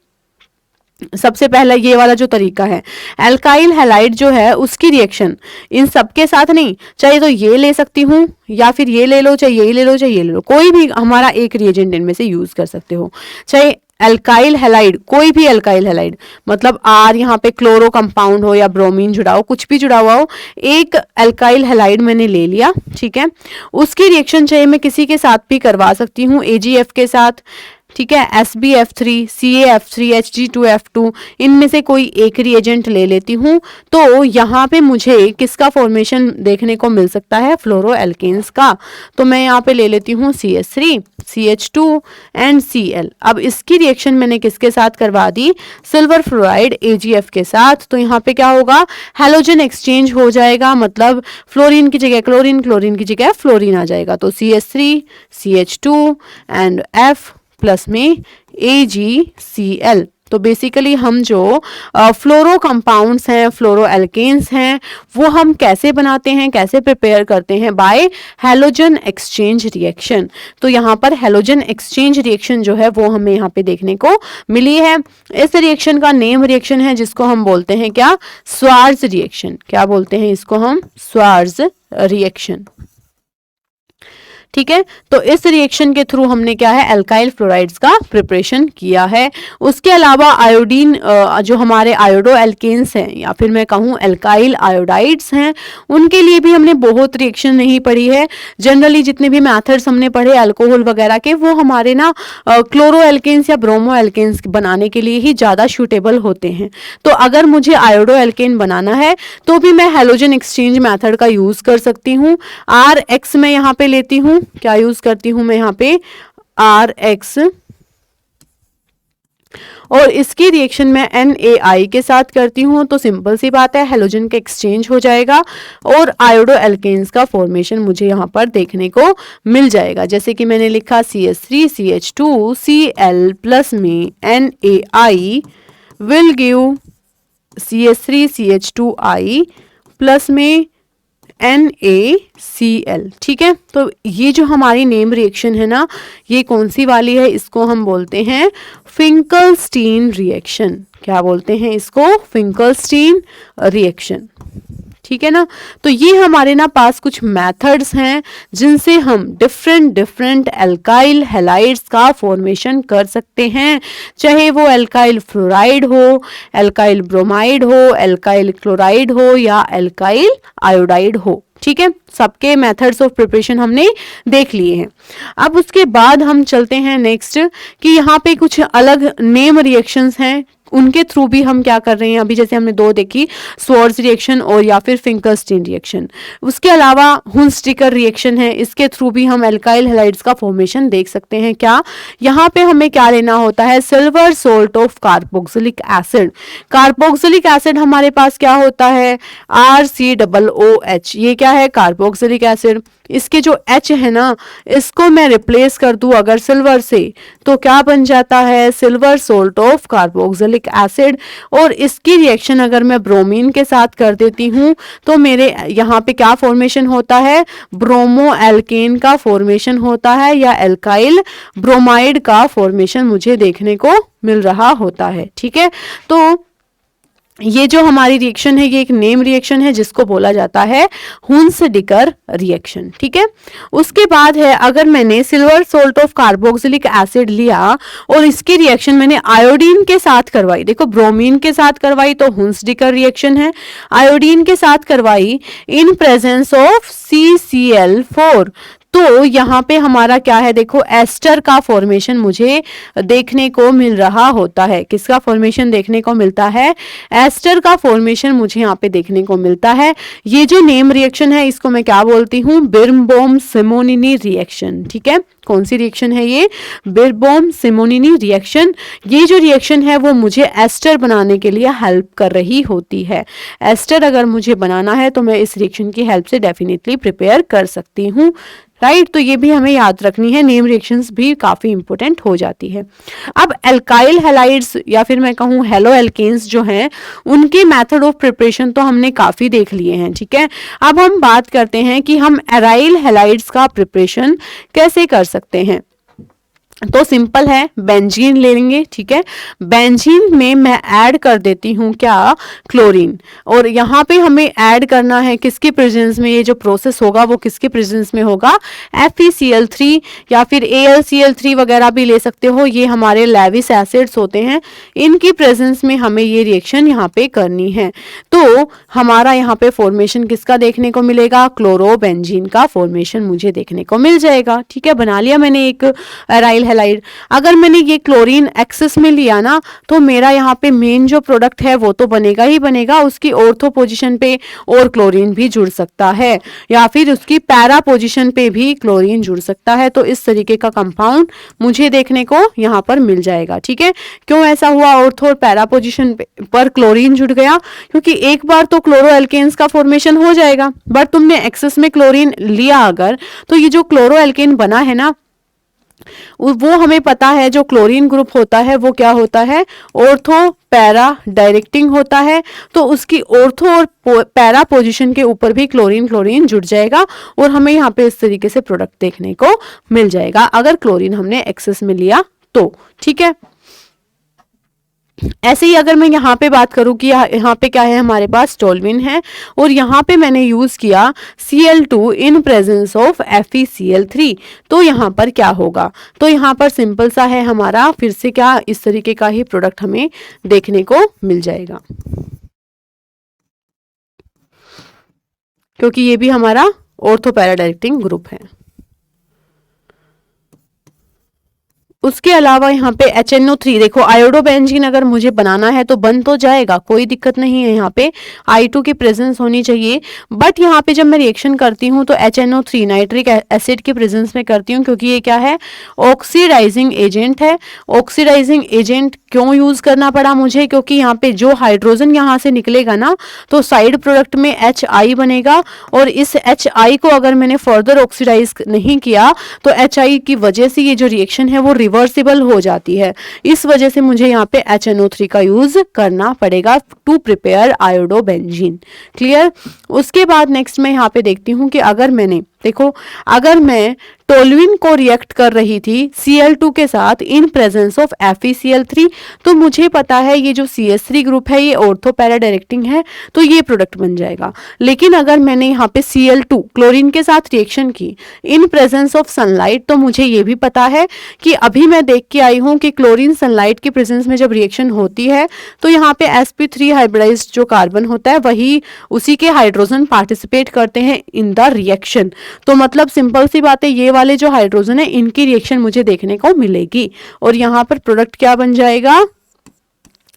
सबसे पहला ये वाला जो तरीका है, एल्काइल हैलाइड जो है उसकी रिएक्शन इन सबके साथ नहीं, चाहे तो ये ले सकती हूँ या फिर ये ले लो, चाहे ये ले लो, चाहे ये ले लो, कोई भी हमारा एक रिएजेंट इनमें से यूज कर सकते हो। चाहे एल्काइल हैलाइड, कोई भी एल्काइल हैलाइड, मतलब आर यहाँ पे क्लोरो कंपाउंड हो या ब्रोमीन जुड़ा हो, कुछ भी जुड़ा हुआ हो, एक एल्काइल हैलाइड मैंने ले लिया, ठीक है। उसकी रिएक्शन चाहे मैं किसी के साथ भी करवा सकती हूँ, AgF के साथ, ठीक है, SbF3, CaF3, Hg2F2, इनमें से कोई एक रिएजेंट ले लेती हूँ, तो यहाँ पे मुझे किसका फॉर्मेशन देखने को मिल सकता है, फ्लोरो एल्केन्स का। तो मैं यहाँ पे ले लेती हूँ CH3, CH2 एंड Cl। अब इसकी रिएक्शन मैंने किसके साथ करवा दी, सिल्वर फ्लोराइड AgF के साथ, तो यहाँ पे क्या होगा, हैलोजन एक्सचेंज हो जाएगा, मतलब फ्लोरीन की जगह क्लोरीन, क्लोरीन की जगह फ्लोरीन आ जाएगा, तो CH3, CH2 and F plus में AgCl। तो बेसिकली हम जो फ्लोरो कंपाउंड्स हैं, फ्लोरो एल्केन्स हैं, वो हम कैसे बनाते हैं, कैसे प्रिपेयर करते हैं, बाय हैलोजन एक्सचेंज रिएक्शन। तो यहाँ पर हैलोजन एक्सचेंज रिएक्शन जो है वो हमें यहाँ पे देखने को मिली है। इस रिएक्शन का नेम रिएक्शन है जिसको हम बोलते हैं क्या, स्वार्ज रिएक्शन। क्या बोलते हैं इसको हम, स्वार्ज रिएक्शन, ठीक है। तो इस रिएक्शन के थ्रू हमने क्या है, एल्काइल फ्लोराइड्स का प्रिपरेशन किया है। उसके अलावा आयोडीन, जो हमारे आयोडो एल्केन्स हैं या फिर मैं कहूँ एल्काइल आयोडाइड्स हैं, उनके लिए भी हमने बहुत रिएक्शन नहीं पढ़ी है। जनरली जितने भी मेथड्स हमने पढ़े अल्कोहल वगैरह के, वो हमारे ना क्लोरो एल्केन्स या ब्रोमो एल्केन्स बनाने के लिए ही ज़्यादा सूटेबल होते हैं। तो अगर मुझे आयोडो एल्केन बनाना है तो भी मैं हैलोजन एक्सचेंज मेथड का यूज़ कर सकती हूँ। RX मैं यहाँ पे लेती हूँ, क्या यूज करती हूं मैं यहाँ पे, RX, और इसकी रिएक्शन मैं NaI के साथ करती हूँ, तो सिंपल सी बात है, हैलोजन का एक्सचेंज हो जाएगा और आयोडो एल्केन्स का फॉर्मेशन मुझे यहाँ पर देखने को मिल जाएगा। जैसे कि मैंने लिखा CH3 CH2 Cl प्लस में NaI will give CH3 CH2I plus में NaCl, ठीक है। तो ये जो हमारी नेम रिएक्शन है ना, ये कौन सी वाली है, इसको हम बोलते हैं फिंकलस्टीन रिएक्शन। क्या बोलते हैं इसको, फिंकलस्टीन रिएक्शन, ठीक है ना। तो ये हमारे ना पास कुछ मेथड्स हैं जिनसे हम डिफरेंट एल्काइल हैलाइड्स का फॉर्मेशन कर सकते हैं, चाहे वो एल्काइल फ्लोराइड हो, एल्काइल ब्रोमाइड हो, एल्काइल क्लोराइड हो या एल्काइल आयोडाइड हो, ठीक है। सबके मेथड्स ऑफ प्रिपरेशन हमने देख लिए हैं। अब उसके बाद हम चलते हैं नेक्स्ट कि यहाँ पे कुछ अलग नेम रिएक्शंस हैं, उनके थ्रू भी हम क्या कर रहे हैं। अभी जैसे हमने दो देखी, स्वार्ज रिएक्शन और या फिर फिंकलस्टीन रिएक्शन। उसके अलावा हुंस्टिकर रिएक्शन है, इसके थ्रू भी हम एल्काइल हैलाइड्स का फॉर्मेशन देख सकते हैं। क्या, यहाँ पे हमें क्या लेना होता है, silver salt of carboxylic acid. Carboxylic acid हमारे पास क्या होता है, RCOOH, ये क्या है, कार्बोक्सिलिक एसिड। इसके जो H है ना, इसको मैं रिप्लेस कर दूं अगर सिल्वर से, तो क्या बन जाता है, silver salt of carboxylic carboxylic acid, और इसकी रिएक्शन अगर मैं ब्रोमीन के साथ कर देती हूँ तो मेरे यहाँ पे क्या फॉर्मेशन होता है, ब्रोमो एल्केन का फॉर्मेशन होता है या एल्काइल ब्रोमाइड का फॉर्मेशन मुझे देखने को मिल रहा होता है। ठीक है, तो ये जो हमारी रिएक्शन है ये एक नेम रिएक्शन है जिसको बोला जाता है हुन्स-डिकर रिएक्शन। ठीक है, उसके बाद है अगर मैंने silver salt of carboxylic acid लिया और इसकी रिएक्शन मैंने आयोडीन के साथ करवाई, देखो ब्रोमीन के साथ करवाई तो हुन्स-डिकर रिएक्शन है, आयोडीन के साथ करवाई इन प्रेजेंस ऑफ CCl4, तो यहाँ पे हमारा क्या है, देखो एस्टर का फॉर्मेशन मुझे देखने को मिल रहा होता है। किसका फॉर्मेशन देखने को मिलता है, एस्टर का फॉर्मेशन मुझे यहाँ पे देखने को मिलता है। ये जो नेम रिएक्शन है इसको मैं क्या बोलती हूँ, बिर्नबाउम-सिमोनिनी रिएक्शन। ठीक है, कौन सी रिएक्शन है ये, बिर्नबाउम-सिमोनिनी रिएक्शन। ये जो रिएक्शन है वो मुझे एस्टर बनाने के लिए हेल्प कर रही होती है। एस्टर अगर मुझे बनाना है तो मैं इस रिएक्शन की हेल्प से डेफिनेटली प्रिपेयर कर सकती हूँ। राइट, तो ये भी हमें याद रखनी है, नेम रिएक्शंस भी काफी इंपॉर्टेंट हो जाती है। अब एल्काइल हैलाइड्स या फिर मैं कहूँ हेलो एल्केन्स जो हैं उनके मेथड ऑफ प्रिपरेशन तो हमने काफी देख लिए हैं। ठीक है, अब हम बात करते हैं कि हम एराइल हैलाइड्स का प्रिपरेशन कैसे कर सकते हैं। तो सिंपल है, बेंजीन ले लेंगे। ठीक है, बेंजीन में मैं ऐड कर देती हूँ क्या, क्लोरीन, और यहाँ पे हमें ऐड करना है किसके प्रेजेंस में, ये जो प्रोसेस होगा वो किसके प्रेजेंस में होगा, FeCl3 या फिर AlCl3 वगैरह भी ले सकते हो, ये हमारे लेविस एसिड्स होते हैं, इनकी प्रेजेंस में हमें ये रिएक्शन यहाँ पे करनी है। तो हमारा यहाँ पे फॉर्मेशन किसका देखने को मिलेगा, क्लोरोबेंजीन का फॉर्मेशन मुझे देखने को मिल जाएगा। ठीक है, बना लिया मैंने एक एराइल हैलाइड। अगर मैंने ये क्लोरीन एक्सेस में लिया ना तो मेरा यहाँ पे मेन जो प्रोडक्ट है वो तो बनेगा ही बनेगा, उसकी ऑर्थो पोजीशन पे और क्लोरीन भी जुड़ सकता है या फिर उसकी पैरा पोजीशन पे भी क्लोरीन जुड़ सकता है। तो इस तरीके का कंपाउंड मुझे देखने को यहाँ पर मिल जाएगा। ठीक है, क्यों ऐसा हुआ, ऑर्थो और पैरा पोजीशन पर क्लोरीन जुड़ गया, क्योंकि एक बार तो क्लोरो एल्केन्स का फॉर्मेशन हो जाएगा, बट तुमने एक्सेस में क्लोरीन लिया अगर, तो ये जो क्लोरो एल्केन बना है ना वो हमें पता है जो क्लोरीन ग्रुप होता है वो क्या होता है, ऑर्थो पैरा डायरेक्टिंग होता है। तो उसकी ऑर्थो और पैरा पोजीशन के ऊपर भी क्लोरीन जुड़ जाएगा और हमें यहाँ पे इस तरीके से प्रोडक्ट देखने को मिल जाएगा अगर क्लोरीन हमने एक्सेस में लिया तो। ठीक है, ऐसे ही अगर मैं यहाँ पे बात करूँ कि यहाँ पे क्या है, हमारे पास टोल्यूइन है और यहाँ पे मैंने यूज किया Cl2 in presence of FeCl3, तो यहाँ पर क्या होगा, तो यहाँ पर सिंपल सा है हमारा, फिर से क्या इस तरीके का ही प्रोडक्ट हमें देखने को मिल जाएगा, क्योंकि ये भी हमारा ऑर्थो पैरा डायरेक्टिंग ग्रुप है। उसके अलावा यहाँ पे HNO3, देखो आयोडोबेंजीन अगर मुझे बनाना है तो बन तो जाएगा, कोई दिक्कत नहीं है, यहाँ पे I2 की प्रेजेंस होनी चाहिए। बट यहाँ पे जब मैं रिएक्शन करती हूँ तो HNO3 नाइट्रिक एसिड की प्रेजेंस में करती हूँ, क्योंकि ये क्या है, ऑक्सीडाइजिंग एजेंट है। ऑक्सीडाइजिंग एजेंट क्यों यूज करना पड़ा मुझे, क्योंकि यहाँ पे जो हाइड्रोजन यहाँ से निकलेगा ना तो साइड प्रोडक्ट में HI बनेगा और इस HI को अगर मैंने फर्दर ऑक्सीडाइज नहीं किया तो HI की वजह से ये जो रिएक्शन है वो रिवर्सिबल हो जाती है। इस वजह से मुझे यहाँ पे HNO3 का यूज करना पड़ेगा टू प्रिपेयर आयोडोबेंजीन। क्लियर। उसके बाद नेक्स्ट मैं यहाँ पे देखती हूँ कि अगर मैंने, देखो अगर मैं टोल्यूइन को रिएक्ट कर रही थी Cl2 के साथ इन प्रेजेंस ऑफ FeCl3, तो मुझे पता है ये जो CH3 ग्रुप है ये ऑर्थो पैरा डायरेक्टिंग है, तो ये प्रोडक्ट बन जाएगा। लेकिन अगर मैंने यहाँ पे Cl2 क्लोरीन के साथ रिएक्शन की इन प्रेजेंस ऑफ सनलाइट, तो मुझे ये भी पता है कि अभी मैं देख के आई हूँ कि क्लोरीन सनलाइट की प्रेजेंस में जब रिएक्शन होती है तो यहाँ पे sp3 हाइब्रिडाइज्ड जो कार्बन होता है वही उसी के हाइड्रोजन पार्टिसिपेट करते हैं इन द रिएक्शन। तो मतलब सिंपल सी बात है, ये वाले जो हाइड्रोजन है इनकी रिएक्शन मुझे देखने को मिलेगी और यहाँ पर प्रोडक्ट क्या बन जाएगा,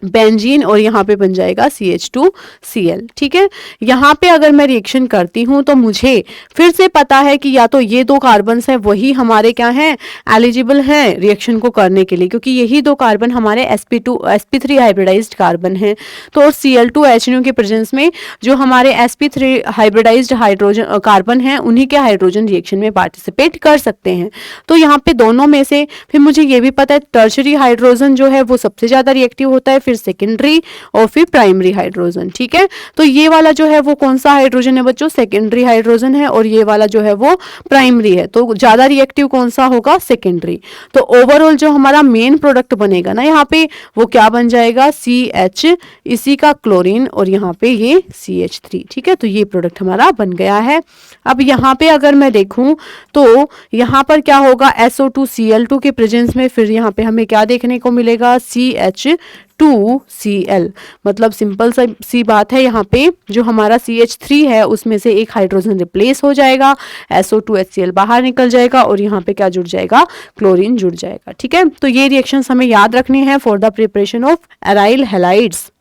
बेंजीन, और यहाँ पे बन जाएगा CH2Cl। ठीक है, यहाँ पे अगर मैं रिएक्शन करती हूँ तो मुझे फिर से पता है कि या तो ये दो कार्बन्स हैं वही हमारे क्या हैं, एलिजिबल हैं रिएक्शन को करने के लिए, क्योंकि यही दो कार्बन हमारे sp3 हाइब्रिडाइज्ड कार्बन हैं। तो और Cl2HNO के प्रेजेंस में जो हमारे sp3 हाइब्रिडाइज्ड हाइड्रोजन कार्बन हैं उन्हीं के हाइड्रोजन रिएक्शन में पार्टिसिपेट कर सकते हैं। तो यहाँ पे दोनों में से फिर मुझे ये भी पता है टर्शरी हाइड्रोजन जो है वो सबसे ज्यादा रिएक्टिव होता है, फिर फिर सेकेंडरी और फिर प्राइमरी हाइड्रोजन। ठीक है, तो ये वाला जो है वो कौन सा हाइड्रोजन है बच्चों, सेकेंडरी हाइड्रोजन है, और ये वाला जो है वो प्राइमरी है। तो ज्यादा रिएक्टिव कौन सा होगा, सेकेंडरी। तो ओवरऑल जो हमारा मेन प्रोडक्ट बनेगा ना यहाँ पे, वो क्या बन जाएगा, CH, इसी का क्लोरीन, और यहाँ पे ये CH3। ठीक है, तो ये प्रोडक्ट हमारा बन गया है। अब यहाँ पे अगर मैं देखूं तो यहाँ पर क्या होगा, SO2Cl2 के प्रेजेंस में फिर यहाँ पे हमें क्या देखने को मिलेगा, CH2Cl। मतलब सिंपल सी बात है, यहाँ पे जो हमारा CH3 है उसमें से एक हाइड्रोजन रिप्लेस हो जाएगा, SO2HCl बाहर निकल जाएगा, और यहाँ पे क्या जुड़ जाएगा, क्लोरीन जुड़ जाएगा। ठीक है, तो ये रिएक्शंस हमें याद रखनी है for the preparation of aryl halides.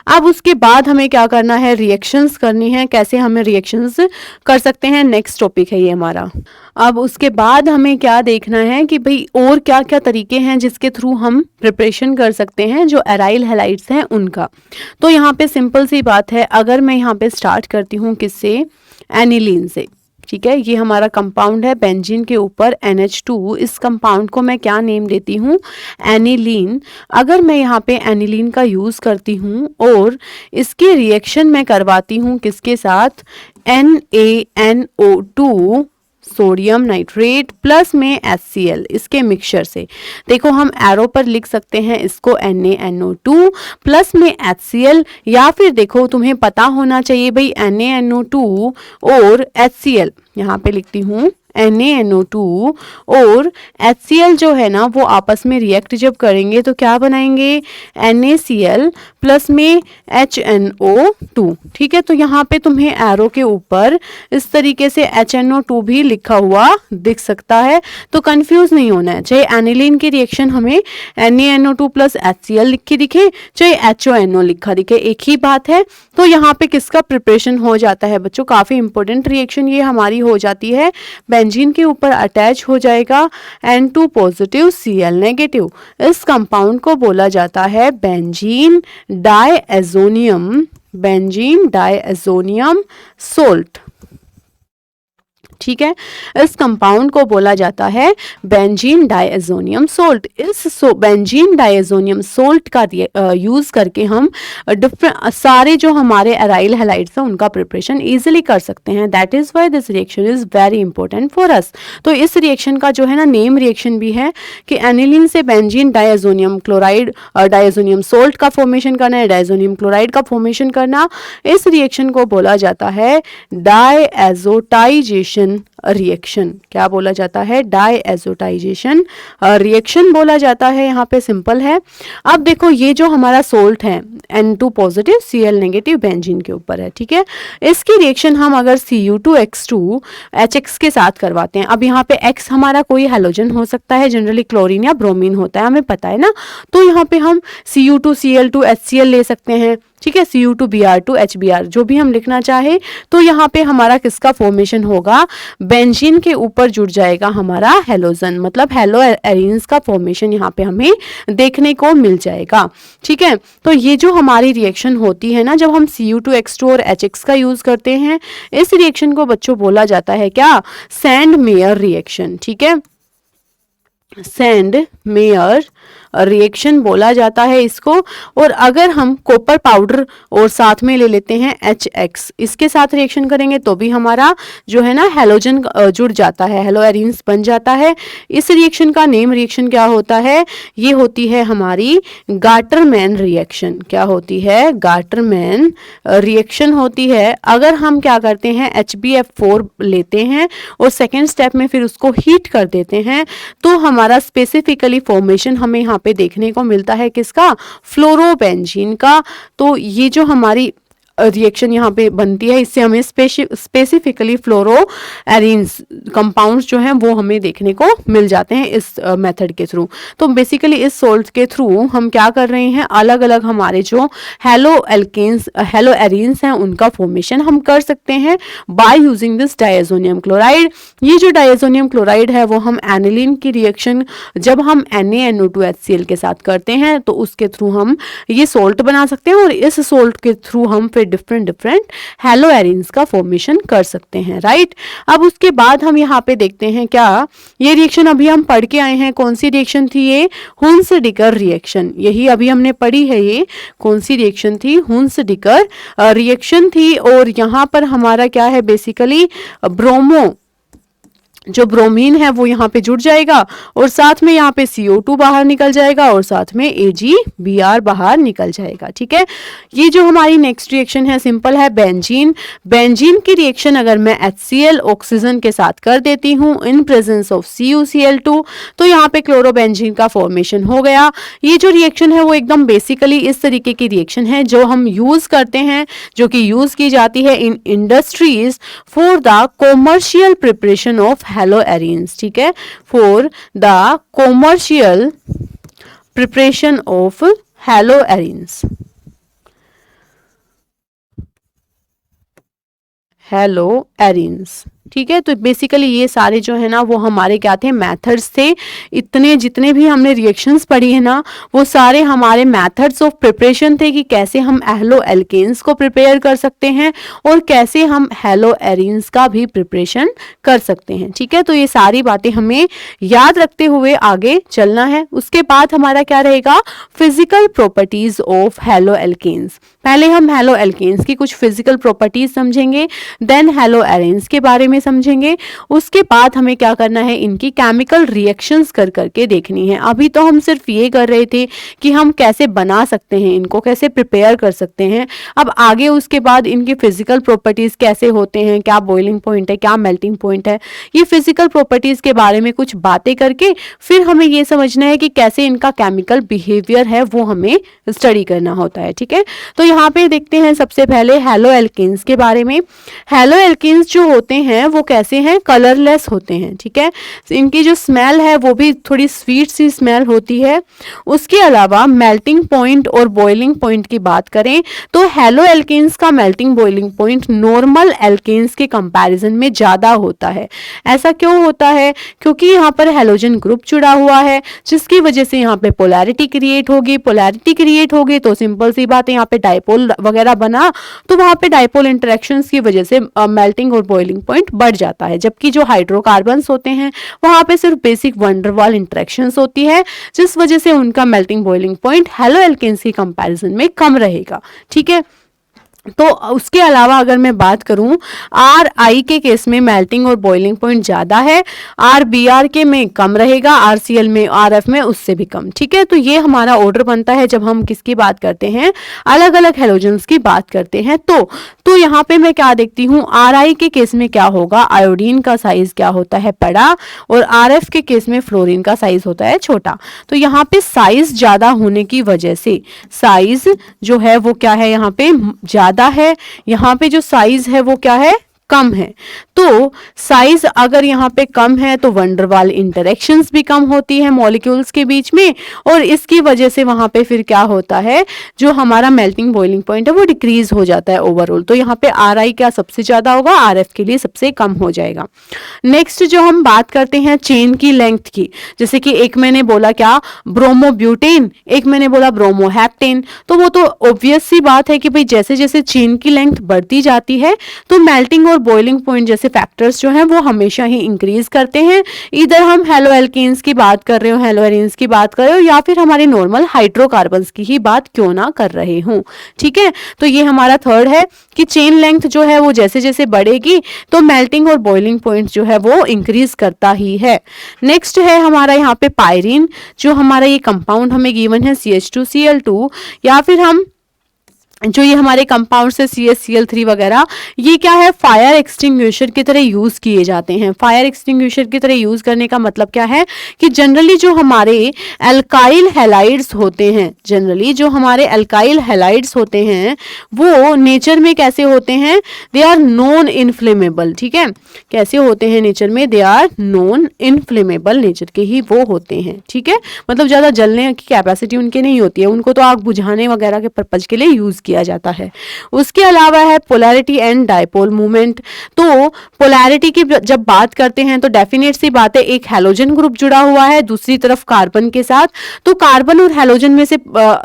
अब उसके बाद हमें क्या करना है, रिएक्शंस करनी है। कैसे हमें रिएक्शंस कर सकते हैं, नेक्स्ट टॉपिक है ये हमारा। अब उसके बाद हमें क्या देखना है कि भाई और क्या क्या तरीके हैं जिसके थ्रू हम प्रिपरेशन कर सकते हैं जो एराइल हैलाइड्स हैं उनका। तो यहाँ पे सिंपल सी बात है, अगर मैं यहाँ पे स्टार्ट करती हूँ किससे, एनिलीन से। ठीक है, ये हमारा कंपाउंड है बेंजीन के ऊपर NH2। इस कंपाउंड को मैं क्या नेम देती हूँ, एनिलीन। अगर मैं यहाँ पे एनिलीन का यूज़ करती हूँ और इसकी रिएक्शन मैं करवाती हूँ किसके साथ, NaNO2 सोडियम नाइट्रेट प्लस में HCl, इसके मिक्सचर से। देखो हम एरो पर लिख सकते हैं इसको NaNO2 प्लस में HCl, या फिर देखो तुम्हें पता होना चाहिए भाई NaNO2 और HCl, यहाँ पे लिखती हूँ NaNO2 और HCl जो है ना वो आपस में रिएक्ट जब करेंगे तो क्या बनाएंगे, NaCl प्लस में HNO2। ठीक है, तो यहाँ पे तुम्हें एरो के ऊपर इस तरीके से HNO2 भी लिखा हुआ दिख सकता है, तो कंफ्यूज नहीं होना है। चाहे एनिलीन की रिएक्शन हमें NaNO2 प्लस HCl लिखी दिखे, चाहे HONO लिखा दिखे, एक ही बात है। तो यहाँ पे किसका प्रिपरेशन हो जाता है बच्चों, काफी इंपॉर्टेंट रिएक्शन ये हमारी हो जाती है। बेंजीन के ऊपर अटैच हो जाएगा N2 पॉजिटिव Cl नेगेटिव। इस कंपाउंड को बोला जाता है बेंजीन डायएज़ोनियम सोल्ट। ठीक है, इस कंपाउंड को बोला जाता है बेंजीन डायएज़ोनियम सोल्ट। इस बेंजीन डायएज़ोनियम सोल्ट का यूज करके हम सारे जो हमारे एराइल हैलाइड्स हैं उनका प्रिपरेशन इजीली कर सकते हैं। That is why this reaction is very important for us. तो इस रिएक्शन का जो है ना नेम रिएक्शन भी है कि एनिलीन से बेंजीन डायएज़ोनियम क्लोराइड डायएज़ोनियम सोल्ट का फॉर्मेशन करना है, डायएज़ोनियम क्लोराइड का फॉर्मेशन करना। इस रिएक्शन को बोला जाता है डायएज़ोटाइजेशन रिएक्शन। क्या बोला जाता है, डायएज़ोटाइजेशन रिएक्शन बोला जाता है। यहाँ पे सिंपल है। अब देखो ये जो हमारा सोल्ट है N2 positive Cl negative benzene के ऊपर है। ठीक है, इसकी रिएक्शन हम अगर Cu2H2HX के साथ करवाते हैं। अब यहाँ पे X हमारा कोई हैलोजन हो सकता है, जनरली क्लोरीन या ब्रोमीन होता है, हमें पता है ना। तो यहाँ पे हम Cu2Cl2HCl ले सकते हैं। ठीक है, Cu2Br2HBr जो भी हम लिखना चाहे। तो यहाँ पे हमारा किसका फॉर्मेशन होगा, बेंजीन के ऊपर जुड़ जाएगा हमारा हेलोजन, मतलब हेलो एरीन्स का फॉर्मेशन यहाँ पे हमें देखने को मिल जाएगा। ठीक है, तो ये जो हमारी रिएक्शन होती है ना, जब हम Cu2X2 और HX का यूज करते हैं, इस रिएक्शन को बच्चों बोला जाता है क्या, सैंड मेयर रिएक्शन। ठीक है, सैंड मेयर रिएक्शन बोला जाता है इसको। और अगर हम कॉपर पाउडर और साथ में ले लेते हैं HX, इसके साथ रिएक्शन करेंगे तो भी हमारा जो है ना हेलोजन जुड़ जाता है, हेलो एरीन्स बन जाता है। इस रिएक्शन का नेम रिएक्शन क्या होता है, ये होती है हमारी गाटरमैन रिएक्शन। क्या होती है, गाटरमैन रिएक्शन होती है। अगर हम क्या करते हैं HbF4 लेते हैं और सेकेंड स्टेप में फिर उसको हीट कर देते हैं, तो हमारा स्पेसिफिकली फॉर्मेशन हमें यहाँ पे देखने को मिलता है किसका, फ्लोरोबेंजीन का। तो ये जो हमारी रिएक्शन यहाँ पे बनती है, इससे हमें स्पेसिफिकली फ्लोरो एरीन्स कंपाउंड्स जो हैं वो हमें देखने को मिल जाते हैं इस मेथड के थ्रू। तो बेसिकली इस सोल्ट के थ्रू हम क्या कर रहे हैं, अलग अलग हमारे जो हेलो एरीन्स हैं उनका फॉर्मेशन हम कर सकते हैं बाय यूजिंग दिस डायएज़ोनियम क्लोराइड। ये जो डायएज़ोनियम क्लोराइड है वो हम एनिलीन की रिएक्शन जब हम NaNO2HCl के साथ करते हैं तो उसके थ्रू हम ये सोल्ट बना सकते हैं, और इस सोल्ट के थ्रू हम फिर डिफरेंट डिफरेंट हेलो एरिन्स का फॉर्मेशन कर सकते हैं, राइट। अब उसके बाद हम यहाँ पे देखते हैं क्या ये रिएक्शन अभी हम पढ़ के आए हैं, कौन सी रिएक्शन थी ये, हुन्स-डिकर रिएक्शन, यही अभी हमने पढ़ी है। ये कौन सी रिएक्शन थी, हुन्स-डिकर रिएक्शन थी। और यहाँ पर हमारा क्या है, बेसिकली ब्रोमो जो ब्रोमीन है वो यहाँ पे जुड़ जाएगा और साथ में यहाँ पे CO2 बाहर निकल जाएगा और साथ में AgBr बाहर निकल जाएगा, ठीक है। ये जो हमारी नेक्स्ट रिएक्शन है सिंपल है, बेंजीन। बेंजीन की रिएक्शन अगर मैं HCl ऑक्सीजन के साथ कर देती हूँ इन प्रेजेंस ऑफ CuCl2 तो यहाँ पे क्लोरोबेंजीन का फॉर्मेशन हो गया। ये जो रिएक्शन है वो एकदम बेसिकली इस तरीके की रिएक्शन है जो हम यूज करते हैं, जो कि यूज की जाती है in industries for the commercial preparation of haloarenes, ठीक है, for the commercial preparation of haloarenes. Haloarenes, ठीक है। तो बेसिकली ये सारे जो है ना वो हमारे क्या थे, मेथड्स थे। इतने जितने भी हमने रिएक्शंस पढ़ी है ना वो सारे हमारे मेथड्स ऑफ प्रिपरेशन थे कि कैसे हम हेलो एल्केन्स को प्रिपेयर कर सकते हैं और कैसे हम हेलो एरिन्स का भी प्रिपरेशन कर सकते हैं, ठीक है। तो ये सारी बातें हमें याद रखते हुए आगे चलना है। उसके बाद हमारा क्या रहेगा, physical properties of halo alkanes. पहले हम हेलो एल्केन्स की कुछ फिजिकल प्रॉपर्टीज समझेंगे, देन हेलो एरिन्स के बारे में समझेंगे। उसके बाद हमें क्या करना है, इनकी केमिकल रिएक्शंस कर करके देखनी है। अभी तो हम सिर्फ ये कर रहे थे कि हम कैसे बना सकते हैं, इनको कैसे प्रिपेयर कर सकते हैं। अब आगे उसके बाद इनकी फिजिकल प्रॉपर्टीज कैसे होते हैं, क्या बॉइलिंग पॉइंट है, क्या मेल्टिंग पॉइंट है, ये फिजिकल प्रॉपर्टीज के बारे में कुछ बातें करके फिर हमें ये समझना है कि कैसे इनका केमिकल बिहेवियर है वो हमें स्टडी करना होता है, ठीक है। तो यहाँ पे देखते हैं सबसे पहले हेलो एल्केन्स के बारे में। हेलो एल्केन्स जो होते हैं वो कैसे हैं, कलरलेस होते हैं, ठीक है। इनकी जो स्मेल है वो भी थोड़ी स्वीट सी स्मेल होती है। उसके अलावा मेल्टिंग पॉइंट और बॉइलिंग पॉइंट की बात करें तो हेलो एल्केन्स का melting boiling point normal alkanes के कंपैरिजन में ज़्यादा होता है। ऐसा क्यों होता है, क्योंकि यहाँ पर हेलोजन ग्रुप जुड़ा हुआ है जिसकी वजह से यहाँ पे पोलैरिटी क्रिएट होगी। पोलैरिटी क्रिएट होगी तो सिंपल सी बात है, यहाँ पे डाइपोल वगैरह बना तो वहाँ पे डाइपोल इंटरेक्शंस की वजह से मेल्टिंग और बॉइलिंग पॉइंट बढ़ जाता है। जबकि जो हाइड्रोकार्बन्स होते हैं वहां पे सिर्फ बेसिक वंडरवाल इंटरेक्शंस होती है जिस वजह से उनका melting boiling point halo alkanes की कंपैरिजन में कम रहेगा, ठीक है। तो उसके अलावा अगर मैं बात करूं RI के केस में मेल्टिंग और बॉइलिंग पॉइंट ज़्यादा है, RBr के में कम रहेगा, RCl में, RF में उससे भी कम, ठीक है। तो ये हमारा ऑर्डर बनता है जब हम किसकी बात करते हैं, अलग अलग हेलोजेंस की बात करते हैं। तो यहाँ पे मैं क्या देखती हूँ, RI के केस में क्या होगा, आयोडीन का साइज क्या होता है, बड़ा, और RF के केस में फ्लोरीन का साइज होता है छोटा। तो यहाँ पे साइज ज़्यादा होने की वजह से साइज जो है वो क्या है, यहाँ पे ज़्यादा है, यहाँ पे जो साइज है वो क्या है, कम है। तो साइज अगर यहाँ पे कम है तो वंडरवाल इंटरेक्शंस भी कम होती है मॉलिक्यूल्स के बीच में और इसकी वजह से वहाँ पे फिर क्या होता है, जो हमारा मेल्टिंग बॉइलिंग पॉइंट है वो डिक्रीज हो जाता है ओवरऑल। तो यहाँ पे RI क्या सबसे ज़्यादा होगा, RF के लिए सबसे कम हो जाएगा। नेक्स्ट जो हम बात करते हैं चेन की लेंथ की, जैसे कि एक मैंने बोला क्या, ब्रोमोब्यूटेन, एक मैंने बोला ब्रोमोहेप्टेन। तो वो तो ऑब्वियस सी बात है कि भाई जैसे जैसे चेन की लेंथ बढ़ती जाती है तो मेल्टिंग और बॉइलिंग पॉइंट जैसे फैक्टर्स जो हैं वो हमेशा ही इंक्रीज करते हैं। इधर हम हेलो एल्केन्स की बात कर रहे हो, हेलो एरिन्स की बात कर रहे हो, या फिर हमारे नॉर्मल हाइड्रोकार्बन्स की ही बात क्यों ना कर रहे हूं, ठीक है। तो ये हमारा थर्ड है कि चेन लेंथ जो है वो जैसे जैसे बढ़ेगी तो मेल्टिंग और बॉइलिंग पॉइंट जो है वो इंक्रीज करता ही है। नेक्स्ट है हमारा यहाँ पे पायरीन, जो हमारा ये कंपाउंड हमें गिवन है CH2Cl2, या फिर हम जो ये हमारे कंपाउंड से CH-Cl3 वगैरह, ये क्या है, फायर एक्सटिंग्विशर की तरह यूज किए जाते हैं। फायर एक्सटिंग्विशर की तरह यूज करने का मतलब क्या है कि जनरली जो हमारे एल्काइल हैलाइड्स होते हैं, जनरली जो हमारे एल्काइल हैलाइड्स होते हैं वो नेचर में कैसे होते हैं, दे आर नॉन इनफ्लेमेबल, ठीक है। कैसे होते हैं नेचर में, they are non inflammable nature के ही वो होते हैं, ठीक है। मतलब ज्यादा जलने की कैपेसिटी उनके नहीं होती है, उनको तो आग बुझाने वगैरह के पर्पज के लिए यूज किया जाता है। उसके अलावा है पोलैरिटी एंड डायपोल मूवमेंट। तो पोलैरिटी की जब बात करते हैं तो डेफिनेट सी बात है, एक हैलोजन ग्रुप जुड़ा हुआ है दूसरी तरफ कार्बन के साथ, तो कार्बन और हैलोजन में से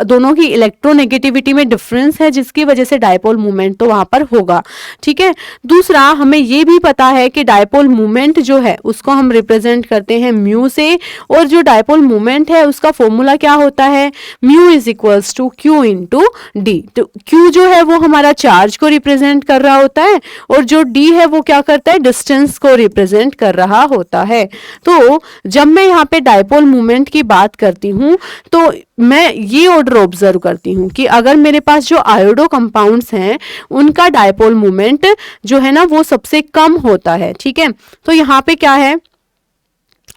दोनों की इलेक्ट्रोनेगेटिविटी में डिफरेंस है, जिसकी वजह से डायपोल मूवमेंट तो वहां पर होगा। ठीक है, दूसरा हमें यह भी पता है कि डायपोल मूवमेंट जो है उसको हम रिप्रेजेंट करते हैं म्यू से, और जो डायपोल मूवमेंट है उसका फॉर्मूला क्या होता है, mu is equals to Q into D. तो क्यू जो है वो हमारा चार्ज को रिप्रेजेंट कर रहा होता है, और जो डी है वो क्या करता है, डिस्टेंस को रिप्रेजेंट कर रहा होता है। तो जब मैं यहाँ पे डायपोल मूवमेंट की बात करती हूँ तो मैं ये ऑर्डर ऑब्जर्व करती हूँ कि अगर मेरे पास जो आयोडो कंपाउंड्स हैं उनका डायपोल मूवमेंट जो है ना वो सबसे कम होता है। ठीक है, तो यहाँ पे क्या है,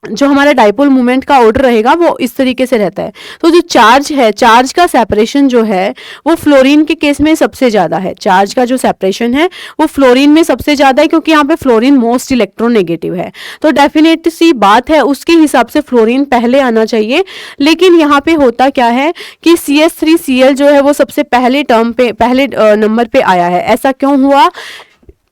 जो हमारा डायपोल मूवमेंट का ऑर्डर रहेगा वो इस तरीके से रहता है। तो जो चार्ज है, चार्ज का सेपरेशन जो है वो फ्लोरीन के केस में सबसे ज्यादा है। चार्ज का जो सेपरेशन है वो फ्लोरीन में सबसे ज्यादा है, क्योंकि यहाँ पे फ्लोरीन मोस्ट इलेक्ट्रोनेगेटिव है। तो डेफिनेट सी बात है, उसके हिसाब से फ्लोरीन पहले आना चाहिए। लेकिन यहाँ पे होता क्या है कि CH3Cl जो है वो सबसे पहले टर्म पे, पहले नंबर पे आया है। ऐसा क्यों हुआ,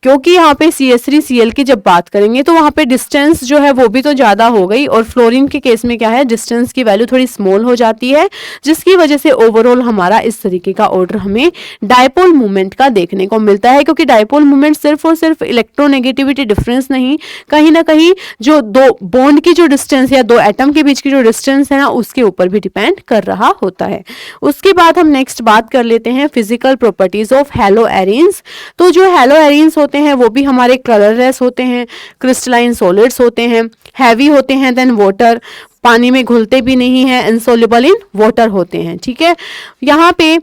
क्योंकि यहाँ पे CH3Cl की जब बात करेंगे तो वहाँ पे डिस्टेंस जो है वो भी तो ज़्यादा हो गई, और फ्लोरीन के केस में क्या है, डिस्टेंस की वैल्यू थोड़ी स्मॉल हो जाती है, जिसकी वजह से ओवरऑल हमारा इस तरीके का ऑर्डर हमें डायपोल मूवमेंट का देखने को मिलता है। क्योंकि डायपोल मूवमेंट सिर्फ और सिर्फ इलेक्ट्रोनेगेटिविटी डिफरेंस नहीं, कहीं ना कहीं जो दो बॉन्ड की जो डिस्टेंस या दो एटम के बीच की जो डिस्टेंस है ना उसके ऊपर भी डिपेंड कर रहा होता है। उसके बाद हम नेक्स्ट बात कर लेते हैं physical properties of hello arenes. तो जो हैलो एरीन्स होते हैं वो भी हमारे कलरलेस होते हैं, क्रिस्टलाइन सॉलिड्स होते हैं, हैवी होते हैं, देन वाटर, पानी में घुलते भी नहीं है, इनसोल्युबल इन वाटर होते हैं। ठीक है, यहाँ पे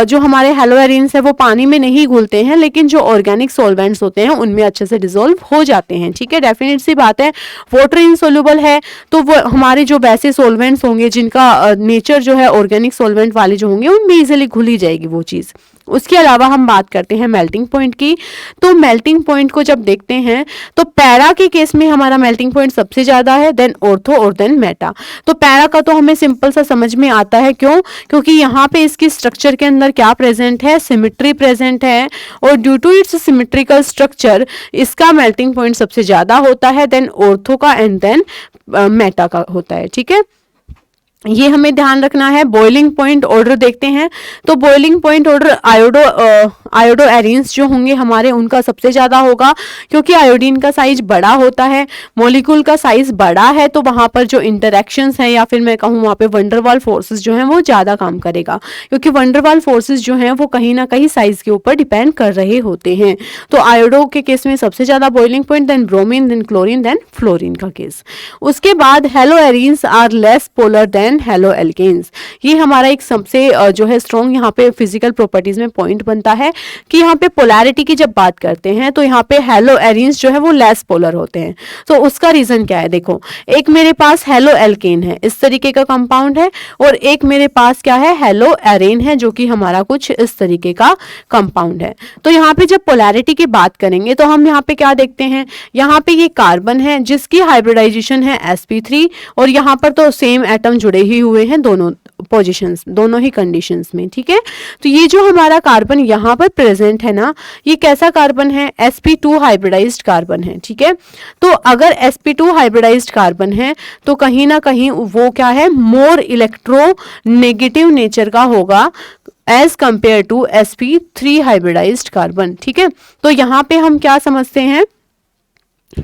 जो हमारे हैलो एरीन्स है वो पानी में नहीं घुलते हैं, लेकिन जो ऑर्गेनिक सॉल्वेंट्स होते हैं उनमें अच्छे से डिसॉल्व हो जाते हैं। ठीक है, डेफिनेट सी बात है, वाटर इनसोल्युबल है तो वो हमारे जो वैसे सॉल्वेंट्स होंगे जिनका नेचर जो है ऑर्गेनिक सॉल्वेंट वाले जो होंगे उनमें इजिली घुली जाएगी वो चीज़। उसके अलावा हम बात करते हैं मेल्टिंग पॉइंट की। तो मेल्टिंग पॉइंट को जब देखते हैं तो पैरा के केस में हमारा मेल्टिंग पॉइंट सबसे ज्यादा है, देन ऑर्थो और देन मेटा। तो पैरा का तो हमें सिंपल सा समझ में आता है, क्यों, क्योंकि यहाँ पे इसकी स्ट्रक्चर के अंदर क्या प्रेजेंट है, सिमेट्री प्रेजेंट है, और due to its symmetrical structure इसका मेल्टिंग पॉइंट सबसे ज्यादा होता है, देन ऑर्थो का एंड देन मेटा का होता है। ठीक है, ये हमें ध्यान रखना है। बॉइलिंग पॉइंट ऑर्डर देखते हैं, तो boiling point order iodo arenes जो होंगे हमारे उनका सबसे ज्यादा होगा, क्योंकि आयोडीन का साइज बड़ा होता है, मॉलिक्यूल का साइज बड़ा है, तो वहां पर जो इंटरेक्शंस हैं या फिर मैं कहूँ वहां पे वंडरवाल फोर्सेस जो हैं वो ज्यादा काम करेगा, क्योंकि वंडरवाल फोर्सेस जो हैं वो कहीं ना कहीं साइज के ऊपर डिपेंड कर रहे होते हैं। तो आयोडो के केस में सबसे ज्यादा boiling point, then bromine, then chlorine, then fluorine का केस। उसके बाद halo arenes are less polar than halo alkanes. ये हमारा एक सबसे जो है स्ट्रॉन्ग यहाँ पे फिजिकल प्रॉपर्टीज में पॉइंट बनता है कि यहाँ पे पोलैरिटी की जब बात करते हैं तो यहाँ पे हैलो एरीन्स जो है वो लेस पोलर होते हैं। तो उसका रीजन क्या है, देखो, एक मेरे पास हैलो एल्केन है, इस तरीके का कंपाउंड है, और एक मेरे पास क्या है, हैलो एरेन है, जो कि हमारा कुछ इस तरीके का कंपाउंड है। तो यहाँ पे जब पोलैरिटी की बात करेंगे तो हम यहाँ पे क्या देखते हैं, यहाँ पे ये कार्बन है जिसकी हाइब्रिडाइजेशन है sp3, और यहाँ पर तो सेम एटम जुड़े ही हुए हैं दोनों पोजीशंस, दोनों ही कंडीशंस में। ठीक है, तो ये जो हमारा कार्बन यहाँ पर प्रेजेंट है ना, ये कैसा कार्बन है, sp2 हाइब्रिडाइज्ड कार्बन है। ठीक है, तो अगर sp2 हाइब्रिडाइज्ड कार्बन है तो कहीं ना कहीं वो क्या है, मोर इलेक्ट्रोनेगेटिव नेचर का होगा as compare to sp3 hybridized carbon. ठीक है, तो यहाँ पे हम क्या समझते हैं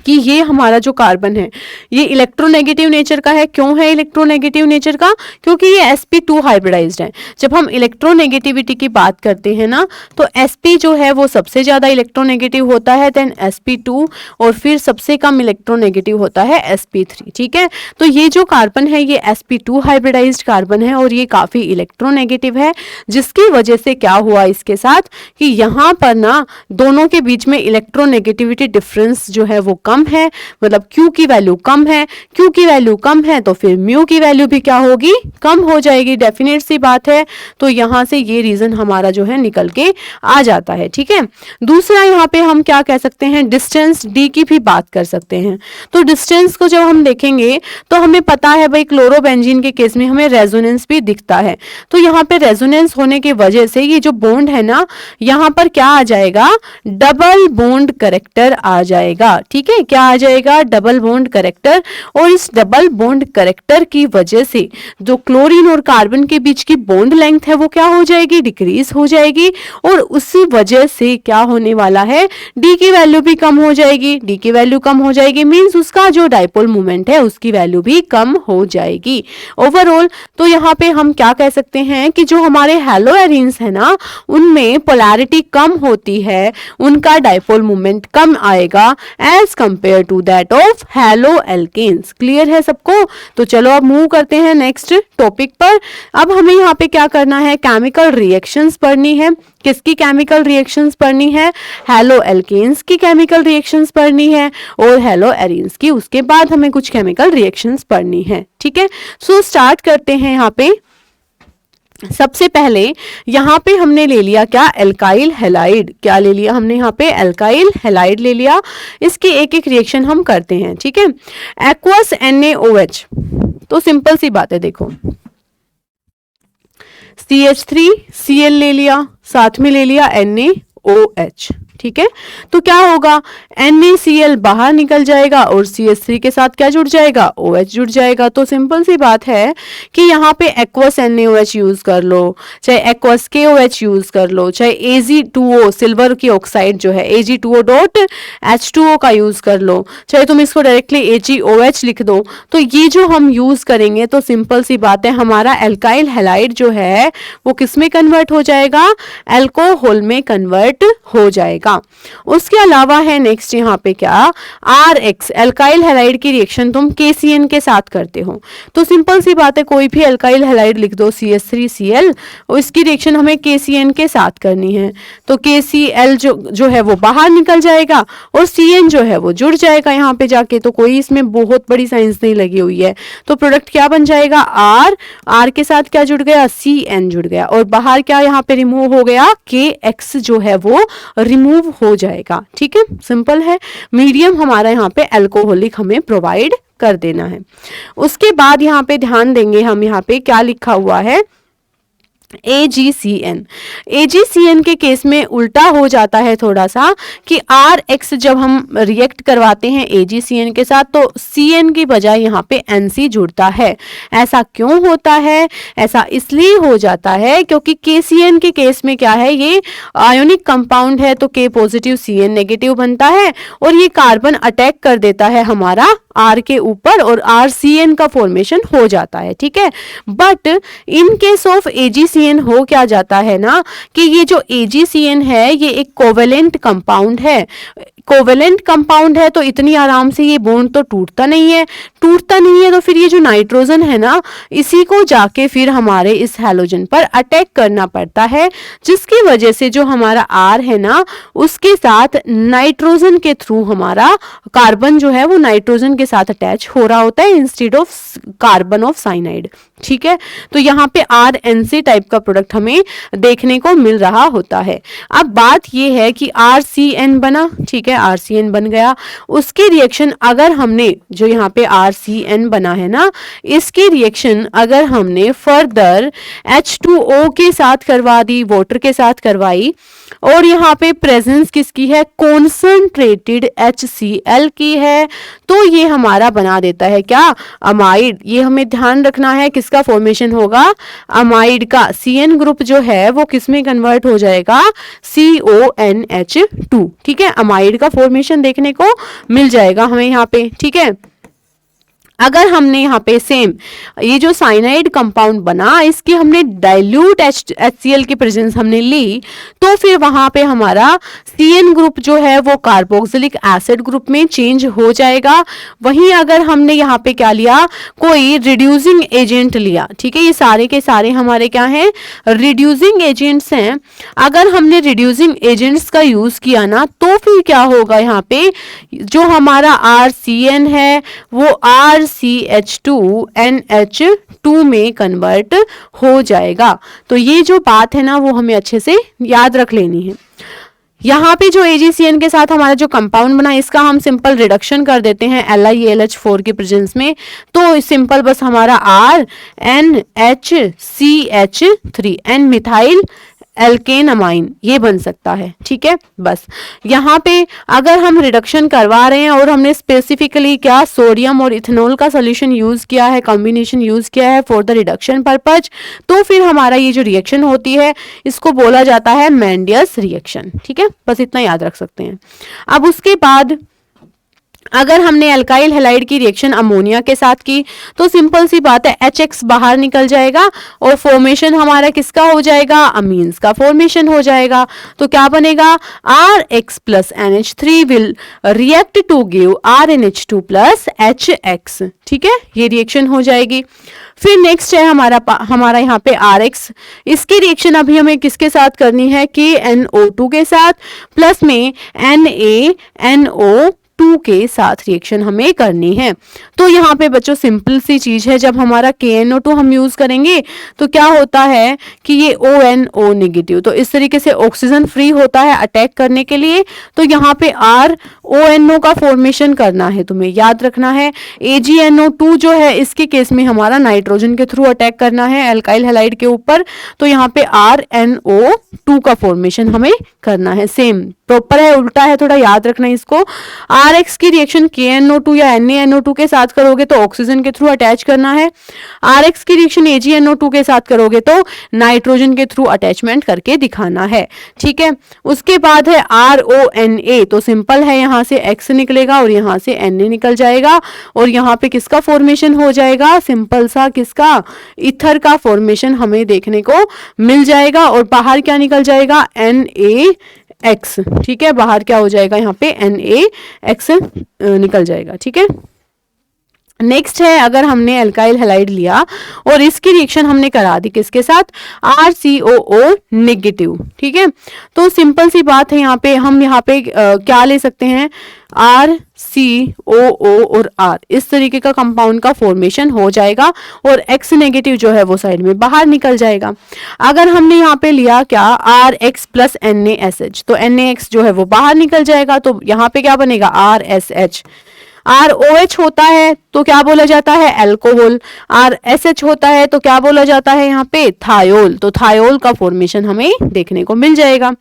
कि ये हमारा जो कार्बन है ये इलेक्ट्रोनेगेटिव नेचर का है। क्यों है इलेक्ट्रोनेगेटिव नेचर का, क्योंकि ये sp2 हाइब्रिडाइज्ड है। जब हम इलेक्ट्रोनेगेटिविटी की बात करते हैं ना तो sp जो है वो सबसे ज्यादा इलेक्ट्रोनेगेटिव होता है, देन sp2, और फिर सबसे कम इलेक्ट्रोनेगेटिव होता है sp3। ठीक है, तो ये जो कार्बन है ये sp2 हाइब्रिडाइज्ड कार्बन है और ये काफी इलेक्ट्रोनेगेटिव है, जिसकी वजह से क्या हुआ इसके साथ कि यहाँ पर ना दोनों के बीच में इलेक्ट्रोनेगेटिविटी डिफरेंस जो है वो कम है, मतलब Q की वैल्यू कम है, Q की वैल्यू कम है तो फिर म्यू की वैल्यू भी क्या होगी, कम हो जाएगी, डेफिनेट सी बात है। तो यहां से ये रीजन हमारा जो है निकल के आ जाता है। ठीक है, दूसरा यहाँ पे हम क्या कह सकते हैं, डिस्टेंस डी की भी बात कर सकते हैं। तो डिस्टेंस को जब हम देखेंगे तो हमें पता है भाई क्लोरोबेंजीन के केस में हमें रेजोनेंस भी दिखता है। तो यहाँ पे रेजोनेंस होने की वजह से ये जो बॉन्ड है ना, यहाँ पर क्या आ जाएगा, डबल बॉन्ड करेक्टर आ जाएगा। ठीक है, क्या आ जाएगा, डबल बॉन्ड करेक्टर। और इस डबल बॉन्ड करेक्टर की वजह से जो क्लोरीन और कार्बन के बीच की बॉन्ड लेंथ है वो क्या हो जाएगी, डिक्रीज हो जाएगी। और उसी वजह से क्या होने वाला है, डी की वैल्यू भी कम हो जाएगी। डी की वैल्यू कम हो जाएगी मींस उसका जो डाइपोल मोमेंट है उसकी वैल्यू भी कम हो जाएगी ओवरऑल। तो यहाँ पे हम क्या कह सकते हैं कि जो हमारे हैलो एरीन्स है ना, उनमें पोलैरिटी कम होती है, उनका डाइपोल मोमेंट कम आएगा as compare to that of halo alkanes. Clear है सबको? तो चलो अब मूव करते हैं नेक्स्ट टॉपिक पर। अब हमें यहाँ पे क्या करना है, केमिकल रिएक्शंस पढ़नी है। किसकी केमिकल रिएक्शंस पढ़नी है, हैलो एल्केन्स की केमिकल रिएक्शंस पढ़नी है और हैलो एरीन्स की। उसके बाद हमें कुछ केमिकल रिएक्शंस पढ़नी है। ठीक है, सो स्टार्ट करते हैं। यहाँ पे सबसे पहले यहाँ पे हमने ले लिया क्या, एल्काइल हैलाइड। क्या ले लिया हमने यहाँ पे, एल्काइल हैलाइड ले लिया। इसकी एक एक रिएक्शन हम करते हैं। ठीक है, एक्वस NaOH, तो सिंपल सी बात है, देखो CH3Cl ले लिया, साथ में ले लिया NaOH। ठीक है, तो क्या होगा, NaCl बाहर निकल जाएगा और CH3 के साथ क्या जुड़ जाएगा, OH जुड़ जाएगा। तो सिंपल सी बात है कि यहाँ पे एक्वस NaOH यूज कर लो, चाहे एक्वस KOH यूज कर लो, चाहे Ag2O सिल्वर की ऑक्साइड जो है Ag2O.H2O का यूज कर लो, चाहे तुम इसको डायरेक्टली AgOH लिख दो। तो ये जो हम यूज करेंगे तो सिंपल सी बात है, हमारा एल्काइल हैलाइड जो है वो किस में कन्वर्ट हो जाएगा, एल्कोहल में कन्वर्ट हो जाएगा। उसके अलावा है नेक्स्ट यहाँ पे क्या, RX एल्काइल हैलाइड की रिएक्शन तुम KCN के साथ करते हो। तो सिंपल सी बात है, कोई भी एल्काइल हैलाइड लिख दो CH3Cl और इसकी रिएक्शन हमें KCN के साथ करनी है। तो KCl जो है वो बाहर निकल जाएगा और CN जो है वो जुड़ जाएगा यहाँ पे जाके। तो कोई इसमें बहुत बड़ी साइंस नहीं लगी हुई है। तो प्रोडक्ट क्या बन जाएगा, R के साथ क्या जुड़ गया, CN जुड़ गया और बाहर क्या यहाँ पे रिमूव हो गया, KX जो है वो रिमूव हो जाएगा। ठीक है, सिंपल है। मीडियम हमारा यहाँ पे अल्कोहलिक हमें प्रोवाइड कर देना है। उसके बाद यहाँ पे ध्यान देंगे हम, यहाँ पे क्या लिखा हुआ है, AgCN के केस में उल्टा हो जाता है थोड़ा सा कि RX जब हम रिएक्ट करवाते हैं AgCN के साथ तो CN की बजाय यहाँ पे NC जुड़ता है। ऐसा क्यों होता है, ऐसा इसलिए हो जाता है क्योंकि KCN के केस में क्या है, ये आयोनिक कंपाउंड है तो K पॉजिटिव CN नेगेटिव बनता है और ये कार्बन अटैक कर देता है हमारा R के ऊपर और RCN का फॉर्मेशन हो जाता है। ठीक है, but in case of AgCN हो क्या जाता है ना कि ये जो AgCN है ये एक कोवेलेंट कंपाउंड है। कोवेलेंट कंपाउंड है तो इतनी आराम से ये बॉन्ड तो टूटता नहीं है तो फिर ये जो नाइट्रोजन है ना, इसी को जाके फिर हमारे इस हैलोजन पर अटैक करना पड़ता है, जिसकी वजह से जो हमारा R है ना उसके साथ नाइट्रोजन के थ्रू हमारा कार्बन जो है वो नाइट्रोजन के साथ अटैच हो रहा होता है instead of carbon of cyanide. ठीक है, तो यहाँ पे RNC टाइप का प्रोडक्ट हमें देखने को मिल रहा होता है। अब बात ये है कि RCN बना, ठीक है, RCN बन गया। उसकी रिएक्शन अगर हमने जो यहाँ पे RCN बना है ना, इसकी रिएक्शन अगर हमने फर्दर H2O के साथ करवा दी, वाटर के साथ करवाई और यहाँ पे प्रेजेंस किसकी है, कॉन्संट्रेटेड HCl की है, तो ये हमारा बना देता है क्या, अमाइड। ये हमें ध्यान रखना है किसका फॉर्मेशन होगा, अमाइड का। CN ग्रुप जो है वो किस में कन्वर्ट हो जाएगा, CONH2। ठीक है, अमाइड का फॉर्मेशन देखने को मिल जाएगा हमें यहाँ पे। ठीक है, अगर हमने यहाँ पे सेम ये जो साइनाइड कंपाउंड बना, इसकी हमने डाइल्यूट HCl की प्रेजेंस हमने ली, तो फिर वहां पे हमारा CN ग्रुप जो है वो कार्बोक्सिलिक एसिड ग्रुप में चेंज हो जाएगा। वहीं अगर हमने यहाँ पे क्या लिया, कोई रिड्यूसिंग एजेंट लिया, ठीक है, ये सारे के सारे हमारे क्या हैं, रिड्यूसिंग एजेंट्स हैं। अगर हमने रिड्यूसिंग एजेंट्स का यूज किया ना, तो फिर क्या होगा, यहाँ पे जो हमारा RCN है वो RCH2NH2 में कन्वर्ट हो जाएगा। तो ये जो बात है ना वो हमें अच्छे से याद रख लेनी है। यहाँ पे जो AgCN के साथ हमारा जो कंपाउंड बना, इसका हम सिंपल रिडक्शन कर देते हैं LiAlH4 के प्रेजेंस में, तो सिंपल बस हमारा RNHCH3 N methyl alkene amine ये बन सकता है, ठीक है। बस यहाँ पे अगर हम रिडक्शन करवा रहे हैं और हमने स्पेसिफिकली क्या सोडियम और इथेनॉल का सोल्यूशन यूज किया है, कॉम्बिनेशन यूज किया है फॉर द रिडक्शन पर्पज, तो फिर हमारा ये जो रिएक्शन होती है इसको बोला जाता है मेंडियस रिएक्शन, ठीक है। बस इतना याद रख सकते हैं। अब उसके बाद अगर हमने अल्काइल हैलाइड की रिएक्शन अमोनिया के साथ की, तो सिंपल सी बात है HX बाहर निकल जाएगा और फॉर्मेशन हमारा किसका हो जाएगा, अमीन्स का फॉर्मेशन हो जाएगा। तो क्या बनेगा, RX plus NH3 will react to give RNH2 plus HX, ठीक है, ये रिएक्शन हो जाएगी। फिर नेक्स्ट है हमारा यहाँ पे RX, इसकी रिएक्शन अभी हमें किसके साथ करनी है, KNO2 के साथ प्लस में NaNO2 के साथ रिएक्शन हमें करनी है। तो यहाँ पे बच्चों सिंपल सी चीज है, जब हमारा KNO2 हम यूज करेंगे तो क्या होता है कि ये ONO नेगेटिव, तो इस तरीके से ऑक्सीजन फ्री होता है अटैक करने के लिए। तो यहाँ पे RONO का फॉर्मेशन करना है, तुम्हें याद रखना है। AgNO2 जो है इसके केस में हमारा नाइट्रोजन के थ्रू अटैक करना है अल्काइल हैलाइड के ऊपर, तो यहाँ पे RNO2 का फॉर्मेशन हमें करना है। सेम प्रॉपर है, उल्टा है, थोड़ा याद रखना इसको। RX की रिएक्शन KNO2 या NaNO2 के साथ करोगे तो ऑक्सीजन के थ्रू अटैच करना है। RX की रिएक्शन AgNO2 के साथ करोगे तो नाइट्रोजन के थ्रू अटैचमेंट करके दिखाना है, ठीक है। उसके बाद है RONA, तो सिंपल है, यहाँ से X निकलेगा और यहाँ से Na निकल जाएगा और यहाँ पे किसका फॉर्मेशन हो जाएगा, सिंपल सा किसका, ईथर का फॉर्मेशन हमें देखने को मिल जाएगा और बाहर क्या निकल जाएगा, NaX, ठीक है, बाहर क्या हो जाएगा, यहाँ पे NaX निकल जाएगा, ठीक है। नेक्स्ट है, अगर हमने अल्काइल हैलाइड लिया और इसकी रिएक्शन हमने करा दी किसके साथ, RCOO नेगेटिव, ठीक है। तो सिंपल सी बात है, यहाँ पे हम क्या ले सकते हैं, RCOO और R, इस तरीके का कंपाउंड का फॉर्मेशन हो जाएगा और X नेगेटिव जो है वो साइड में बाहर निकल जाएगा। अगर हमने यहाँ पे लिया क्या, RX प्लस NaSH, तो NaX जो है वो बाहर निकल जाएगा, तो यहाँ पे क्या बनेगा, RSH। ROH होता है तो क्या बोला जाता है, अल्कोहल। RSH होता है तो क्या बोला जाता है यहाँ पे, थायोल, तो थायोल का फॉर्मेशन हमें देखने को मिल जाएगा।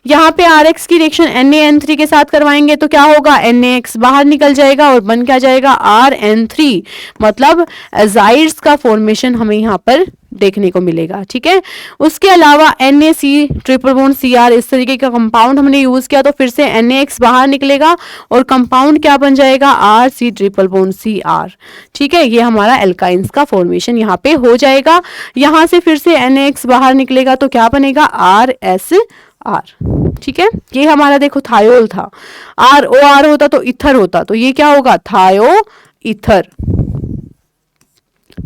यहाँ पे RX की रिएक्शन NaN3 के साथ करवाएंगे तो क्या होगा, NaX बाहर निकल जाएगा और बन क्या जाएगा, RN3, मतलब एजाइड्स का फॉर्मेशन हमें यहाँ पर देखने को मिलेगा, ठीक है। उसके अलावा NaC ट्रिपल बॉन्ड Cr, इस तरीके का कंपाउंड हमने यूज किया तो फिर से NaX बाहर निकलेगा और कंपाउंड क्या बन जाएगा, RC ट्रिपल बॉन्ड Cr, ठीक है। ये हमारा एल्काइंस का फॉर्मेशन यहाँ पे हो जाएगा। यहाँ से फिर से NaX बाहर निकलेगा तो क्या बनेगा, RSR, ठीक है। ये हमारा देखो थायोल था, ROR होता तो इथर होता, तो ये क्या होगा, थायो इथर,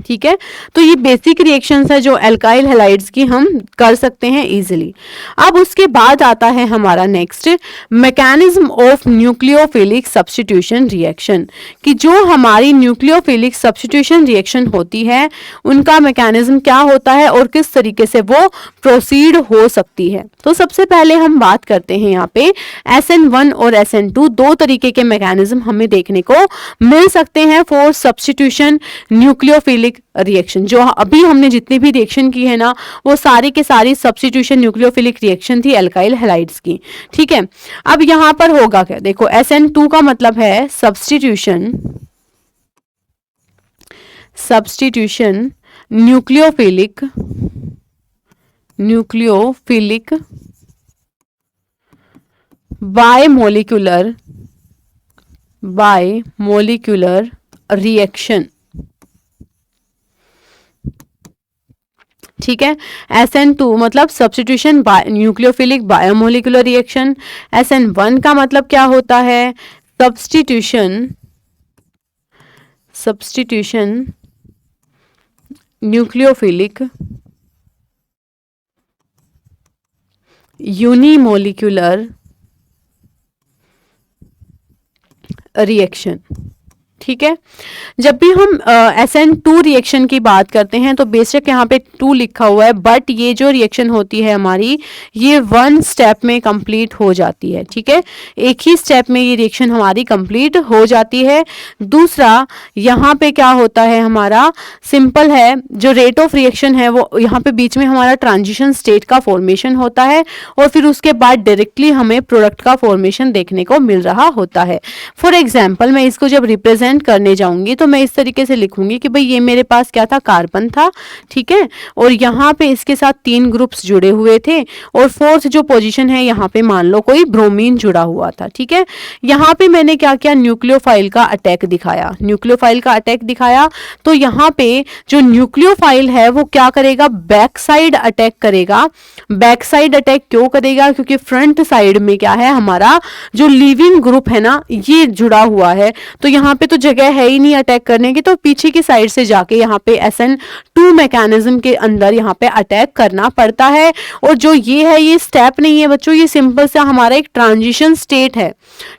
ठीक है। तो ये बेसिक रिएक्शंस है जो अल्काइल हैलाइड्स की हम कर सकते हैं इजीली। अब उसके बाद आता है हमारा next mechanism of nucleophilic substitution reaction, कि जो हमारी न्यूक्लियोफिलिक सब्स्टिट्यूशन रिएक्शन होती है उनका मैकेनिज्म क्या होता है और किस तरीके से वो प्रोसीड हो सकती है। तो सबसे पहले हम बात करते हैं यहाँ पे SN1 और SN2, दो तरीके के मैकेनिज्म हमें देखने को मिल सकते हैं फॉर सब्स्टिट्यूशन न्यूक्लियोफिलिक रिएक्शन। जो अभी हमने जितनी भी रिएक्शन की है ना वो सारी के सारी सब्स्टिट्यूशन न्यूक्लियोफिलिक रिएक्शन थी अल्काइल हैलाइड्स की, ठीक है। अब यहां पर होगा क्या, देखो SN2 का मतलब है substitution nucleophilic bye molecular reaction, ठीक है। SN2 मतलब substitution nucleophilic biomolecular reaction. SN1 का मतलब क्या होता है? सब्स्टिट्यूशन न्यूक्लियोफिलिक यूनिमोलिकुलर रिएक्शन, ठीक है। जब भी हम SN2 रिएक्शन की बात करते हैं तो बेशक यहाँ पे 2 लिखा हुआ है, बट ये जो रिएक्शन होती है हमारी, ये 1 स्टेप में कंप्लीट हो जाती है, ठीक है। एक ही स्टेप में ये रिएक्शन हमारी कंप्लीट हो जाती है। दूसरा, यहाँ पे क्या होता है हमारा, सिंपल है, जो रेट ऑफ रिएक्शन है वो यहाँ पे बीच में हमारा ट्रांजिशन स्टेट का फॉर्मेशन होता है और फिर उसके बाद डायरेक्टली हमें प्रोडक्ट का फॉर्मेशन देखने को मिल रहा होता है। फॉर एग्जाम्पल, मैं इसको जब रिप्रेजेंट करने जाऊंगी तो मैं इस तरीके से लिखूंगी कि भाई ये मेरे पास क्या था, कार्बन था, ठीक है, और यहाँ पे इसके साथ 3 ग्रुप्स जुड़े हुए थे और 4th जो पोजीशन है यहाँ पे मान लो कोई ब्रोमीन जुड़ा हुआ था, ठीक है। यहाँ पे मैंने क्या किया, न्यूक्लियोफाइल का अटैक दिखाया, तो यहाँ पे जो न्यूक्लियोफाइल है वो क्या करेगा, बैक साइड अटैक करेगा। बैक साइड अटैक क्यों करेगा? क्योंकि फ्रंट साइड में क्या है, हमारा जो लिविंग ग्रुप है ना, ये जुड़ा हुआ है, तो यहाँ पे तो जगह है ही नहीं अटैक करने की, तो पीछे की साइड से जाके यहाँ पे SN2 मैकेनिज्म के अंदर यहाँ पे अटैक करना पड़ता है। और जो ये है, ये स्टेप नहीं है बच्चों, ये सिंपल सा हमारा एक ट्रांजिशन स्टेट है,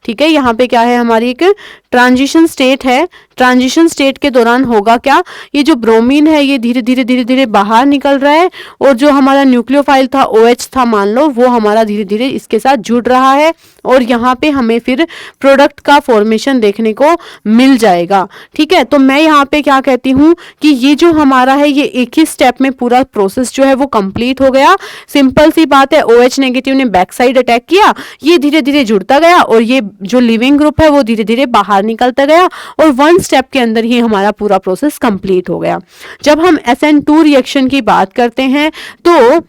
ठीक है। यहाँ पे क्या है, हमारी एक ट्रांजिशन स्टेट है। ट्रांजिशन स्टेट के दौरान होगा क्या, ये जो ब्रोमीन है ये धीरे धीरे बाहर निकल रहा है और जो हमारा न्यूक्लियोफाइल था, OH था मान लो, वो हमारा धीरे धीरे इसके साथ जुड़ रहा है और यहाँ पे हमें फिर प्रोडक्ट का फॉर्मेशन देखने को मिल जाएगा, ठीक है। तो मैं यहाँ पे क्या कहती हूँ कि ये जो हमारा है, ये एक ही स्टेप में पूरा प्रोसेस जो है वो कंप्लीट हो गया। सिंपल सी बात है, OH नेगेटिव ने बैक साइड अटैक किया, ये धीरे धीरे जुड़ता गया और ये जो लिविंग ग्रुप है वो धीरे धीरे बाहर निकलता गया और 1 स्टेप के अंदर ही हमारा पूरा प्रोसेस कंप्लीट हो गया। जब हम SN2 रिएक्शन की बात करते हैं तो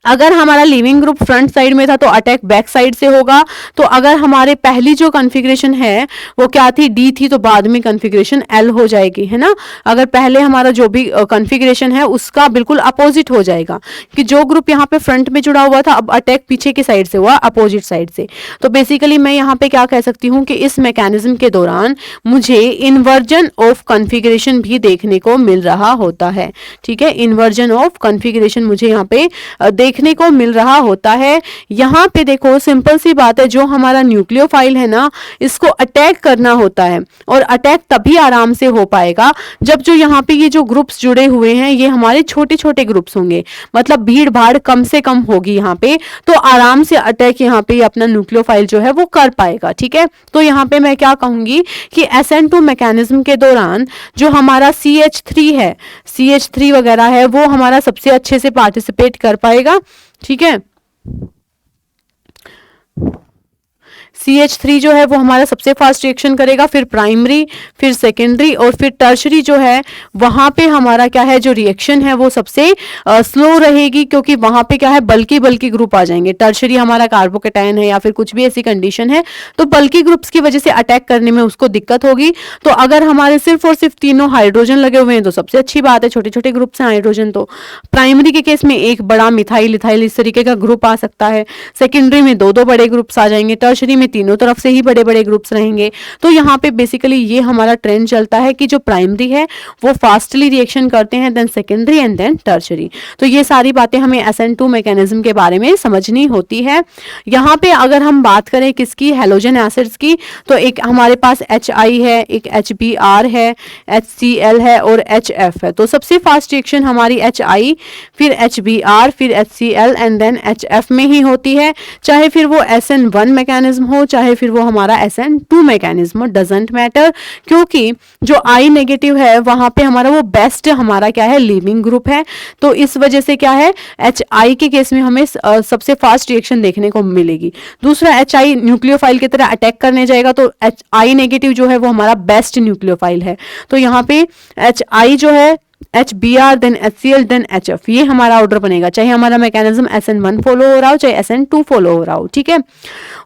अगर हमारा लिविंग ग्रुप फ्रंट साइड में था तो अटैक बैक साइड से होगा। तो अगर हमारे पहली जो कॉन्फ़िगरेशन है वो क्या थी, D थी, तो बाद में कॉन्फ़िगरेशन L हो जाएगी, है ना। अगर पहले हमारा जो भी कॉन्फ़िगरेशन है उसका बिल्कुल अपोजिट हो जाएगा कि जो ग्रुप यहाँ पे फ्रंट में जुड़ा हुआ था, अब अटैक पीछे की साइड से हुआ, अपोजिट साइड से। तो बेसिकली मैं यहाँ पे क्या कह सकती हूँ कि इस मैकेनिज्म के दौरान मुझे इन्वर्जन ऑफ कॉन्फ़िगरेशन भी देखने को मिल रहा होता है, ठीक है। इन्वर्जन ऑफ कॉन्फ़िगरेशन मुझे यहाँ पे देखने को मिल रहा होता है। यहाँ पे देखो, सिंपल सी बात है, जो हमारा न्यूक्लियोफाइल है ना, इसको अटैक करना होता है और अटैक तभी आराम से हो पाएगा जब जो यहाँ पे ये जो ग्रुप्स जुड़े हुए हैं ये हमारे छोटे छोटे ग्रुप्स होंगे, मतलब भीड़ भाड़ कम से कम होगी यहाँ पे, तो आराम से अटैक यहाँ पे अपना न्यूक्लियोफाइल जो है वो कर पाएगा, ठीक है। तो यहाँ पे मैं क्या कहूंगी कि SN2 मैकेनिज्म के दौरान जो हमारा CH3 है, CH3 वगैरह है, वो हमारा सबसे अच्छे से पार्टिसिपेट कर पाएगा, ठीक है। CH3 जो है वो हमारा सबसे फास्ट रिएक्शन करेगा, फिर प्राइमरी, फिर सेकेंडरी और फिर टर्शरी जो है वहां पे हमारा क्या है, जो रिएक्शन है वो सबसे स्लो रहेगी, क्योंकि वहां पे क्या है, बल्कि ग्रुप आ जाएंगे। टर्शरी हमारा कार्बोकेटायन है या फिर कुछ भी ऐसी कंडीशन है, तो बल्कि ग्रुप्स की वजह से अटैक करने में उसको दिक्कत होगी। तो अगर हमारे सिर्फ और सिर्फ तीनों हाइड्रोजन लगे हुए हैं तो सबसे अच्छी बात है, छोटे छोटे ग्रुप्स हैं हाइड्रोजन। तो प्राइमरी के केस में एक बड़ा मिथाइल इथाइल इस तरीके का ग्रुप आ सकता है, सेकेंडरी में दो बड़े ग्रुप्स आ जाएंगे, टर्शरी में तीनों तरफ से ही बड़े बड़े ग्रुप्स रहेंगे। तो यहाँ पे बेसिकली ये हमारा ट्रेंड चलता है कि जो प्राइमरी है वो फास्टली रिएक्शन करते हैं, then secondary and then tertiary. तो ये सारी बातें हमें SN2 मैकेनिज्म के बारे में समझनी होती है। यहाँ पे अगर हम बात करें किसकी, हेलोजन एसिड्स की, तो एक हमारे पास HI है, एक HBr है, HCl है और HF है। तो सबसे फास्ट रिएक्शन हमारी HI, फिर HBr, फिर HCl एंड देन HF में ही होती है, चाहे फिर वो SN1 मैकेनिज्म हो, चाहे फिर वो हमारा SN2 मैकेनिज्म हो, डजंट मैटर, क्योंकि जो I नेगेटिव है वहां पे हमारा वो बेस्ट हमारा क्या है, लिविंग ग्रुप है। तो इस वजह से क्या है, HI के केस में हमें सबसे फास्ट रिएक्शन देखने को मिलेगी। दूसरा, HI न्यूक्लियोफाइल की तरह अटैक करने जाएगा, तो HI नेगेटिव जो है वो हमारा बेस्ट न्यूक्लियोफाइल है। तो यहाँ पे HI जो है HBr then HCl then HF, ये हमारा ऑर्डर बनेगा, चाहे हमारा मैकेनिज्म SN1 फॉलो हो रहा हो चाहे SN2 फॉलो हो रहा हो, ठीक है।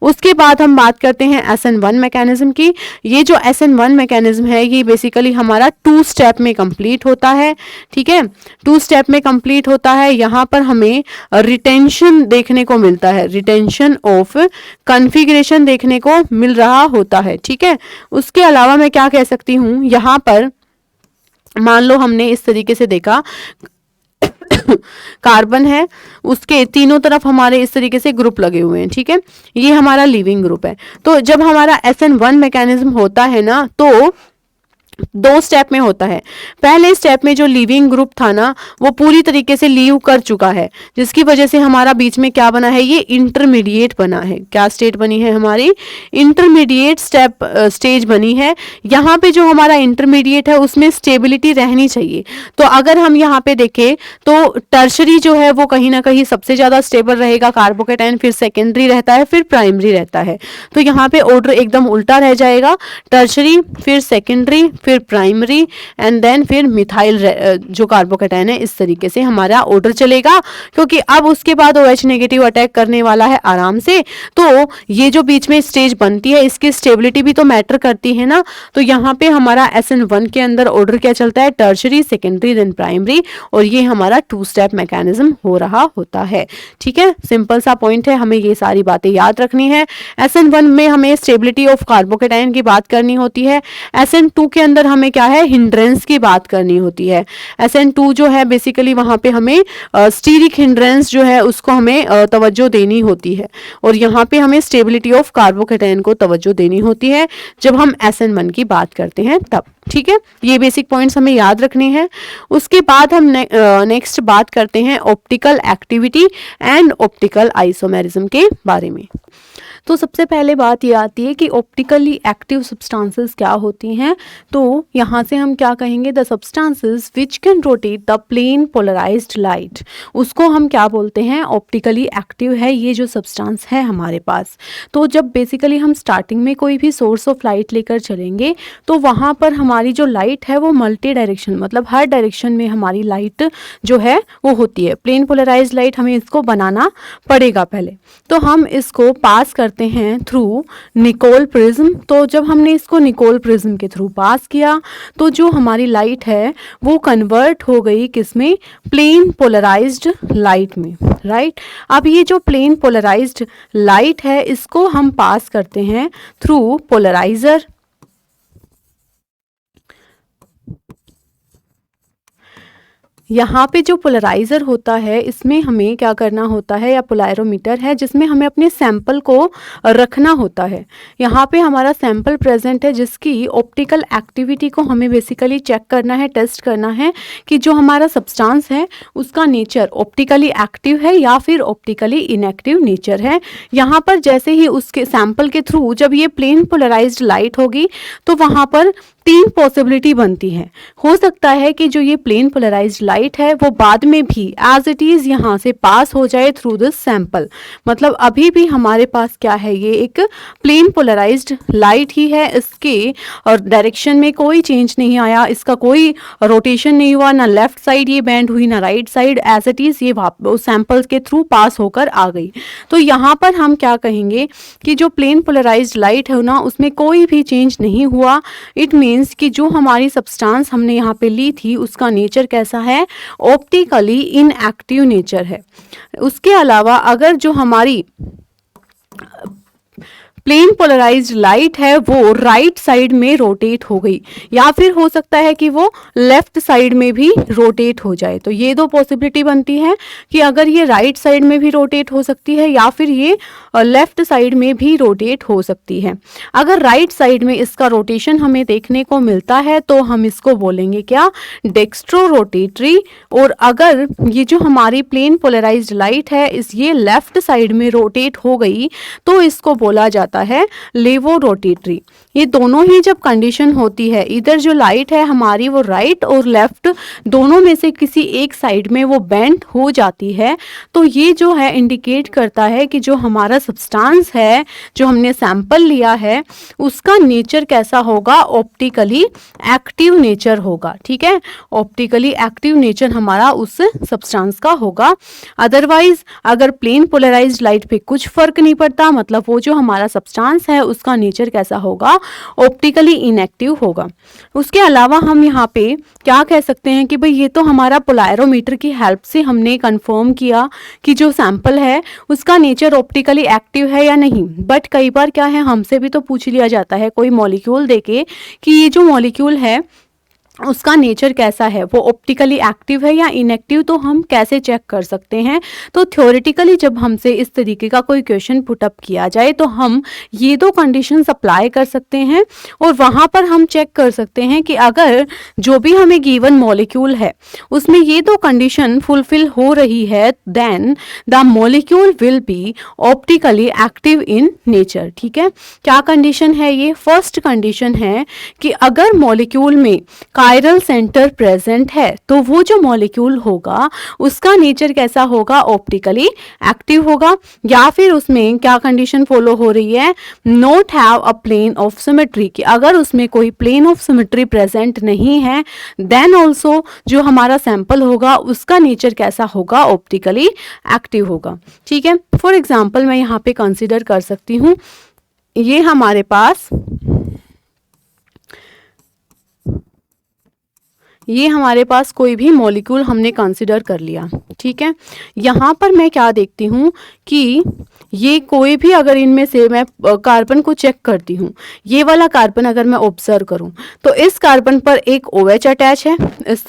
उसके बाद हम बात करते हैं SN1 मैकेनिज्म की। ये जो SN1 मैकेनिज्म है ये बेसिकली हमारा 2 स्टेप में कंप्लीट होता है, ठीक है, 2 स्टेप में कंप्लीट होता है। यहाँ पर हमें रिटेंशन देखने को मिलता है, रिटेंशन ऑफ कॉन्फ़िगरेशन देखने को मिल रहा होता है, ठीक है। उसके अलावा मैं क्या कह सकती हूँ, यहाँ पर मान लो हमने इस तरीके से देखा कार्बन है, उसके तीनों तरफ हमारे इस तरीके से ग्रुप लगे हुए हैं, ठीक है, ये हमारा लीविंग ग्रुप है। तो जब हमारा SN1 मैकेनिज्म होता है ना तो 2 स्टेप में होता है। पहले स्टेप में जो लीविंग ग्रुप था ना वो पूरी तरीके से लीव कर चुका है, जिसकी वजह से हमारा बीच में क्या बना है, ये इंटरमीडिएट बना है। क्या स्टेट बनी है हमारी, इंटरमीडिएट स्टेज बनी है। यहाँ पे जो हमारा इंटरमीडिएट है उसमें स्टेबिलिटी रहनी चाहिए। तो अगर हम यहाँ पे देखें तो टर्शरी जो है वो कहीं ना कहीं सबसे ज्यादा स्टेबल रहेगा, कार्बोकेटाइन, फिर सेकेंडरी रहता है, फिर प्राइमरी रहता है। तो यहाँ पे ऑर्डर एकदम उल्टा रह जाएगा, टर्शरी फिर सेकेंडरी फिर प्राइमरी एंड देन फिर मिथाइल जो कार्बोकेटाइन है, इस तरीके से हमारा ऑर्डर चलेगा, क्योंकि अब उसके बाद OH नेगेटिव अटैक करने वाला है आराम से। तो ये जो बीच में स्टेज बनती है इसकी स्टेबिलिटी भी तो मैटर करती है ना। तो यहाँ पे हमारा SN1 के अंदर ऑर्डर क्या चलता है, टर्शरी सेकेंडरी देन प्राइमरी, और ये हमारा 2 स्टेप मैकेनिज्म हो रहा होता है, ठीक है। सिंपल सा पॉइंट है, हमें ये सारी बातें याद रखनी है। SN1 में हमें स्टेबिलिटी ऑफ कार्बोकेटाइन की बात करनी होती है, SN2 के अंदर हमें क्या है, हिंड्रेंस की बात करनी होती है। SN2 जो है बेसिकली वहां पे हमें स्टीरिक हिंड्रेंस जो है उसको हमें तवज्जो देनी होती है, और यहाँ पे हमें स्टेबिलिटी ऑफ कार्बोकेटाइन को तवज्जो देनी होती है जब हम SN1 की बात करते हैं तब, ठीक है। ये बेसिक पॉइंट्स हमें याद रखने हैं। उसके बाद हम नेक्स्ट बात करते हैं optical activity and optical isomerism के बारे में। तो सबसे पहले बात ये आती है कि ऑप्टिकली एक्टिव सब्सटेंसेस क्या होती हैं। तो यहाँ से हम क्या कहेंगे, the substances which can rotate the plane polarized light, उसको हम क्या बोलते हैं, ऑप्टिकली एक्टिव है ये जो सब्सटेंस है हमारे पास। तो जब बेसिकली हम स्टार्टिंग में कोई भी सोर्स ऑफ लाइट लेकर चलेंगे तो वहाँ पर हमारी जो लाइट है वो मल्टी डायरेक्शन, मतलब हर डायरेक्शन में हमारी लाइट जो है वो होती है। प्लेन पोलराइज्ड लाइट हमें इसको बनाना पड़ेगा पहले, तो हम इसको पास करते हैं थ्रू निकोल प्रिज्म। तो जब हमने इसको निकोल प्रिज्म के थ्रू पास किया तो जो हमारी लाइट है वो कन्वर्ट हो गई किसमें, प्लेन पोलराइज्ड लाइट में, राइट। अब ये जो प्लेन पोलराइज्ड लाइट है इसको हम पास करते हैं थ्रू पोलराइजर। यहाँ पे जो पोलराइज़र होता है इसमें हमें क्या करना होता है, या पोलायरोमीटर है जिसमें हमें अपने सैंपल को रखना होता है। यहाँ पे हमारा सैंपल प्रेजेंट है जिसकी ऑप्टिकल एक्टिविटी को हमें बेसिकली चेक करना है, टेस्ट करना है कि जो हमारा सब्सटेंस है उसका नेचर ऑप्टिकली एक्टिव है या फिर ऑप्टिकली इनएक्टिव नेचर है। यहाँ पर जैसे ही उसके सैंपल के थ्रू जब ये प्लेन पोलराइज्ड लाइट होगी तो वहाँ पर 3 पॉसिबिलिटी बनती है। हो सकता है कि जो ये प्लेन पोलराइज्ड लाइट है वो बाद में भी एज इट इज यहाँ से पास हो जाए थ्रू दिस सैंपल, मतलब अभी भी हमारे पास क्या है, ये एक प्लेन पोलराइज्ड लाइट ही है, इसके और डायरेक्शन में कोई चेंज नहीं आया, इसका कोई रोटेशन नहीं हुआ, ना लेफ्ट साइड ये बेंड हुई ना right side, as it is ये उस सैंपल के थ्रू पास होकर आ गई। तो यहाँ पर हम क्या कहेंगे कि जो प्लेन पोलराइज्ड लाइट है ना उसमें कोई भी चेंज नहीं हुआ। इट मीन्स कि जो हमारी सब्सटेंस हमने यहाँ पे ली थी उसका नेचर कैसा है, ऑप्टिकली इनएक्टिव नेचर है। उसके अलावा अगर जो हमारी प्लेन पोलराइज्ड लाइट है वो राइट साइड में रोटेट हो गई या फिर हो सकता है कि वो लेफ्ट साइड में भी रोटेट हो जाए, तो ये 2 पॉसिबिलिटी बनती है कि अगर ये राइट साइड में भी रोटेट हो सकती है या फिर ये लेफ्ट साइड में भी रोटेट हो सकती है। अगर राइट साइड में इसका रोटेशन हमें देखने को मिलता है तो हम इसको बोलेंगे क्या, डेक्स्ट्रो रोटेटरी। और अगर ये जो हमारी प्लेन पोलराइज्ड लाइट है ये लेफ्ट साइड में रोटेट हो गई तो इसको बोला जाता होता है लेवोरोटेटरी। ये दोनों ही जब कंडीशन होती है, इधर जो लाइट है हमारी वो राइट और लेफ्ट दोनों में से किसी एक साइड में वो बेंड हो जाती है, तो ये जो है इंडिकेट करता है कि जो हमारा सब्सटेंस है, जो हमने सैंपल लिया है, उसका नेचर कैसा होगा, ऑप्टिकली एक्टिव नेचर होगा। ठीक है, ऑप्टिकली एक्टिव नेचर हमारा उस सब्सटेंस का होगा। अदरवाइज अगर प्लेन पोलराइज्ड लाइट पे कुछ फर्क नहीं पड़ता, मतलब वो जो हमारा सब्सटेंस है उसका नेचर कैसा होगा, ऑप्टिकली इनएक्टिव होगा। उसके अलावा हम यहाँ पे क्या कह सकते हैं कि भाई ये तो हमारा पोलायरोमीटर की हेल्प से हमने कंफर्म किया कि जो सैंपल है उसका नेचर ऑप्टिकली एक्टिव है या नहीं। बट कई बार क्या है, हमसे भी तो पूछ लिया जाता है कोई मॉलिक्यूल देके कि ये जो मॉलिक्यूल है उसका नेचर कैसा है, वो ऑप्टिकली एक्टिव है या इनएक्टिव, तो हम कैसे चेक कर सकते हैं। तो थ्योरेटिकली जब हमसे इस तरीके का कोई क्वेश्चन पुटअप किया जाए तो हम ये दो कंडीशंस अप्लाई कर सकते हैं और वहाँ पर हम चेक कर सकते हैं कि अगर जो भी हमें गिवन मॉलिक्यूल है उसमें ये दो कंडीशन फुलफिल हो रही है, then the molecule will be optically active in nature. ठीक है, क्या कंडीशन है ये? फर्स्ट कंडीशन है कि अगर मॉलिक्यूल में कायरल सेंटर प्रेजेंट है तो वो जो मॉलिक्यूल होगा उसका नेचर कैसा होगा, ऑप्टिकली एक्टिव होगा। या फिर उसमें क्या कंडीशन फॉलो हो रही है, not have a plane of symmetry, कि अगर उसमें कोई प्लेन ऑफ सिमेट्री प्रेजेंट नहीं है, देन ऑल्सो जो हमारा सैंपल होगा उसका नेचर कैसा होगा, ऑप्टिकली एक्टिव होगा। ठीक है, फॉर एग्जाम्पल मैं यहाँ पे कंसिडर कर सकती हूँ, ये हमारे पास कोई भी मॉलिक्यूल हमने कंसिडर कर लिया। ठीक है, यहाँ पर मैं क्या देखती हूँ कि ये कोई भी, अगर इनमें से मैं कार्बन को चेक करती हूँ, ये वाला कार्बन अगर मैं ऑब्जर्व करूँ तो इस कार्बन पर एक OH अटैच है, इस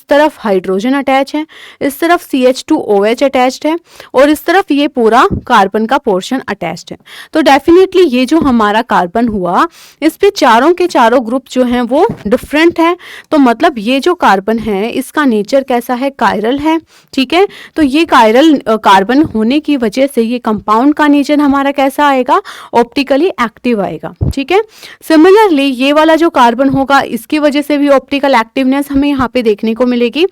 तरफ हाइड्रोजन अटैच है, इस तरफ CH2OH अटैच्ड है और इस तरफ ये पूरा कार्बन का पोर्शन अटैच्ड है। तो डेफिनेटली ये जो हमारा कार्बन हुआ, इस पे चारों के चारों ग्रुप जो हैं वो डिफरेंट है। तो मतलब ये जो कार्बन है इसका नेचर कैसा है, कायरल है। ठीक है, तो ये कायरल कार्बन होने की वजह से ये कंपाउंड का नेचर हमारा कैसा आएगा, ऑप्टिकली एक्टिव आएगा। ठीक है, सिमिलरली ये वाला जो कार्बन होगा इसकी वजह से भी ऑप्टिकल एक्टिवनेस हमें यहाँ पे देखने को मिलेगी।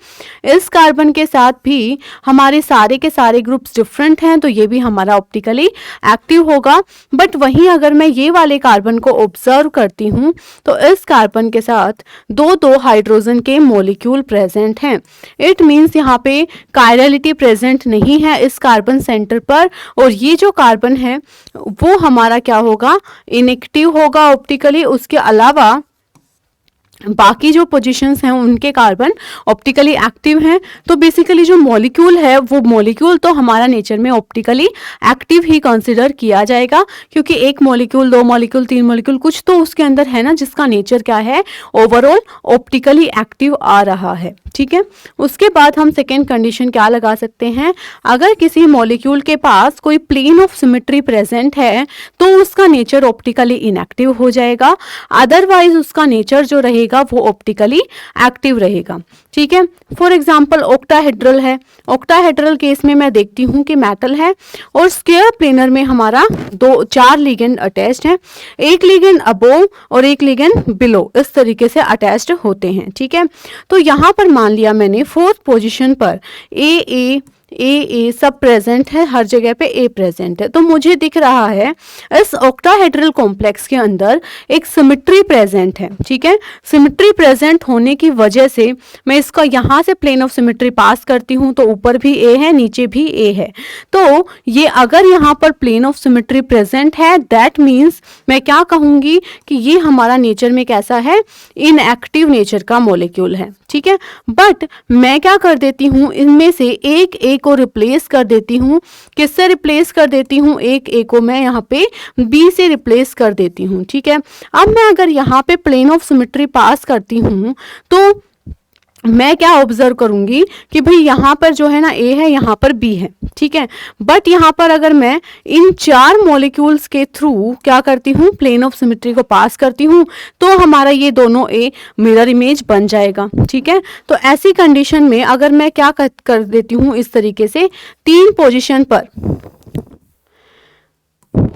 इस कार्बन के साथ भी हमारे सारे के सारे ग्रुप्स डिफरेंट हैं, तो ये भी हमारा ऑप्टिकली एक्टिव होगा। बट वहीं अगर मैं ये वाले कार्बन को ऑब्जर्व करती हूँ तो इस कार्बन के साथ दो हाइड्रोजन के मॉलिक्यूल प्रेजेंट हैं। इट मींस यहाँ पे कायरलिटी प्रेजेंट नहीं है इस कार्बन सेंटर पर, और ये जो कार्बन है वो हमारा क्या होगा, इनएक्टिव होगा ऑप्टिकली। उसके अलावा बाकी जो पोजीशंस हैं उनके कार्बन ऑप्टिकली एक्टिव हैं। तो बेसिकली जो मॉलिक्यूल है वो मॉलिक्यूल तो हमारा नेचर में ऑप्टिकली एक्टिव ही कंसिडर किया जाएगा, क्योंकि एक मॉलिक्यूल, दो मॉलिक्यूल, तीन मॉलिक्यूल, कुछ तो उसके अंदर है ना जिसका नेचर क्या है, ओवरऑल ऑप्टिकली एक्टिव आ रहा है। ठीक है, उसके बाद हम सेकेंड कंडीशन क्या लगा सकते हैं, अगर किसी मॉलिक्यूल के पास कोई प्लेन ऑफ सिमेट्री प्रेजेंट है तो उसका नेचर ऑप्टिकली इनएक्टिव हो जाएगा, अदरवाइज उसका नेचर जो रहेगा वो ऑप्टिकली एक्टिव रहेगा। ठीक है, फॉर एग्जांपल ऑक्टाहेड्रल है। ऑक्टाहेड्रल केस में मैं देखती हूँ कि मेटल है और स्क्वायर प्लेनर में हमारा 4 लिगेंड अटैच्ड हैं, एक लिगेंड अबोव और एक लिगेंड बिलो, इस तरीके से अटैच्ड होते हैं। ठीक है, तो यहाँ पर मान लिया मैंने फोर्थ पोजीशन पर ए सब प्रेजेंट है, हर जगह पे ए प्रेजेंट है, तो मुझे दिख रहा है इस ऑक्टाहेड्रल कॉम्प्लेक्स के अंदर एक सिमेट्री प्रेजेंट है। ठीक है, सिमेट्री प्रेजेंट होने की वजह से मैं इसका यहाँ से प्लेन ऑफ सिमेट्री पास करती हूँ तो ऊपर भी ए है, नीचे भी ए है। तो ये अगर यहाँ पर प्लेन ऑफ सिमेट्री प्रेजेंट है, दैट मीन्स मैं क्या कहूँगी कि ये हमारा नेचर में कैसा है, इनएक्टिव नेचर का मॉलिक्यूल है। ठीक है, बट मैं क्या कर देती हूँ, इनमें से एक ए को रिप्लेस कर देती हूँ। किससे रिप्लेस कर देती हूँ, एक ए को मैं यहाँ पे बी से रिप्लेस कर देती हूँ। ठीक है, अब मैं अगर यहाँ पे प्लेन ऑफ सिमेट्री पास करती हूँ तो मैं क्या ऑब्जर्व करूंगी कि भाई यहाँ पर जो है ना ए है, यहाँ पर बी है। ठीक है, बट यहाँ पर अगर मैं इन 4 मॉलिक्यूल्स के थ्रू क्या करती हूँ, प्लेन ऑफ सिमेट्री को पास करती हूँ, तो हमारा ये दोनों ए मिरर इमेज बन जाएगा। ठीक है, तो ऐसी कंडीशन में अगर मैं क्या कर देती हूँ, इस तरीके से 3 पोजीशन पर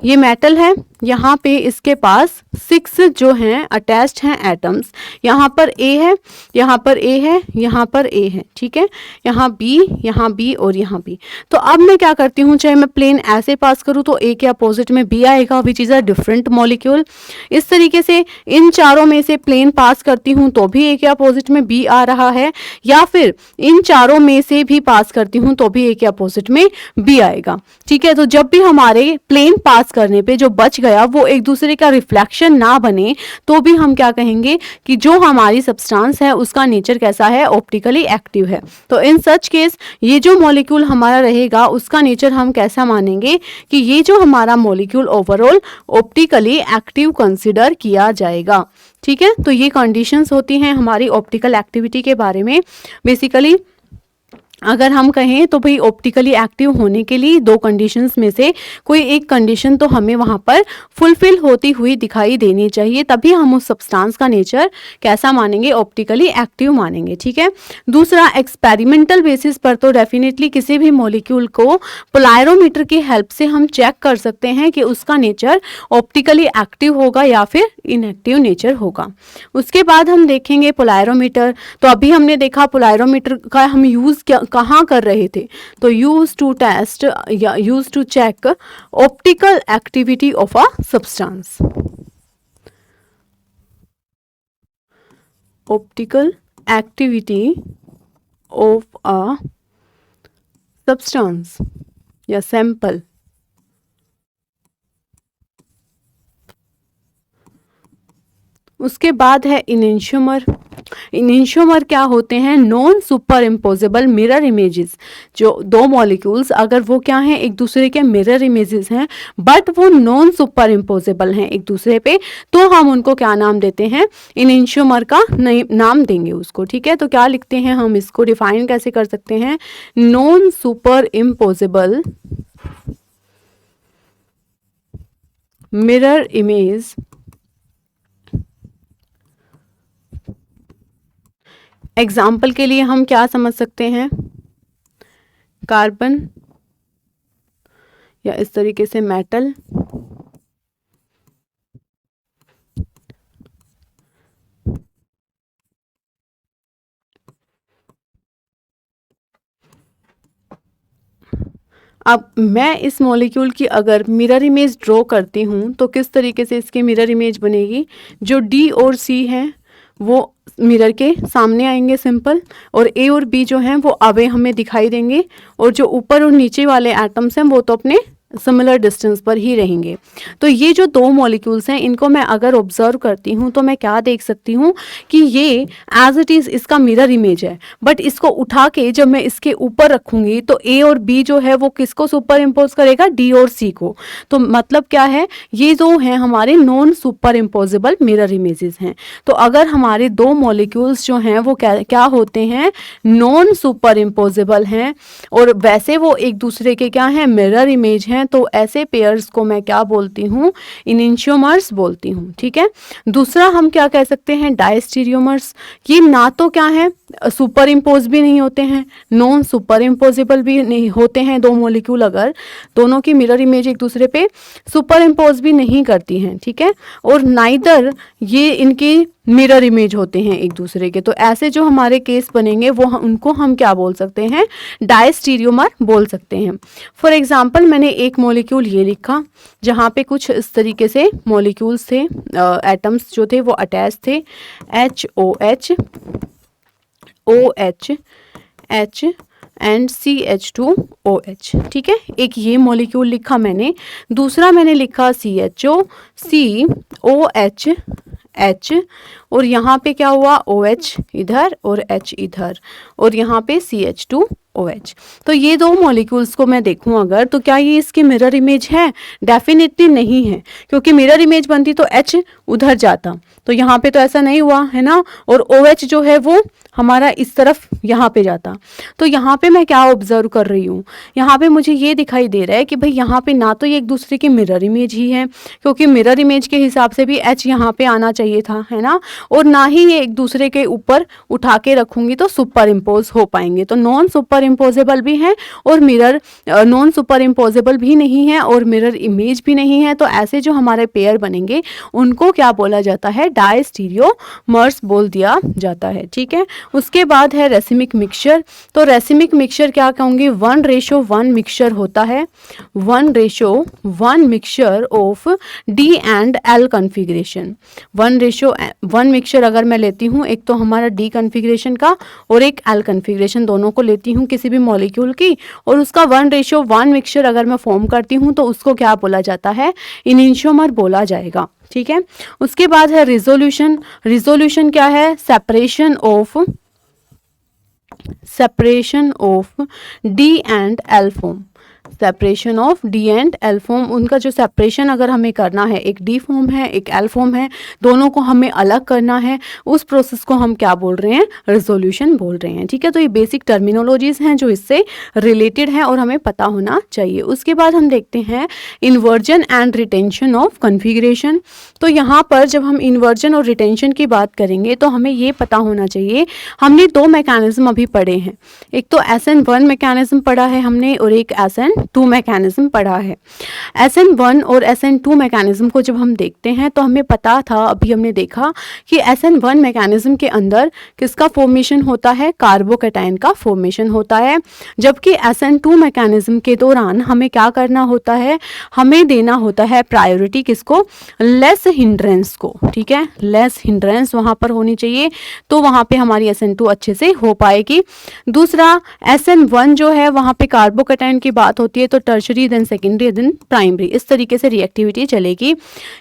ये मेटल है, यहाँ पे इसके पास 6 जो हैं अटैच्ड हैं एटम्स। यहाँ पर ए है, यहाँ पर ए है, यहाँ पर ए है, ठीक है, यहाँ बी और यहाँ बी। तो अब मैं क्या करती हूँ, चाहे मैं प्लेन ऐसे पास करूँ तो ए के अपोजिट में बी आएगा, which is a different molecule. इस तरीके से इन चारों में से प्लेन पास करती हूँ तो भी ए के अपोजिट में बी आ रहा है, या फिर इन चारों में से भी पास करती हूँ तो भी ए के अपोजिट में बी आएगा, ठीक है। तो जब भी हमारे प्लेन पास करने पे जो बच गया वो एक दूसरे का रिफ्लेक्शन ना बने तो भी हम क्या कहेंगे कि जो हमारी सब्सटेंस है उसका नेचर कैसा है, ऑप्टिकली एक्टिव है। तो इन सच केस ये जो मॉलिक्यूल हमारा रहेगा उसका नेचर हम कैसा मानेंगे कि ये जो हमारा molecule overall optically active consider किया जाएगा, ठीक है। तो ये कंडीशंस होती हैं हमारी ऑप्टिकल एक्टिविटी के बारे में। बेसिकली अगर हम कहें तो भाई ऑप्टिकली एक्टिव होने के लिए दो कंडीशंस में से कोई एक कंडीशन तो हमें वहाँ पर फुलफिल होती हुई दिखाई देनी चाहिए, तभी हम उस सब्सटेंस का नेचर कैसा मानेंगे, ऑप्टिकली एक्टिव मानेंगे, ठीक है। दूसरा, एक्सपेरिमेंटल बेसिस पर तो डेफिनेटली किसी भी मॉलिक्यूल को पोलायरोमीटर की हेल्प से हम चेक कर सकते हैं कि उसका नेचर ऑप्टिकली एक्टिव होगा या फिर इनएक्टिव नेचर होगा। उसके बाद हम देखेंगे पोलायरोमीटर। तो अभी हमने देखा पोलायरोमीटर का हम यूज़ कहाँ कर रहे थे, तो यूज टू टेस्ट या use to check optical activity of a substance. Optical activity of a substance या सैंपल। उसके बाद है इनेंशियोमर। इनेंशियोमर क्या होते हैं, non super imposable mirror images. जो दो मॉलिक्यूल्स अगर वो क्या हैं, एक दूसरे के मिरर इमेजेस हैं बट वो नॉन सुपर इम्पोजेबल हैं एक दूसरे पे, तो हम उनको क्या नाम देते हैं, इनेंशियोमर का नाम देंगे उसको, ठीक है। तो क्या लिखते हैं हम, इसको डिफाइन कैसे कर सकते हैं, non super imposable mirror image example के लिए हम क्या समझ सकते हैं, कार्बन या इस तरीके से मेटल, अब मैं इस मॉलिक्यूल की अगर मिरर इमेज ड्रॉ करती हूँ तो किस तरीके से इसकी मिरर इमेज बनेगी, जो डी और सी हैं वो मिरर के सामने आएंगे सिंपल, और ए और बी जो हैं वो अवे हमें दिखाई देंगे, और जो ऊपर और नीचे वाले एटम्स हैं वो तो अपने सिमिलर डिस्टेंस पर ही रहेंगे। तो ये जो दो मॉलिक्यूल्स हैं इनको मैं अगर ऑब्जर्व करती हूँ तो मैं क्या देख सकती हूँ कि ये एज इट इज़ इसका मिरर इमेज है, बट इसको उठा के जब मैं इसके ऊपर रखूँगी तो ए और बी जो है वो किसको सुपर इम्पोज करेगा, डी और सी को। तो मतलब क्या है, ये जो हैं हमारे non super imposable mirror images हैं। तो अगर हमारे दो मॉलिक्यूल्स जो हैं वो क्या होते हैं, नॉन सुपर इम्पोजेबल हैं, और वैसे वो एक दूसरे के क्या हैं, मिरर इमेज हैं, तो ऐसे पेयर्स को मैं क्या बोलती हूँ, इनेंशियोमर्स बोलती हूँ, ठीक है। दूसरा हम क्या कह सकते हैं, डायस्टीरियोमर्स। ये ना तो क्या है, सुपर इम्पोज भी नहीं होते हैं, नॉन सुपर इम्पोजेबल भी नहीं होते हैं। दो मॉलिक्यूल अगर दोनों की मिरर इमेज एक दूसरे पे सुपर इम्पोज भी नहीं करती हैं, ठीक है, और नाइदर ये इनकी मिरर इमेज होते हैं एक दूसरे के। तो ऐसे जो हमारे केस बनेंगे वो उनको हम क्या बोल सकते हैं, डायस्टीरियोमर बोल सकते हैं। फॉर एग्जांपल मैंने एक मॉलिक्यूल ये लिखा जहाँ पे कुछ इस तरीके से मॉलिक्यूल्स थे, एटम्स जो थे वो अटैच थे, HOH OH H and CH2OH, ठीक है। एक ये मॉलिक्यूल लिखा मैंने, दूसरा मैंने लिखा CHO COH H, और यहाँ पे क्या हुआ, OH इधर और H इधर, और यहाँ पे CH2OH। तो ये दो मॉलिक्यूल्स को मैं देखूं अगर, तो क्या ये इसकी मिरर इमेज है, डेफिनेटली नहीं है, क्योंकि मिरर इमेज बनती तो H उधर जाता, तो यहाँ पे तो ऐसा नहीं हुआ है ना, और OH जो है वो हमारा इस तरफ यहाँ पे जाता। तो यहाँ पे मैं क्या ऑब्जर्व कर रही हूँ, यहाँ पे मुझे ये दिखाई दे रहा है कि भाई यहाँ पे ना तो ये एक दूसरे की मिरर इमेज ही है, क्योंकि मिरर इमेज के हिसाब से भी एच यहाँ पे आना चाहिए था, है ना, और ना ही ये एक दूसरे के ऊपर उठा के रखूंगी तो सुपर इम्पोज हो पाएंगे। तो नॉन सुपर इम्पोजेबल भी हैं और मिरर नॉन सुपर इम्पोजेबल भी नहीं है और मिरर इमेज भी नहीं है। तो ऐसे जो हमारे पेयर बनेंगे उनको क्या बोला जाता है, डायस्टीरियोमर्स बोल दिया जाता है। ठीक है, उसके बाद है रेसिमिक मिक्सचर। तो रेसिमिक मिक्सचर क्या कहूँगी, 1:1 मिक्सचर होता है, 1:1 mixture of D and L configuration. 1:1 mixture अगर मैं लेती हूँ, एक तो हमारा डी कन्फिग्रेशन का और एक एल कन्फिग्रेशन, दोनों को लेती हूँ किसी भी मॉलिक्यूल की, और उसका 1:1 मिक्सचर अगर मैं फॉर्म करती हूँ तो उसको क्या बोला जाता है, इनिशियोमर बोला जाएगा। ठीक है, उसके बाद है रिजोल्यूशन। रिजोल्यूशन क्या है, separation of D and L form. Separation of D and L form, उनका जो सेपरेशन अगर हमें करना है, एक डी फॉर्म है एक एल फॉर्म है, दोनों को हमें अलग करना है, उस प्रोसेस को हम क्या बोल रहे हैं, रिजोल्यूशन बोल रहे हैं। ठीक है, तो ये बेसिक टर्मिनोलॉजीज हैं जो इससे रिलेटेड हैं और हमें पता होना चाहिए। उसके बाद हम देखते हैं inversion and retention of configuration. तो यहाँ पर जब हम इन्वर्जन और रिटेंशन की बात करेंगे तो हमें ये पता होना चाहिए, हमने दो मैकेनिज्म अभी पढ़े हैं, एक तो SN1 मैकेनिज्म पढ़ा है हमने और एक SN2 मैकेनिज्म पढ़ा है। SN1 और SN2 मैकेनिज्म को जब हम देखते हैं तो हमें पता था, अभी हमने देखा कि SN1 मैकेनिज्म के अंदर किसका फॉर्मेशन होता है, कार्बोकैटायन का फॉर्मेशन होता है, जबकि SN2 मैकेनिज्म के दौरान हमें क्या करना होता है, हमें देना होता है प्रायोरिटी किसको, लेस हिंड्रेंस को। ठीक है, लेस हिंड्रेंस वहाँ पर होनी चाहिए, तो वहाँ पे हमारी SN2 अच्छे से हो पाएगी। दूसरा SN1 जो है वहाँ पे कार्बोकैटायन की बात होती है तो tertiary then secondary then primary, इस तरीके से रिएक्टिविटी चलेगी।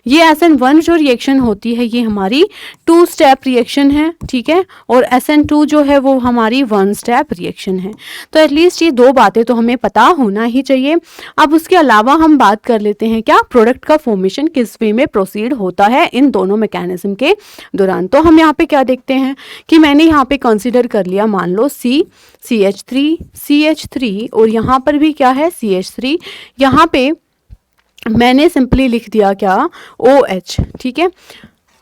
ये SN1 जो रिएक्शन होती है ये हमारी 2 स्टेप रिएक्शन है। ठीक है, और SN2 जो है वो हमारी 1 स्टेप रिएक्शन है। तो एटलीस्ट ये दो बातें तो हमें पता होना ही चाहिए। अब उसके अलावा हम बात कर लेते हैं क्या, प्रोडक्ट का फॉर्मेशन किस वे में प्रोसीड होता है इन दोनों मैकेनिज्म के दौरान। तो हम यहाँ पे क्या देखते हैं कि मैंने यहाँ पे कंसीडर कर लिया, मान लो CH3 और यहाँ पर भी क्या है CH3, यहाँ पे मैंने सिंपली लिख दिया क्या, OH। ठीक है,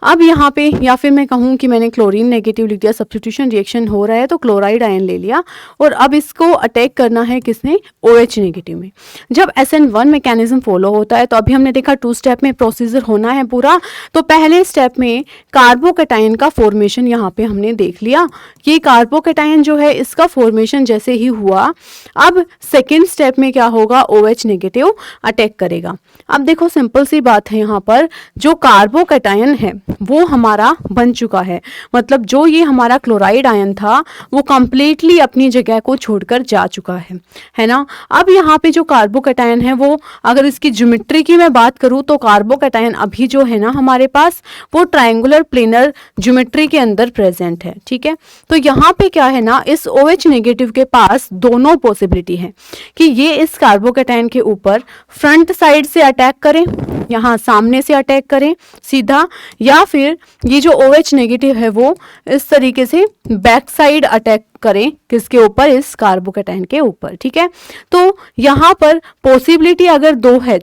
अब यहाँ पे या फिर मैं कहूँ कि मैंने क्लोरीन नेगेटिव लिख दिया, सब्स्टिट्यूशन रिएक्शन हो रहा है तो क्लोराइड आयन ले लिया और अब इसको अटैक करना है किसने, OH नेगेटिव में। जब SN1 मैकेनिज्म फॉलो होता है तो अभी हमने देखा 2 स्टेप में प्रोसीजर होना है पूरा। तो पहले स्टेप में कार्बोकैटायन का फॉर्मेशन यहाँ पे हमने देख लिया, ये कार्बोकैटायन जो है इसका फॉर्मेशन जैसे ही हुआ, अब सेकेंड स्टेप में क्या होगा, OH नेगेटिव अटैक करेगा। अब देखो सिंपल सी बात है, यहाँ पर जो कार्बोकैटायन है वो हमारा बन चुका है, मतलब जो ये हमारा क्लोराइड आयन था वो कंप्लीटली अपनी जगह को छोड़कर जा चुका है ना। अब यहाँ पे जो कार्बोकैटायन है वो, अगर इसकी ज्योमेट्री की मैं बात करूँ तो कार्बोकैटायन अभी जो है ना हमारे पास वो ट्रायंगुलर प्लेनर ज्योमेट्री के अंदर प्रेजेंट है। ठीक है, तो यहाँ पे क्या है ना, इस OH नेगेटिव के पास दोनों पॉसिबिलिटी है कि ये इस कार्बोकैटायन के ऊपर फ्रंट साइड से अटैक करें, यहाँ सामने से अटैक करें सीधा, या फिर ये जो OH नेगेटिव है वो इस तरीके से बैक साइड अटैक करें, किसके ऊपर, इस कार्बोकैटायन के ऊपर। ठीक है, तो यहाँ पर पॉसिबिलिटी अगर 2 है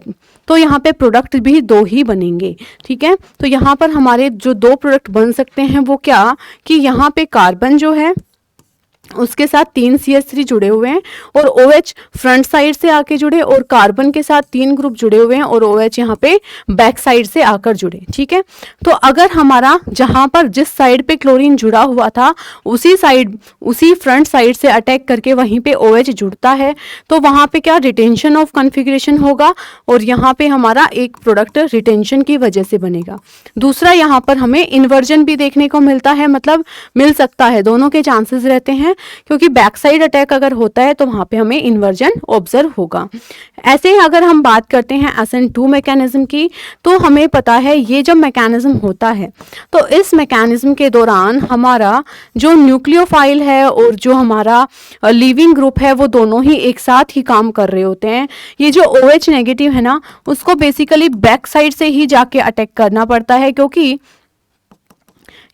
तो यहाँ पे प्रोडक्ट भी 2 ही बनेंगे। ठीक है, तो यहाँ पर हमारे जो 2 प्रोडक्ट बन सकते हैं वो क्या, कि यहाँ पे कार्बन जो है उसके साथ 3 CH3 जुड़े हुए हैं और OH फ्रंट साइड से आके जुड़े और कार्बन के साथ 3 ग्रुप जुड़े हुए हैं और OH यहाँ पे बैक साइड से आकर जुड़े। ठीक है, तो अगर हमारा जहाँ पर जिस साइड पे क्लोरीन जुड़ा हुआ था उसी फ्रंट साइड से अटैक करके वहीं पे OH जुड़ता है तो वहाँ पे क्या, रिटेंशन ऑफ कन्फिग्रेशन होगा और यहाँ पे हमारा एक प्रोडक्ट रिटेंशन की वजह से बनेगा। दूसरा यहाँ पर हमें इन्वर्जन भी देखने को मिलता है, मतलब मिल सकता है, दोनों के चांसेस रहते हैं, क्योंकि बैक साइड अटैक अगर होता है तो वहां पे हमें इन्वर्जन ऑब्जर्व होगा। ऐसे ही अगर हम बात करते हैं SN2 मैकेनिज्म की, तो हमें पता है ये जब मैकेनिज्म होता है तो इस मैकेनिज्म के दौरान हमारा जो न्यूक्लियोफाइल है और जो हमारा लिविंग ग्रुप है वो दोनों ही एक साथ ही काम कर रहे होते हैं। ये जो OH नेगेटिव है ना उसको बेसिकली बैक साइड से ही जाके अटैक करना पड़ता है, क्योंकि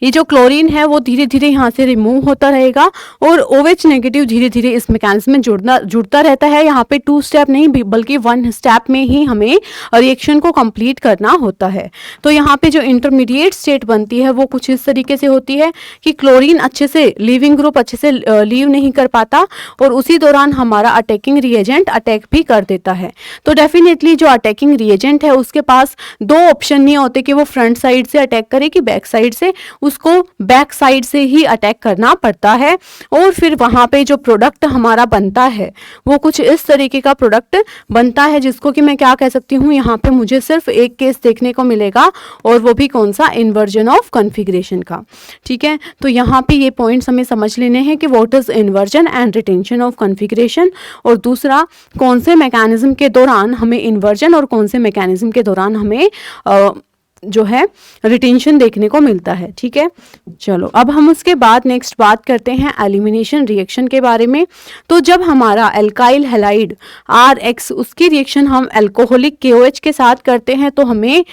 ये जो क्लोरीन है वो धीरे धीरे यहाँ से रिमूव होता रहेगा और OH नेगेटिव धीरे धीरे इस मैकेनिज्म में जुड़ता रहता है। यहाँ पे 2 स्टेप नहीं बल्कि 1 स्टेप में ही हमें रिएक्शन को कंप्लीट करना होता है। तो यहाँ पे जो इंटरमीडिएट स्टेट बनती है वो कुछ इस तरीके से होती है कि क्लोरीन अच्छे से लीविंग ग्रुप अच्छे से लीव नहीं कर पाता और उसी दौरान हमारा अटैकिंग रिएजेंट अटैक भी कर देता है। तो डेफिनेटली जो अटैकिंग रिएजेंट है उसके पास 2 ऑप्शन नहीं होते कि वो फ्रंट साइड से अटैक करे कि बैक साइड से, उसको बैक साइड से ही अटैक करना पड़ता है। और फिर वहां पे जो प्रोडक्ट हमारा बनता है वो कुछ इस तरीके का प्रोडक्ट बनता है जिसको कि मैं क्या कह सकती हूँ, यहाँ पे मुझे सिर्फ एक केस देखने को मिलेगा और वो भी कौन सा, इन्वर्जन ऑफ कॉन्फ़िगरेशन का। ठीक है, तो यहाँ पे ये पॉइंट्स हमें समझ लेने हैं कि what is inversion and retention of configuration, और दूसरा कौन से मैकेनिज्म के दौरान हमें इन्वर्जन और कौन से मैकेनिज्म के दौरान हमें जो है रिटेंशन देखने को मिलता है। ठीक है, चलो अब हम उसके बाद नेक्स्ट बात करते हैं एलिमिनेशन रिएक्शन के बारे में। तो जब हमारा एल्काइल हैलाइड RX उसकी रिएक्शन हम अल्कोहलिक KOH के साथ करते हैं तो हमें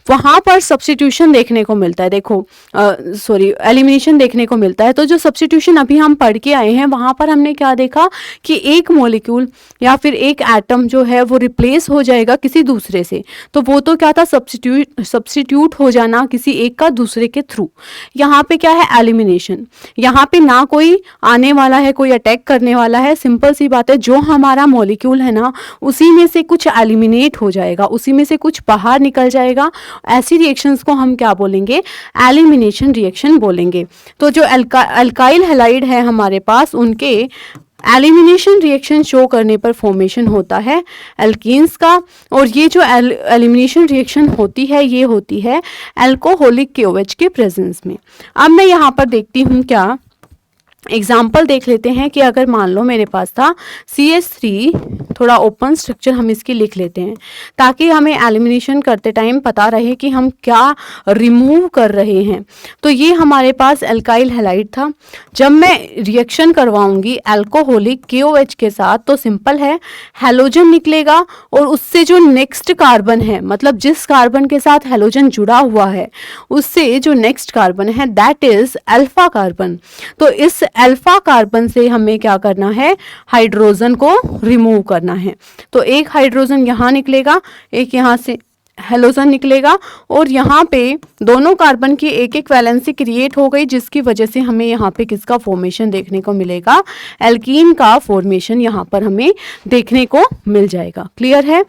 वहां पर सब्स्टिट्यूशन देखने को मिलता है। देखो एलिमिनेशन देखने को मिलता है। तो जो सब्स्टिट्यूशन अभी हम पढ़ के आए हैं वहां पर हमने क्या देखा कि एक मॉलिक्यूल या फिर एक एटम जो है वो रिप्लेस हो जाएगा किसी दूसरे से। तो वो तो क्या था, सब्स्टिट्यूट हो जाना किसी एक का दूसरे के थ्रू। यहाँ पे क्या है, एलिमिनेशन। यहाँ पे ना कोई आने वाला है, कोई अटैक करने वाला है, सिंपल सी बात है, जो हमारा मॉलिक्यूल है ना उसी में से कुछ एलिमिनेट हो जाएगा, उसी में से कुछ बाहर निकल जाएगा। ऐसी रिएक्शंस को हम क्या बोलेंगे, एलिमिनेशन रिएक्शन बोलेंगे। तो जो अल्काइल हैलाइड है हमारे पास, उनके एलिमिनेशन रिएक्शन शो करने पर फॉर्मेशन होता है एल्कीन्स का। और ये जो एलिमिनेशन रिएक्शन होती है ये होती है अल्कोहलिक KOH के प्रेजेंस में। अब मैं यहाँ पर देखती हूँ, क्या एग्जाम्पल देख लेते हैं कि अगर मान लो मेरे पास था CH3, थोड़ा ओपन स्ट्रक्चर हम इसकी लिख लेते हैं ताकि हमें एलिमिनेशन करते टाइम पता रहे कि हम क्या रिमूव कर रहे हैं। तो ये हमारे पास अल्काइल हैलाइड था। जब मैं रिएक्शन करवाऊंगी अल्कोहलिक KOH के साथ तो सिंपल है, हैलोजन निकलेगा और उससे जो नेक्स्ट कार्बन है, मतलब जिस कार्बन के साथ हैलोजन जुड़ा हुआ है उससे जो नेक्स्ट कार्बन है दैट इज अल्फा कार्बन। तो इस अल्फा कार्बन से हमें क्या करना है, हाइड्रोजन को रिमूव करना है। तो एक हाइड्रोजन यहाँ निकलेगा, एक यहाँ से हेलोजन निकलेगा और यहाँ पे दोनों कार्बन की एक एक वैलेंसी क्रिएट हो गई जिसकी वजह से हमें यहाँ पे किसका फॉर्मेशन देखने को मिलेगा, एल्कीन का फॉर्मेशन यहाँ पर हमें देखने को मिल जाएगा। क्लियर है,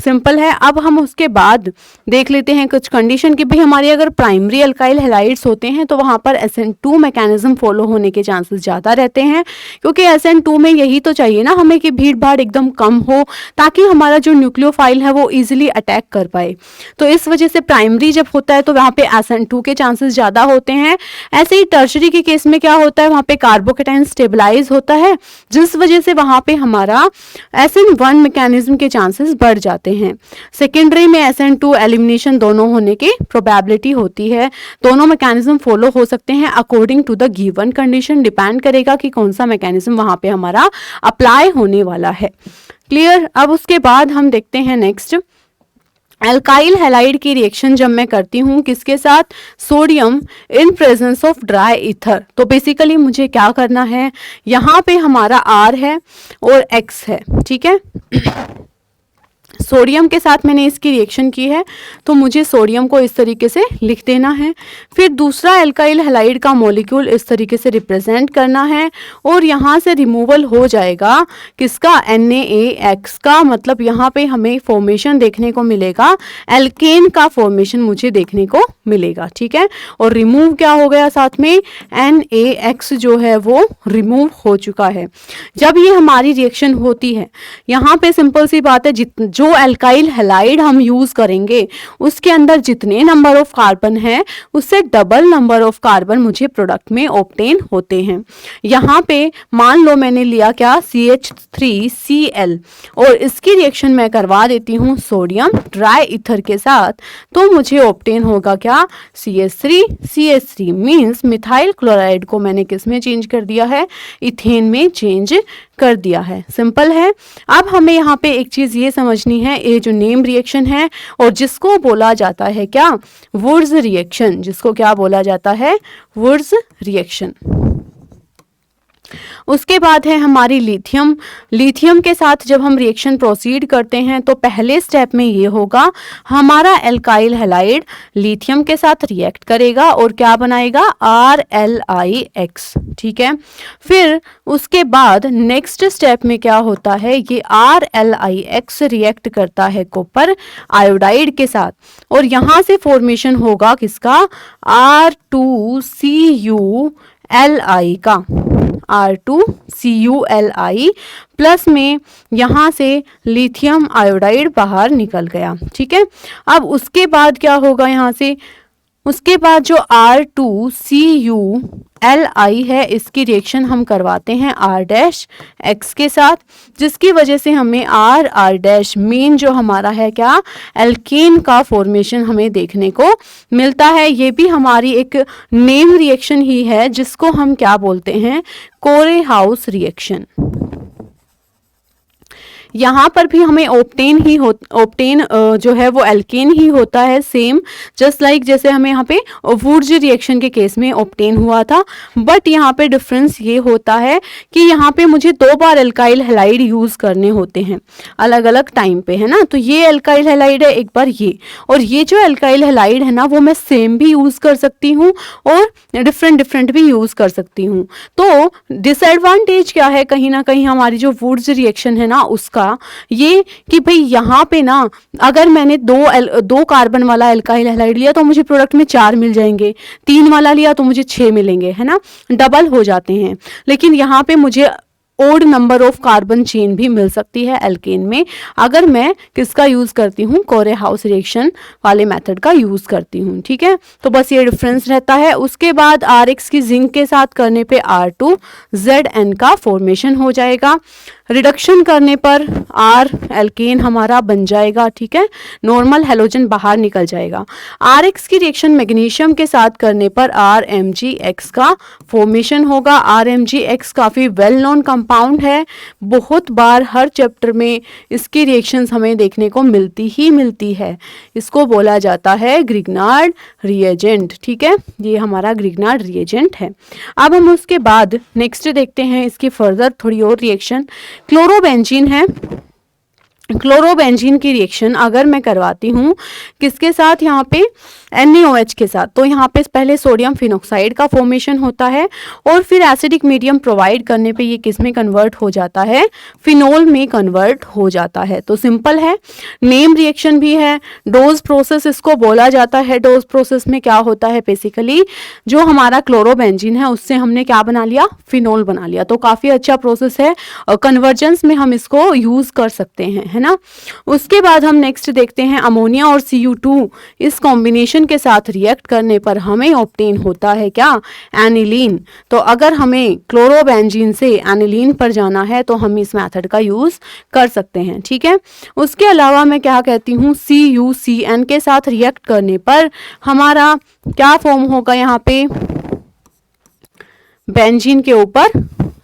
सिंपल है। अब हम उसके बाद देख लेते हैं कुछ कंडीशन कि भाई हमारे अगर प्राइमरी अल्काइल हैलाइड्स होते हैं तो वहाँ पर SN2 मैकेनिज्म फॉलो होने के चांसेस ज़्यादा रहते हैं, क्योंकि SN2 में यही तो चाहिए ना हमें कि भीड़ भाड़ एकदम कम हो ताकि हमारा जो न्यूक्लियोफाइल है वो ईजिली अटैक कर पाए। तो इस वजह से प्राइमरी जब होता है तो वहाँ पे SN2 के चांसेस ज़्यादा होते हैं। ऐसे ही टर्शरी के केस में क्या होता है, वहाँ पे कार्बोकेटाइन स्टेबलाइज होता है जिस वजह से वहाँ पे हमारा SN1 मैकेनिज्म के चांसेस बढ़ जाते हैं। सेकेंडरी में SN2 एलिमिनेशन दोनों होने की प्रोबेबिलिटी होती है। दोनों मैकेनिज्म फॉलो हो सकते हैं according to the given condition, depend करेगा कि कौन सा मैकेनिज्म वहाँ पे हमारा अप्लाई होने वाला है। क्लियर। अब उसके बाद हम देखते हैं नेक्स्ट अल्काइल हैलाइड की रिएक्शन जब मैं करती हूँ किसके साथ, sodium in presence of dry ether. तो बेसिकली मुझे क्या करना है, यहाँ पे हमारा R है और X है, ठीक है। सोडियम के साथ मैंने इसकी रिएक्शन की है तो मुझे सोडियम को इस तरीके से लिख देना है। फिर दूसरा एल्काइल हैलाइड का मॉलिक्यूल इस तरीके से रिप्रेजेंट करना है और यहाँ से रिमूवल हो जाएगा किसका, NaX का। मतलब यहाँ पे हमें फॉर्मेशन देखने को मिलेगा, एल्केन का फॉर्मेशन मुझे देखने को मिलेगा, ठीक है। और रिमूव क्या हो गया, साथ में NaX जो है वो रिमूव हो चुका है। जब ये हमारी रिएक्शन होती है, यहाँ पे सिंपल सी बात है, जो अल्काइल हैलाइड हम यूज करेंगे उसके अंदर जितने नंबर ऑफ कार्बन है उससे डबल नंबर ऑफ कार्बन मुझे प्रोडक्ट में ऑब्टेन होते हैं। यहाँ पे मान लो मैंने लिया क्या, CH3Cl और इसकी रिएक्शन मैं करवा देती हूँ सोडियम ड्राई ईथर के साथ, तो मुझे ऑब्टेन होगा क्या, CH3 मींस मिथाइल क्लोराइड को मैंने किस में चेंज कर दिया है, इथेन में चेंज कर दिया है। सिंपल है। अब हमें यहाँ पे एक चीज ये समझनी है हैं, ये जो नेम रिएक्शन है और जिसको बोला जाता है क्या, वुर्ज रिएक्शन, जिसको क्या बोला जाता है, वुर्ज रिएक्शन। उसके बाद है हमारी लिथियम। लिथियम के साथ जब हम रिएक्शन प्रोसीड करते हैं तो पहले स्टेप में ये होगा, हमारा एल्काइल हैलाइड लिथियम के साथ रिएक्ट करेगा और क्या बनाएगा, RLIX, ठीक है। फिर उसके बाद नेक्स्ट स्टेप में क्या होता है, ये RLIX रिएक्ट करता है कॉपर आयोडाइड के साथ और यहां से फॉर्मेशन होगा किसका, R2CuLi का, R2CuLi प्लस में यहाँ से लिथियम आयोडाइड बाहर निकल गया, ठीक है। अब उसके बाद क्या होगा, यहाँ से उसके बाद जो R2CuLi है इसकी रिएक्शन हम करवाते हैं R' के साथ, जिसकी वजह से हमें R मेन जो हमारा है क्या, एल्केन का फॉर्मेशन हमें देखने को मिलता है। ये भी हमारी एक नेम रिएक्शन ही है जिसको हम क्या बोलते हैं, कोरेहाउस रिएक्शन। यहाँ पर भी हमें ऑप्टेन जो है वो एल्केन ही होता है, सेम जस्ट लाइक जैसे हमें यहाँ पे वुर्ज रिएक्शन के केस में ऑप्टेन हुआ था। बट यहाँ पे डिफरेंस ये होता है कि यहाँ पे मुझे 2 बार एल्काइल हैलाइड यूज करने होते हैं अलग अलग टाइम पे, है ना। तो ये एल्काइल हैलाइड है, एक बार ये, और ये जो एल्काइल हैलाइड है ना वो मैं सेम भी यूज कर सकती हूँ और डिफरेंट भी यूज कर सकती हूँ। तो डिसएडवांटेज क्या है, कहीं ना कहीं हमारी जो वुर्ज रिएक्शन है ना उसका ये कि भाई यहाँ पे ना अगर मैंने 2 कार्बन वाला एल्काइल हैलाइड लिया तो मुझे प्रोडक्ट में 4 मिल जाएंगे, 3 वाला लिया तो मुझे 6 मिलेंगे, है ना, डबल हो जाते हैं। लेकिन यहाँ पे मुझे odd number of carbon chain भी मिल सकती है एल्केन में, अगर मैं किसका यूज करती हूँ, कोरेहाउस रिएक्शन वाले मेथड का यूज करती हूँ, ठीक है। तो बस ये डिफरेंस रहता है। उसके बाद RX की जिंक के साथ करने पे R2ZN का फॉर्मेशन हो जाएगा, रिडक्शन करने पर R एल्केन हमारा बन जाएगा, ठीक है, नॉर्मल हेलोजन बाहर निकल जाएगा। RX की रिएक्शन मैग्नीशियम के साथ करने पर RMgX का फॉर्मेशन होगा। RMgX काफी वेल नोन कंपाउंड है, बहुत बार हर चैप्टर में इसकी रिएक्शंस हमें देखने को मिलती है। इसको बोला जाता है ग्रिग्नार्ड रिएजेंट, ठीक है, ये हमारा ग्रिग्नार्ड रिएजेंट है। अब हम उसके बाद नेक्स्ट देखते हैं इसकी फर्दर थोड़ी और रिएक्शन। क्लोरोबेंजीन है, क्लोरोबेंजीन की रिएक्शन अगर मैं करवाती हूँ किसके साथ, यहाँ पे NaOH के साथ, तो यहाँ पे पहले सोडियम फिनॉक्साइड का फॉर्मेशन होता है और फिर एसिडिक मीडियम प्रोवाइड करने पे ये किस में कन्वर्ट हो जाता है, फिनोल में कन्वर्ट हो जाता है। तो सिंपल है, नेम रिएक्शन भी है, डोज प्रोसेस इसको बोला जाता है। डोज प्रोसेस में क्या होता है, बेसिकली जो हमारा क्लोरोबेंजीन है उससे हमने क्या बना लिया, फिनोल बना लिया। तो काफ़ी अच्छा प्रोसेस है, कन्वर्जेंस में हम इसको यूज़ कर सकते हैं, है ना। उसके बाद हम नेक्स्ट देखते हैं अमोनिया और Cu2 इस कॉम्बिनेशन के साथ रिएक्ट करने पर हमें ऑब्टेन होता है क्या, एनिलीन। तो अगर हमें क्लोरोबेंजीन से एनिलीन पर जाना है तो हम इस मेथड का यूज कर सकते हैं, ठीक है। उसके अलावा मैं क्या कहती हूँ, CuCN के साथ रिएक्ट करने पर हमारा क्या फॉर्म होगा, यहाँ पे बेंजीन के ऊपर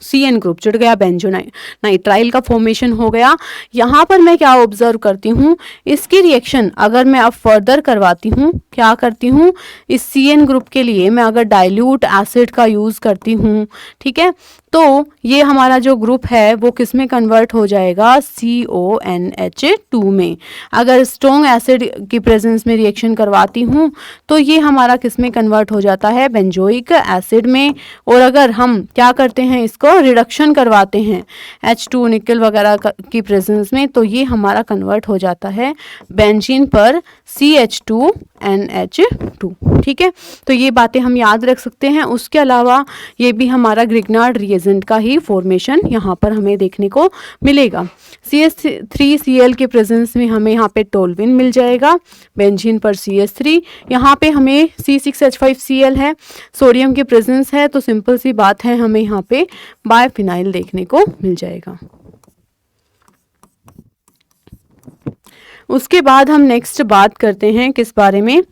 CN ग्रुप जुड़ गया, बेंजोनाइट्राइल का फॉर्मेशन हो गया। यहाँ पर मैं क्या ऑब्जर्व करती हूँ, इसकी रिएक्शन अगर मैं अब फर्दर करवाती हूँ, क्या करती हूँ, इस CN ग्रुप के लिए मैं अगर डाइल्यूट एसिड का यूज़ करती हूँ, ठीक है, तो ये हमारा जो ग्रुप है वो किस में कन्वर्ट हो जाएगा, CONH2 में। अगर स्ट्रॉन्ग एसिड की प्रेजेंस में रिएक्शन करवाती हूँ तो ये हमारा किस में कन्वर्ट हो जाता है, बेंजोइक एसिड में। और अगर हम क्या करते हैं, इसको रिडक्शन करवाते हैं H2 निकल वगैरह की प्रेजेंस में, तो ये हमारा कन्वर्ट हो जाता है बेंजीन पर CH2NH2, ठीक है। तो ये बातें हम याद रख सकते हैं। उसके अलावा ये भी हमारा ग्रिग्नार्ड रिएजेंट का ही फॉर्मेशन यहाँ पर हमें देखने को मिलेगा। CH3Cl के प्रेजेंस में हमें यहाँ पे टोल्विन मिल जाएगा, बेंजीन पर CH3, यहाँ पे हमें C6H5Cl है, सोडियम की प्रेजेंस है, तो सिंपल सी बात है हमें यहाँ पे बायफिनाइल देखने को मिल जाएगा। उसके बाद हम नेक्स्ट बात करते हैं किस बारे में,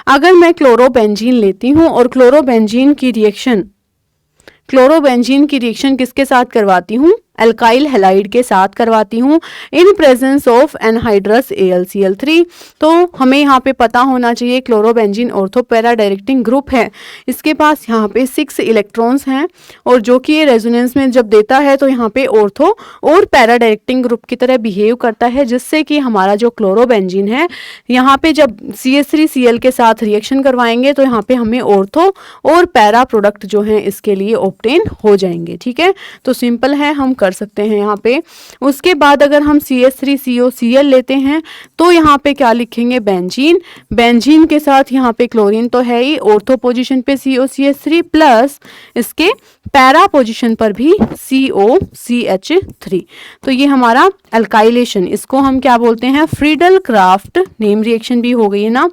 अगर मैं क्लोरोबेंजीन लेती हूं और क्लोरोबेंजीन की रिएक्शन किसके साथ करवाती हूँ, अल्काइल हैलाइड के साथ करवाती हूँ in presence of anhydrous AlCl3। तो हमें यहाँ पे पता होना चाहिए chlorobenzene ortho para directing group है, इसके पास यहाँ पे 6 इलेक्ट्रॉन्स हैं और जो कि ये रेजोनेंस में जब देता है तो यहाँ पे ऑर्थो और पैरा डायरेक्टिंग ग्रुप की तरह बिहेव करता है, जिससे कि हमारा जो क्लोरोबेंजीन है यहाँ पे जब CH3Cl के साथ रिएक्शन करवाएंगे तो यहाँ पे हमें ऑर्थो और पैरा प्रोडक्ट जो है इसके लिए ऑब्टेन हो जाएंगे। ठीक है, तो सिंपल है, हम कर सकते हैं यहाँ पे। उसके बाद अगर हम CH3COCl लेते हैं तो यहाँ पे क्या लिखेंगे, बेंजीन। बेंजीन के साथ यहाँ पे क्लोरीन तो है ही, ऑर्थो पोजीशन पे COCH3 प्लस इसके पैरा पोजीशन पर भी COCH3। तो ये हमारा अल्काइलेशन, इसको हम क्या बोलते हैं, फ्रीडल क्राफ्ट, नेम रिएक्शन भी हो गई है ना,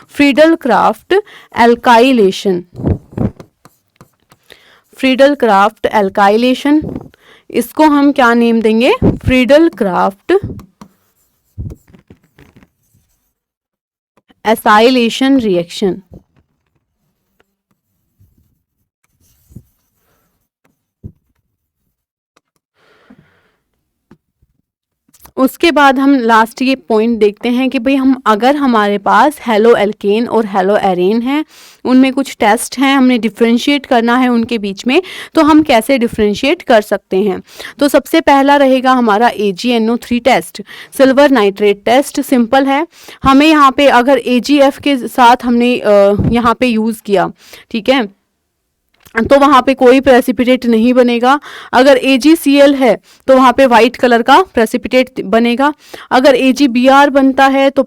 Friedel craft alkylation, Friedel craft alkylation. इसको हम क्या नेम देंगे, फ्रीडल क्राफ्ट एसाइलेशन रिएक्शन। उसके बाद हम लास्ट ये पॉइंट देखते हैं कि भाई हम अगर हमारे पास हेलो एल्केन और हेलो एरेन है, उनमें कुछ टेस्ट हैं, हमने डिफरेंशिएट करना है उनके बीच में, तो हम कैसे डिफरेंशिएट कर सकते हैं। तो सबसे पहला रहेगा हमारा AgNO3 test, silver nitrate test. Simple है, हमें यहाँ पे अगर AgF के साथ हमने यहाँ पे यूज़ किया, ठीक है, तो वहाँ पे कोई प्रेसिपिटेट नहीं बनेगा। अगर AgCl है तो वहाँ पे वाइट कलर का प्रेसिपिटेट बनेगा। अगर AgBr बनता है तो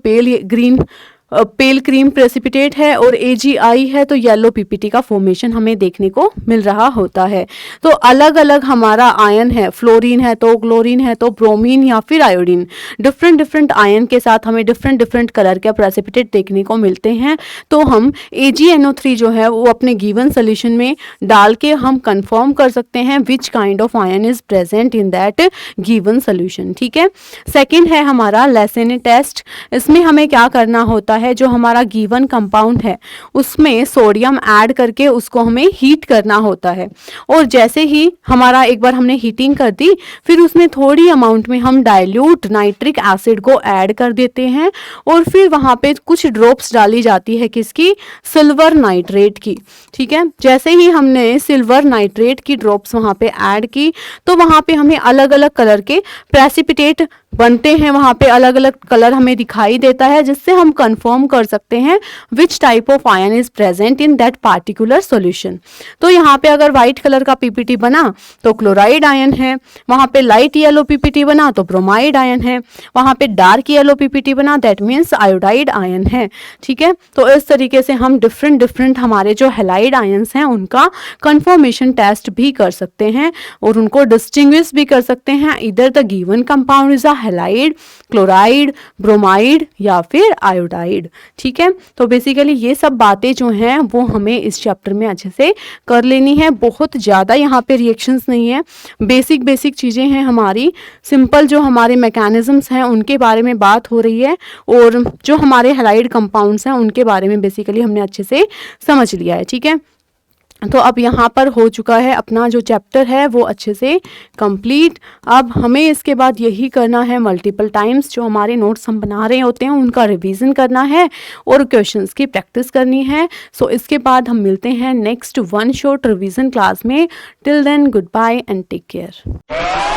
पेल क्रीम प्रेसिपिटेट है, और AgI है तो येलो PPT का फॉर्मेशन हमें देखने को मिल रहा होता है। तो अलग अलग हमारा आयन है, फ्लोरीन है तो क्लोरीन है तो ब्रोमीन या फिर आयोडीन, डिफरेंट डिफरेंट आयन के साथ हमें डिफरेंट डिफरेंट कलर के प्रेसिपिटेट देखने को मिलते हैं। तो हम AgNO3 जो है वो अपने गिवन सोल्यूशन में डाल के हम कंफर्म कर सकते हैं which kind of ion is present in that given solution. ठीक है, सेकेंड है हमारा लेसेने टेस्ट। इसमें हमें क्या करना होता है, जो हमारा गिवन कंपाउंड है उसमें सोडियम ऐड करके उसको हमें हीट करना होता है, और जैसे ही हमारा एक बार हमने हीटिंग कर दी, फिर उसमें थोड़ी अमाउंट में हम डाइल्यूट नाइट्रिक एसिड को ऐड कर देते हैं, और फिर वहां पे कुछ ड्रॉप्स डाली जाती है किसकी, सिल्वर नाइट्रेट की। ठीक है, जैसे ही हमने सिल्वर नाइट्रेट की ड्रॉप्स वहां पे ऐड की तो वहां पे हमें अलग अलग कलर के प्रेसिपिटेट बनते हैं, वहां पे अलग अलग कलर हमें दिखाई देता है, जिससे हम कंफर्म कर सकते हैं which type of ion is present in that particular solution. तो यहाँ पे अगर व्हाइट कलर का PPT बना तो क्लोराइड आयन है, वहां पे लाइट येलो PPT बना तो ब्रोमाइड आयन है, वहां पे डार्क येलो PPT बना दैट मीन्स आयोडाइड आयन है। ठीक है, तो इस तरीके से हम डिफरेंट डिफरेंट हमारे जो हैलाइड आयंस हैं उनका कंफर्मेशन टेस्ट भी कर सकते हैं और उनको डिस्टिंग्विश भी कर सकते हैं, इधर the given compound is a halide, chloride, bromide या फिर आयोडाइड। ठीक है, तो बेसिकली ये सब बातें जो हैं वो हमें इस चैप्टर में अच्छे से कर लेनी है। बहुत ज़्यादा यहाँ पे रिएक्शंस नहीं है, बेसिक बेसिक चीज़ें हैं हमारी, सिंपल जो हमारे मैकेनिज्म्स हैं उनके बारे में बात हो रही है, और जो हमारे हैलाइड कंपाउंड्स हैं उनके बारे में बेसिकली हमने अच्छे से समझ लिया है। ठीक है, तो अब यहाँ पर हो चुका है अपना जो चैप्टर है वो अच्छे से कंप्लीट। अब हमें इसके बाद यही करना है, मल्टीपल टाइम्स जो हमारे नोट्स हम बना रहे होते हैं उनका रिवीजन करना है और क्वेश्चंस की प्रैक्टिस करनी है। सो इसके बाद हम मिलते हैं next one shot revision class में। Till then goodbye and take care.